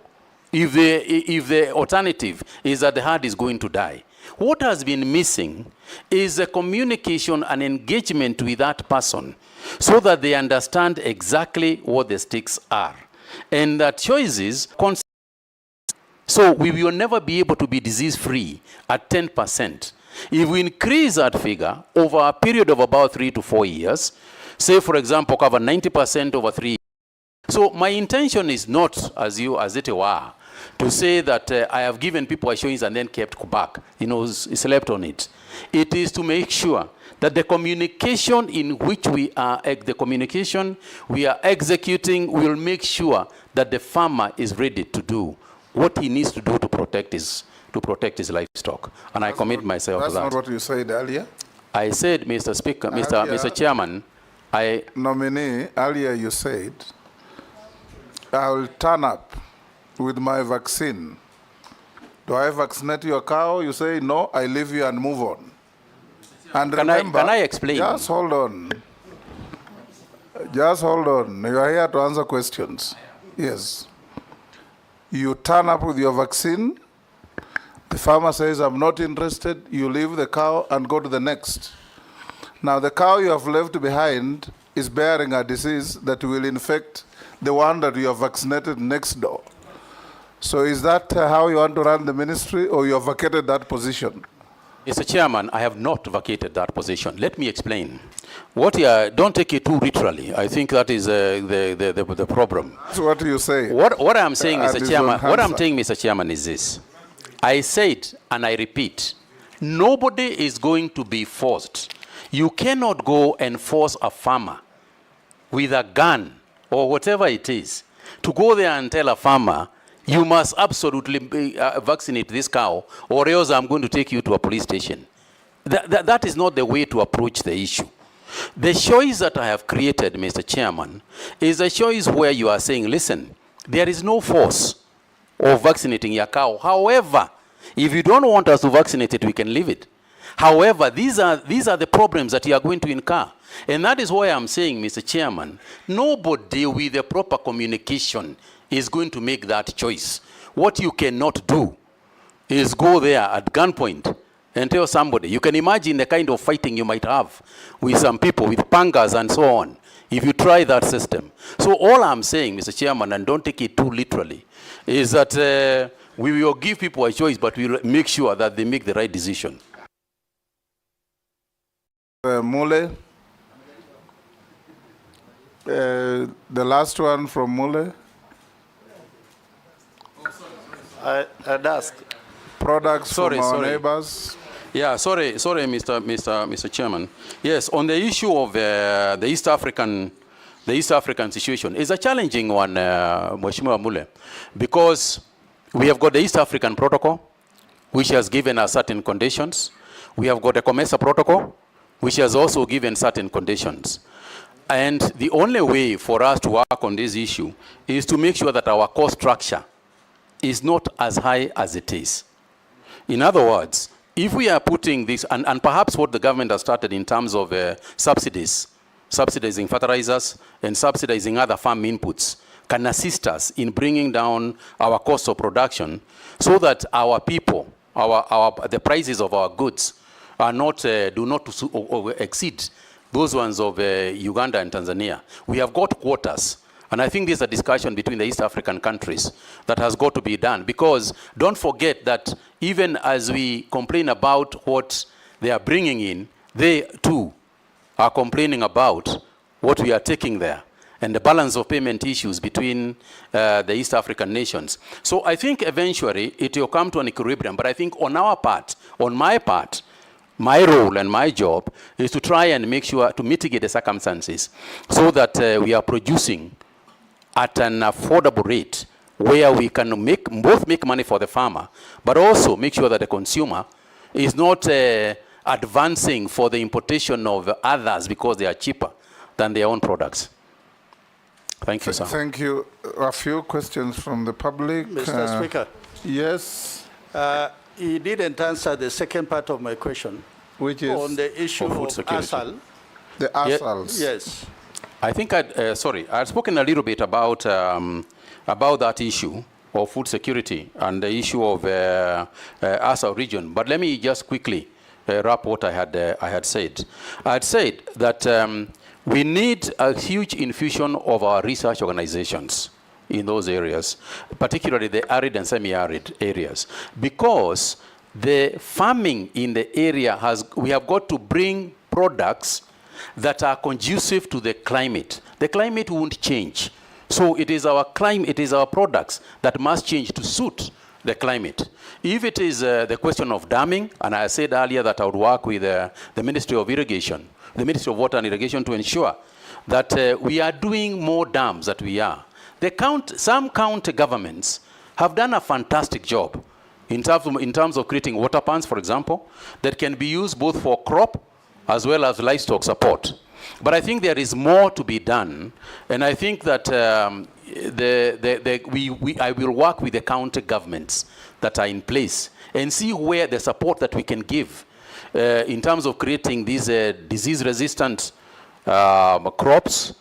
if the alternative is that the herd is going to die. What has been missing is a communication and engagement with that person so that they understand exactly what the stakes are. And that choices, so we will never be able to be disease-free at 10%. If we increase that figure over a period of about 3 to 4 years, say, for example, cover 90% over 3 years. So my intention is not, as it were, to say that I have given people assurance and then kept back, slept on it. It is to make sure that the communication in which we are executing will make sure that the farmer is ready to do what he needs to do to protect his livestock. And I commit myself to that. That's not what you said earlier. I said, Mr. Speaker, Mr. Chairman, Nominee, earlier you said, I will turn up with my vaccine. Do I vaccinate your cow? You say, no, I leave you and move on. And remember, can I explain? Just hold on. Just hold on. You are here to answer questions. Yes. You turn up with your vaccine. The farmer says, I'm not interested. You leave the cow and go to the next. Now, the cow you have left behind is bearing a disease that will infect the one that you have vaccinated next door. So is that how you want to run the ministry, or you have vacated that position? Mr. Chairman, I have not vacated that position. Let me explain. Don't take it too literally. I think that is the problem. That's what you say. What I'm saying, Mr. Chairman, what I'm saying, Mr. Chairman, is this. I said, and I repeat, nobody is going to be forced. You cannot go and force a farmer with a gun or whatever it is to go there and tell a farmer, you must absolutely vaccinate this cow, or else I'm going to take you to a police station. That is not the way to approach the issue. The choice that I have created, Mr. Chairman, is a choice where you are saying, listen, there is no force of vaccinating your cow. However, if you don't want us to vaccinate it, we can leave it. However, these are the problems that you are going to incur. And that is why I'm saying, Mr. Chairman, nobody with the proper communication is going to make that choice. What you cannot do is go there at gunpoint and tell somebody. You can imagine the kind of fighting you might have with some people with pangas and so on if you try that system. So all I'm saying, Mr. Chairman, and don't take it too literally, is that we will give people a choice, but we'll make sure that they make the right decision. Mule. The last one from Mule. I'd ask. Products from our neighbors. Yeah, sorry, Mr. Chairman. Yes, on the issue of the East African situation, it's a challenging one, Mheshimiwa Mule, because we have got the East African Protocol, which has given us certain conditions. We have got the COMESA Protocol, which has also given certain conditions. And the only way for us to work on this issue is to make sure that our cost structure is not as high as it is. In other words, if we are putting this, and perhaps what the government has started in terms of subsidizing fertilizers and subsidizing other farm inputs, can assist us in bringing down our cost of production so that our people, the prices of our goods are not, do not exceed those ones of Uganda and Tanzania. We have got quotas. And I think there's a discussion between the East African countries that has got to be done, because don't forget that even as we complain about what they are bringing in, they too are complaining about what we are taking there and the balance of payment issues between the East African nations. So I think eventually it will come to an equilibrium, but I think on our part, on my part, my role and my job is to try and make sure to mitigate the circumstances so that we are producing at an affordable rate where we can both make money for the farmer, but also make sure that the consumer is not advancing for the importation of others because they are cheaper than their own products. Thank you, sir. Thank you. A few questions from the public. Mr. Speaker. Yes. He didn't answer the second part of my question, which is on the issue of ASAL. The ASALs. Yes. I think I'd spoken a little bit about that issue of food security and the issue of ASAL region. But let me just quickly wrap what I had said. I had said that we need a huge infusion of our research organizations in those areas, particularly the arid and semi-arid areas, because the farming in the area we have got to bring products that are conducive to the climate. The climate won't change. So it is our climate, it is our products that must change to suit the climate. If it is the question of damming, and I said earlier that I would work with the Ministry of Irrigation, the Ministry of Water and Irrigation, to ensure that we are doing more dams than we are. Some county governments have done a fantastic job in terms of creating water ponds, for example, that can be used both for crop as well as livestock support. But I think there is more to be done, and I think that I will work with the county governments that are in place and see where the support that we can give in terms of creating these disease-resistant crops,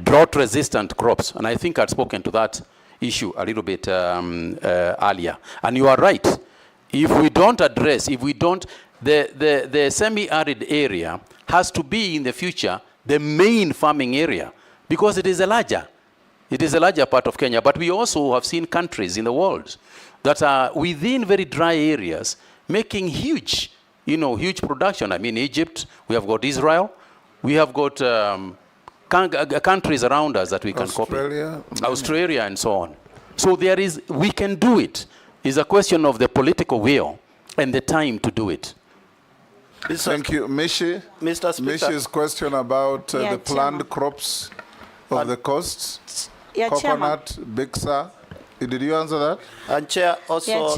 drought-resistant crops. And I think I'd spoken to that issue a little bit earlier. And you are right. If we don't address, the semi-arid area has to be in the future the main farming area because it is a larger part of Kenya. But we also have seen countries in the world that are within very dry areas making huge production. I mean, Egypt, we have got Israel, we have got countries around us that we can copy. Australia and so on. So we can do it. It's a question of the political will and the time to do it. Thank you. Mishi? Mr. Speaker. Mishi's question about the planned crops of the coasts. Coconut, Bixa. Did you answer that? And Chair, also...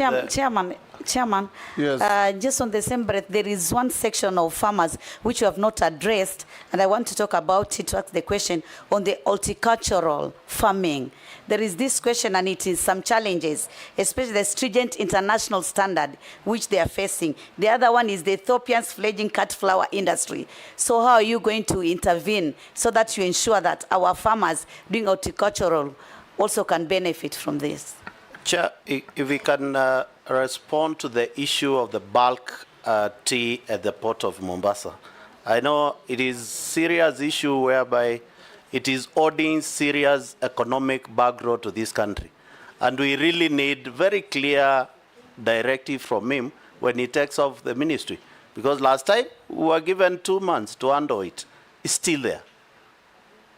Chairman, yes. Just on the same breath, there is one section of farmers which you have not addressed, and I want to talk about it, to ask the question on the horticultural farming. There is this question, and it is some challenges, especially the stringent international standard which they are facing. The other one is the Ethiopian's fledgling cut flower industry. So how are you going to intervene so that you ensure that our farmers doing horticultural also can benefit from this? Chair, if we can respond to the issue of the bulk tea at the port of Mombasa. I know it is a serious issue whereby it is holding serious economic background to this country. And we really need very clear directive from him when he takes off the ministry. Because last time we were given 2 months to handle it. It's still there.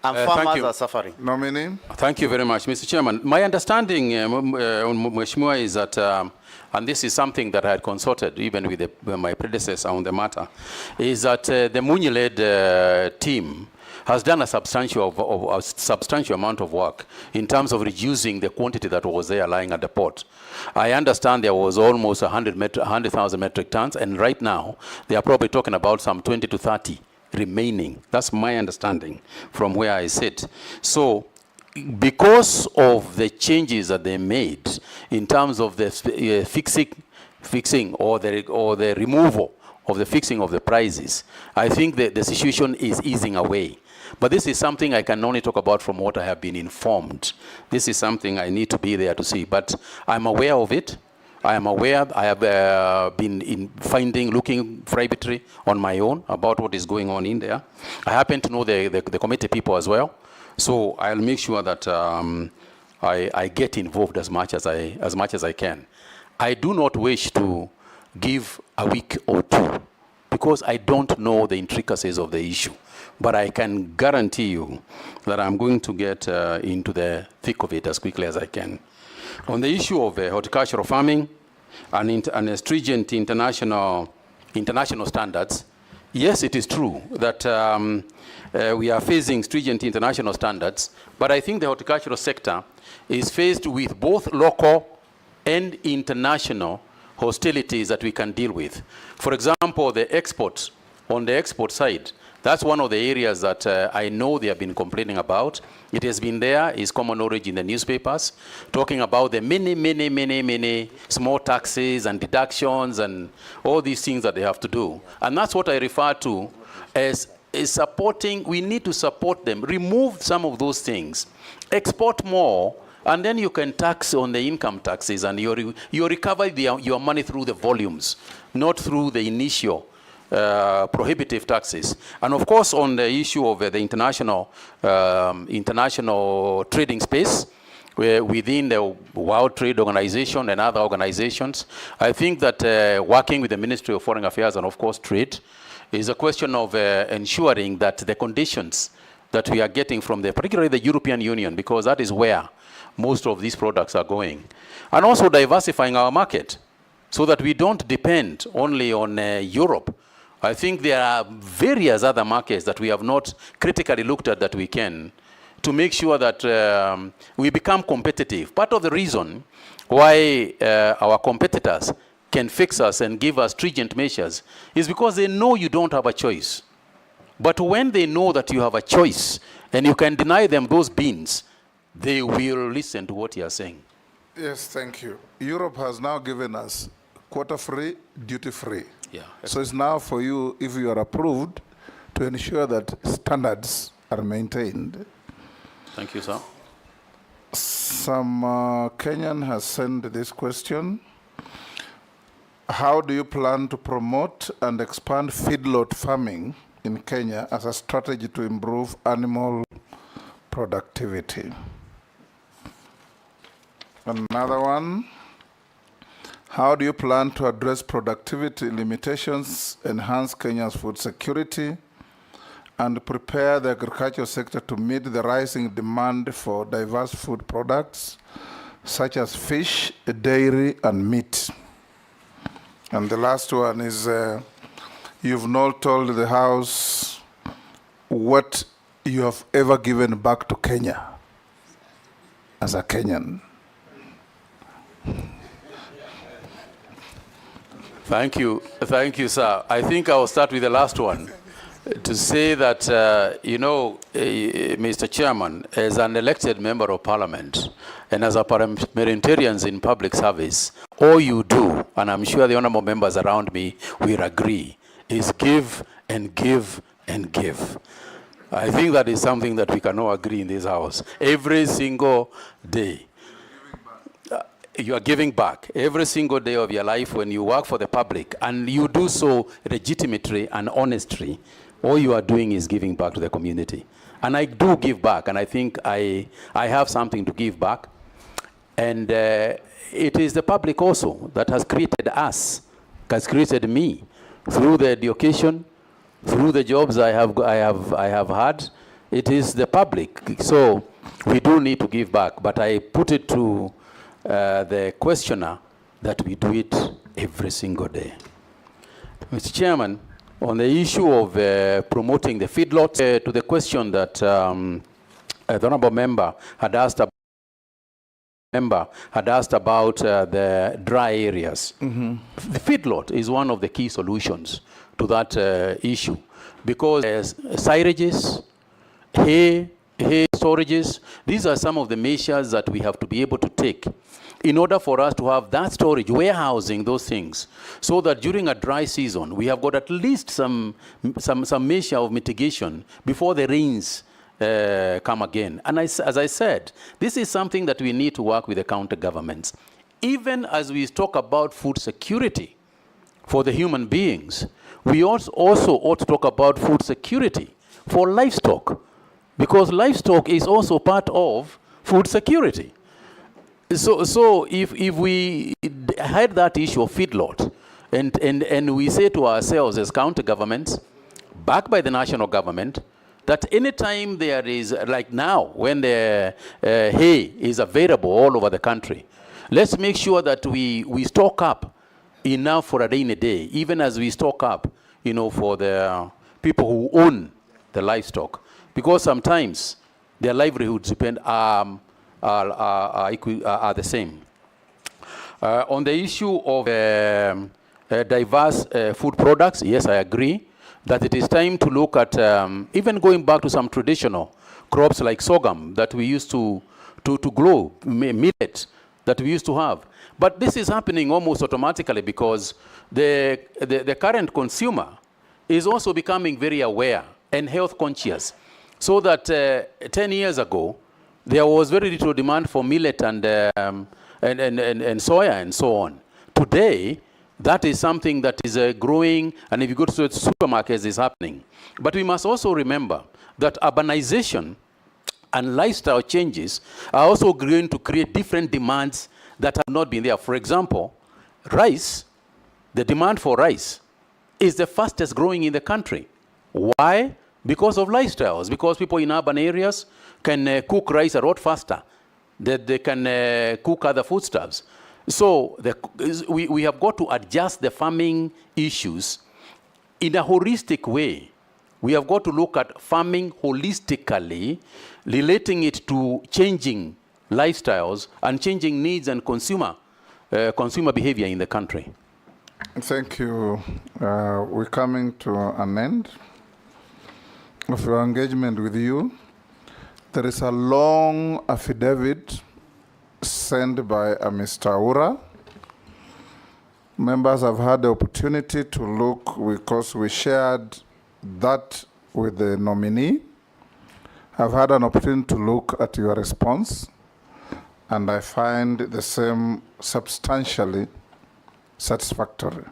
And farmers are suffering. Nominee? Thank you very much, Mr. Chairman. My understanding, Mheshimiwa, is that, and this is something that I had consulted even with my predecessor on the matter, is that the Munyi-led team has done a substantial amount of work in terms of reducing the quantity that was there lying at the port. I understand there was almost 100,000 metric tons, and right now they are probably talking about some 20 to 30 remaining. That's my understanding from where I sit. So because of the changes that they made in terms of the fixing or the removal of the fixing of the prices, I think that the situation is easing away. But this is something I can only talk about from what I have been informed. This is something I need to be there to see. But I'm aware of it. I am aware. I have been looking privately on my own about what is going on in there. I happen to know the committee people as well. So I'll make sure that I get involved as much as I can. I do not wish to give a week or two because I don't know the intricacies of the issue. But I can guarantee you that I'm going to get into the thick of it as quickly as I can. On the issue of horticultural farming and stringent international standards, yes, it is true that we are facing stringent international standards, but I think the horticultural sector is faced with both local and international hostilities that we can deal with. For example, on the export side, that's one of the areas that I know they have been complaining about. It has been there, is common knowledge in the newspapers, talking about the many small taxes and deductions and all these things that they have to do. And that's what I refer to as supporting. We need to support them, remove some of those things, export more, and then you can tax on the income taxes and you recover your money through the volumes, not through the initial prohibitive taxes. And of course, on the issue of the international trading space, within the World Trade Organization and other organizations, I think that working with the Ministry of Foreign Affairs and of course Trade is a question of ensuring that the conditions that we are getting from particularly the European Union, because that is where most of these products are going, and also diversifying our market so that we don't depend only on Europe. I think there are various other markets that we have not critically looked at that we can, to make sure that we become competitive. Part of the reason why our competitors can fix us and give us stringent measures is because they know you don't have a choice. But when they know that you have a choice and you can deny them those beans, they will listen to what you are saying. Yes, thank you. Europe has now given us quota-free, duty-free. Yeah. So it's now for you, if you are approved, to ensure that standards are maintained. Thank you, sir. Some Kenyan has sent this question. how do you plan to promote and expand feedlot farming in Kenya as a strategy to improve animal productivity? Another one, how do you plan to address productivity limitations, enhance Kenya's food security, and prepare the agricultural sector to meet the rising demand for diverse food products, such as fish, dairy, and meat? And the last one is, you've not told the House what you have ever given back to Kenya as a Kenyan. Thank you, sir. I think I will start with the last one. To say that, Mr. Chairman, as an elected member of Parliament and as a parliamentarian in public service, all you do, and I'm sure the honorable members around me will agree, is give and give and give. I think that is something that we can all agree in this house. Every single day. You are giving back every single day of your life when you work for the public, and you do so legitimately and honestly. All you are doing is giving back to the community. And I do give back, and I think I have something to give back. And it is the public also that has created us, has created me, through the education, through the jobs I have had. It is the public. So we do need to give back, but I put it to the questioner that we do it every single day. Mr. Chairman, on the issue of promoting the feedlot, to the question that the honorable member had asked about the dry areas. Mm-hmm. The feedlot is one of the key solutions to that issue, because syrages, hay storages, these are some of the measures that we have to be able to take in order for us to have that storage, warehousing those things, so that during a dry season, we have got at least some measure of mitigation before the rains come again. And as I said, this is something that we need to work with the county governments. Even as we talk about food security for the human beings, we also ought to talk about food security for livestock, because livestock is also part of food security. So if we had that issue of feedlot, and we say to ourselves as county governments, backed by the national government, that anytime there is, like now, when the hay is available all over the country, let's make sure that we stock up enough for a rainy day, even as we stock up, for the people who own the livestock, because sometimes their livelihoods depend are the same. On the issue of diverse food products, yes, I agree that it is time to look at even going back to some traditional crops like sorghum that we used to grow, millet that we used to have. But this is happening almost automatically because the current consumer is also becoming very aware and health conscious. So that 10 years ago, there was very little demand for millet and soya and so on. Today, that is something that is growing, and if you go to the supermarkets, it's happening. But we must also remember that urbanization and lifestyle changes are also going to create different demands that have not been there. For example, rice, the demand for rice is the fastest growing in the country. Why? Because of lifestyles, because people in urban areas can cook rice a lot faster, that they can cook other foodstuffs. So we have got to adjust the farming issues in a holistic way. We have got to look at farming holistically, relating it to changing lifestyles and changing needs and consumer behavior in the country. Thank you. We're coming to an end of your engagement with you. There is a long affidavit sent by Mr. Aura. Members have had the opportunity to look, because we shared that with the nominee. I've had an opportunity to look at your response, and I find the same substantially satisfactory.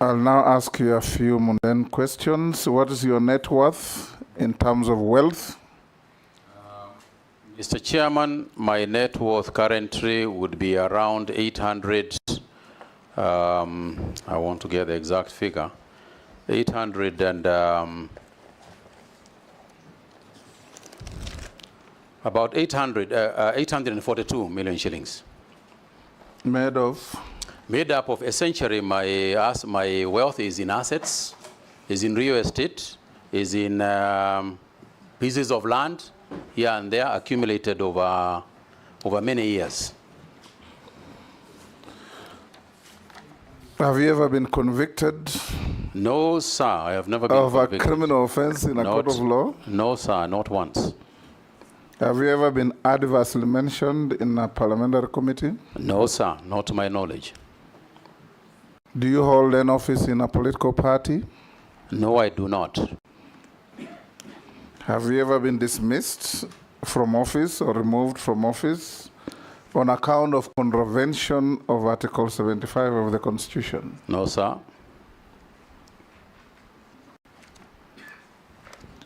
I'll now ask you a few mundane questions. What is your net worth in terms of wealth? Mr. Chairman, my net worth currently would be around 800. I want to get the exact figure. 800 and about 842 million shillings. Made of? Made up of essentially my wealth is in assets, is in real estate, is in pieces of land here and there accumulated over many years. Have you ever been convicted? No, sir, I have never been convicted. Of a criminal offense in a court of law? No, sir, not once. Have you ever been adversely mentioned in a parliamentary committee? No, sir, not to my knowledge. Do you hold an office in a political party? No, I do not. Have you ever been dismissed from office or removed from office on account of contravention of Article 75 of the Constitution? No, sir.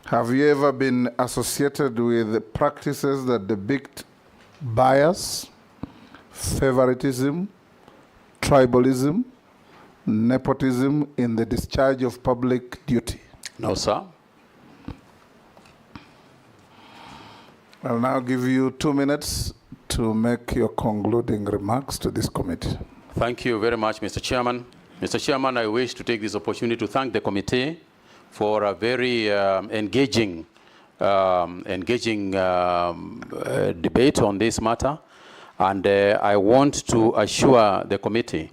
Have you ever been associated with practices that depict bias, favoritism, tribalism, nepotism in the discharge of public duty? No, sir. I'll now give you 2 minutes to make your concluding remarks to this committee. Thank you very much, Mr. Chairman. Mr. Chairman, I wish to take this opportunity to thank the committee for a very engaging debate on this matter. And I want to assure the committee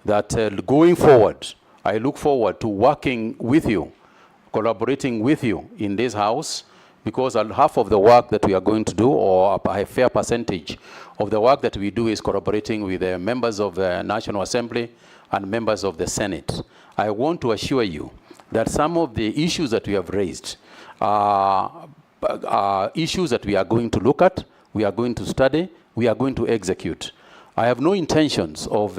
that going forward, I look forward to working with you, collaborating with you in this House, because half of the work that we are going to do, or a fair percentage of the work that we do, is collaborating with the members of the National Assembly and members of the Senate. I want to assure you that some of the issues that we have raised are issues that we are going to look at, we are going to study, we are going to execute. I have no intentions of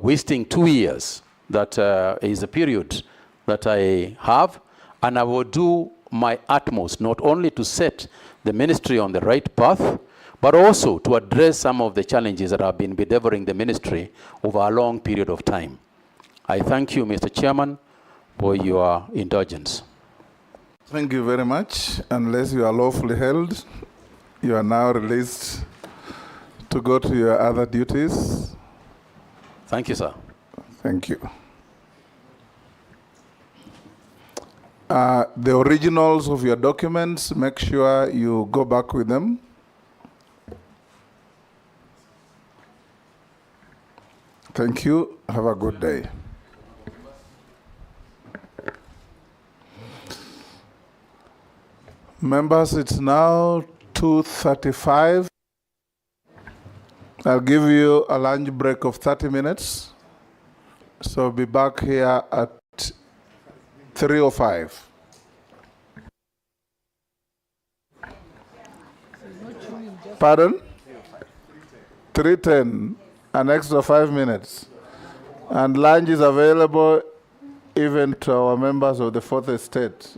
wasting 2 years. That is a period that I have, and I will do my utmost not only to set the ministry on the right path, but also to address some of the challenges that have been bedeviling the ministry over a long period of time. I thank you, Mr. Chairman, for your indulgence. Thank you very much. Unless you are lawfully held, you are now released to go to your other duties. Thank you, sir. Thank you. The originals of your documents, make sure you go back with them. Thank you. Have a good day. Members, it's now 2:35. I'll give you a lunch break of 30 minutes. So be back here at 3:05. Pardon? 3:10, an extra 5 minutes. And lunch is available even to our members of the Fourth Estate.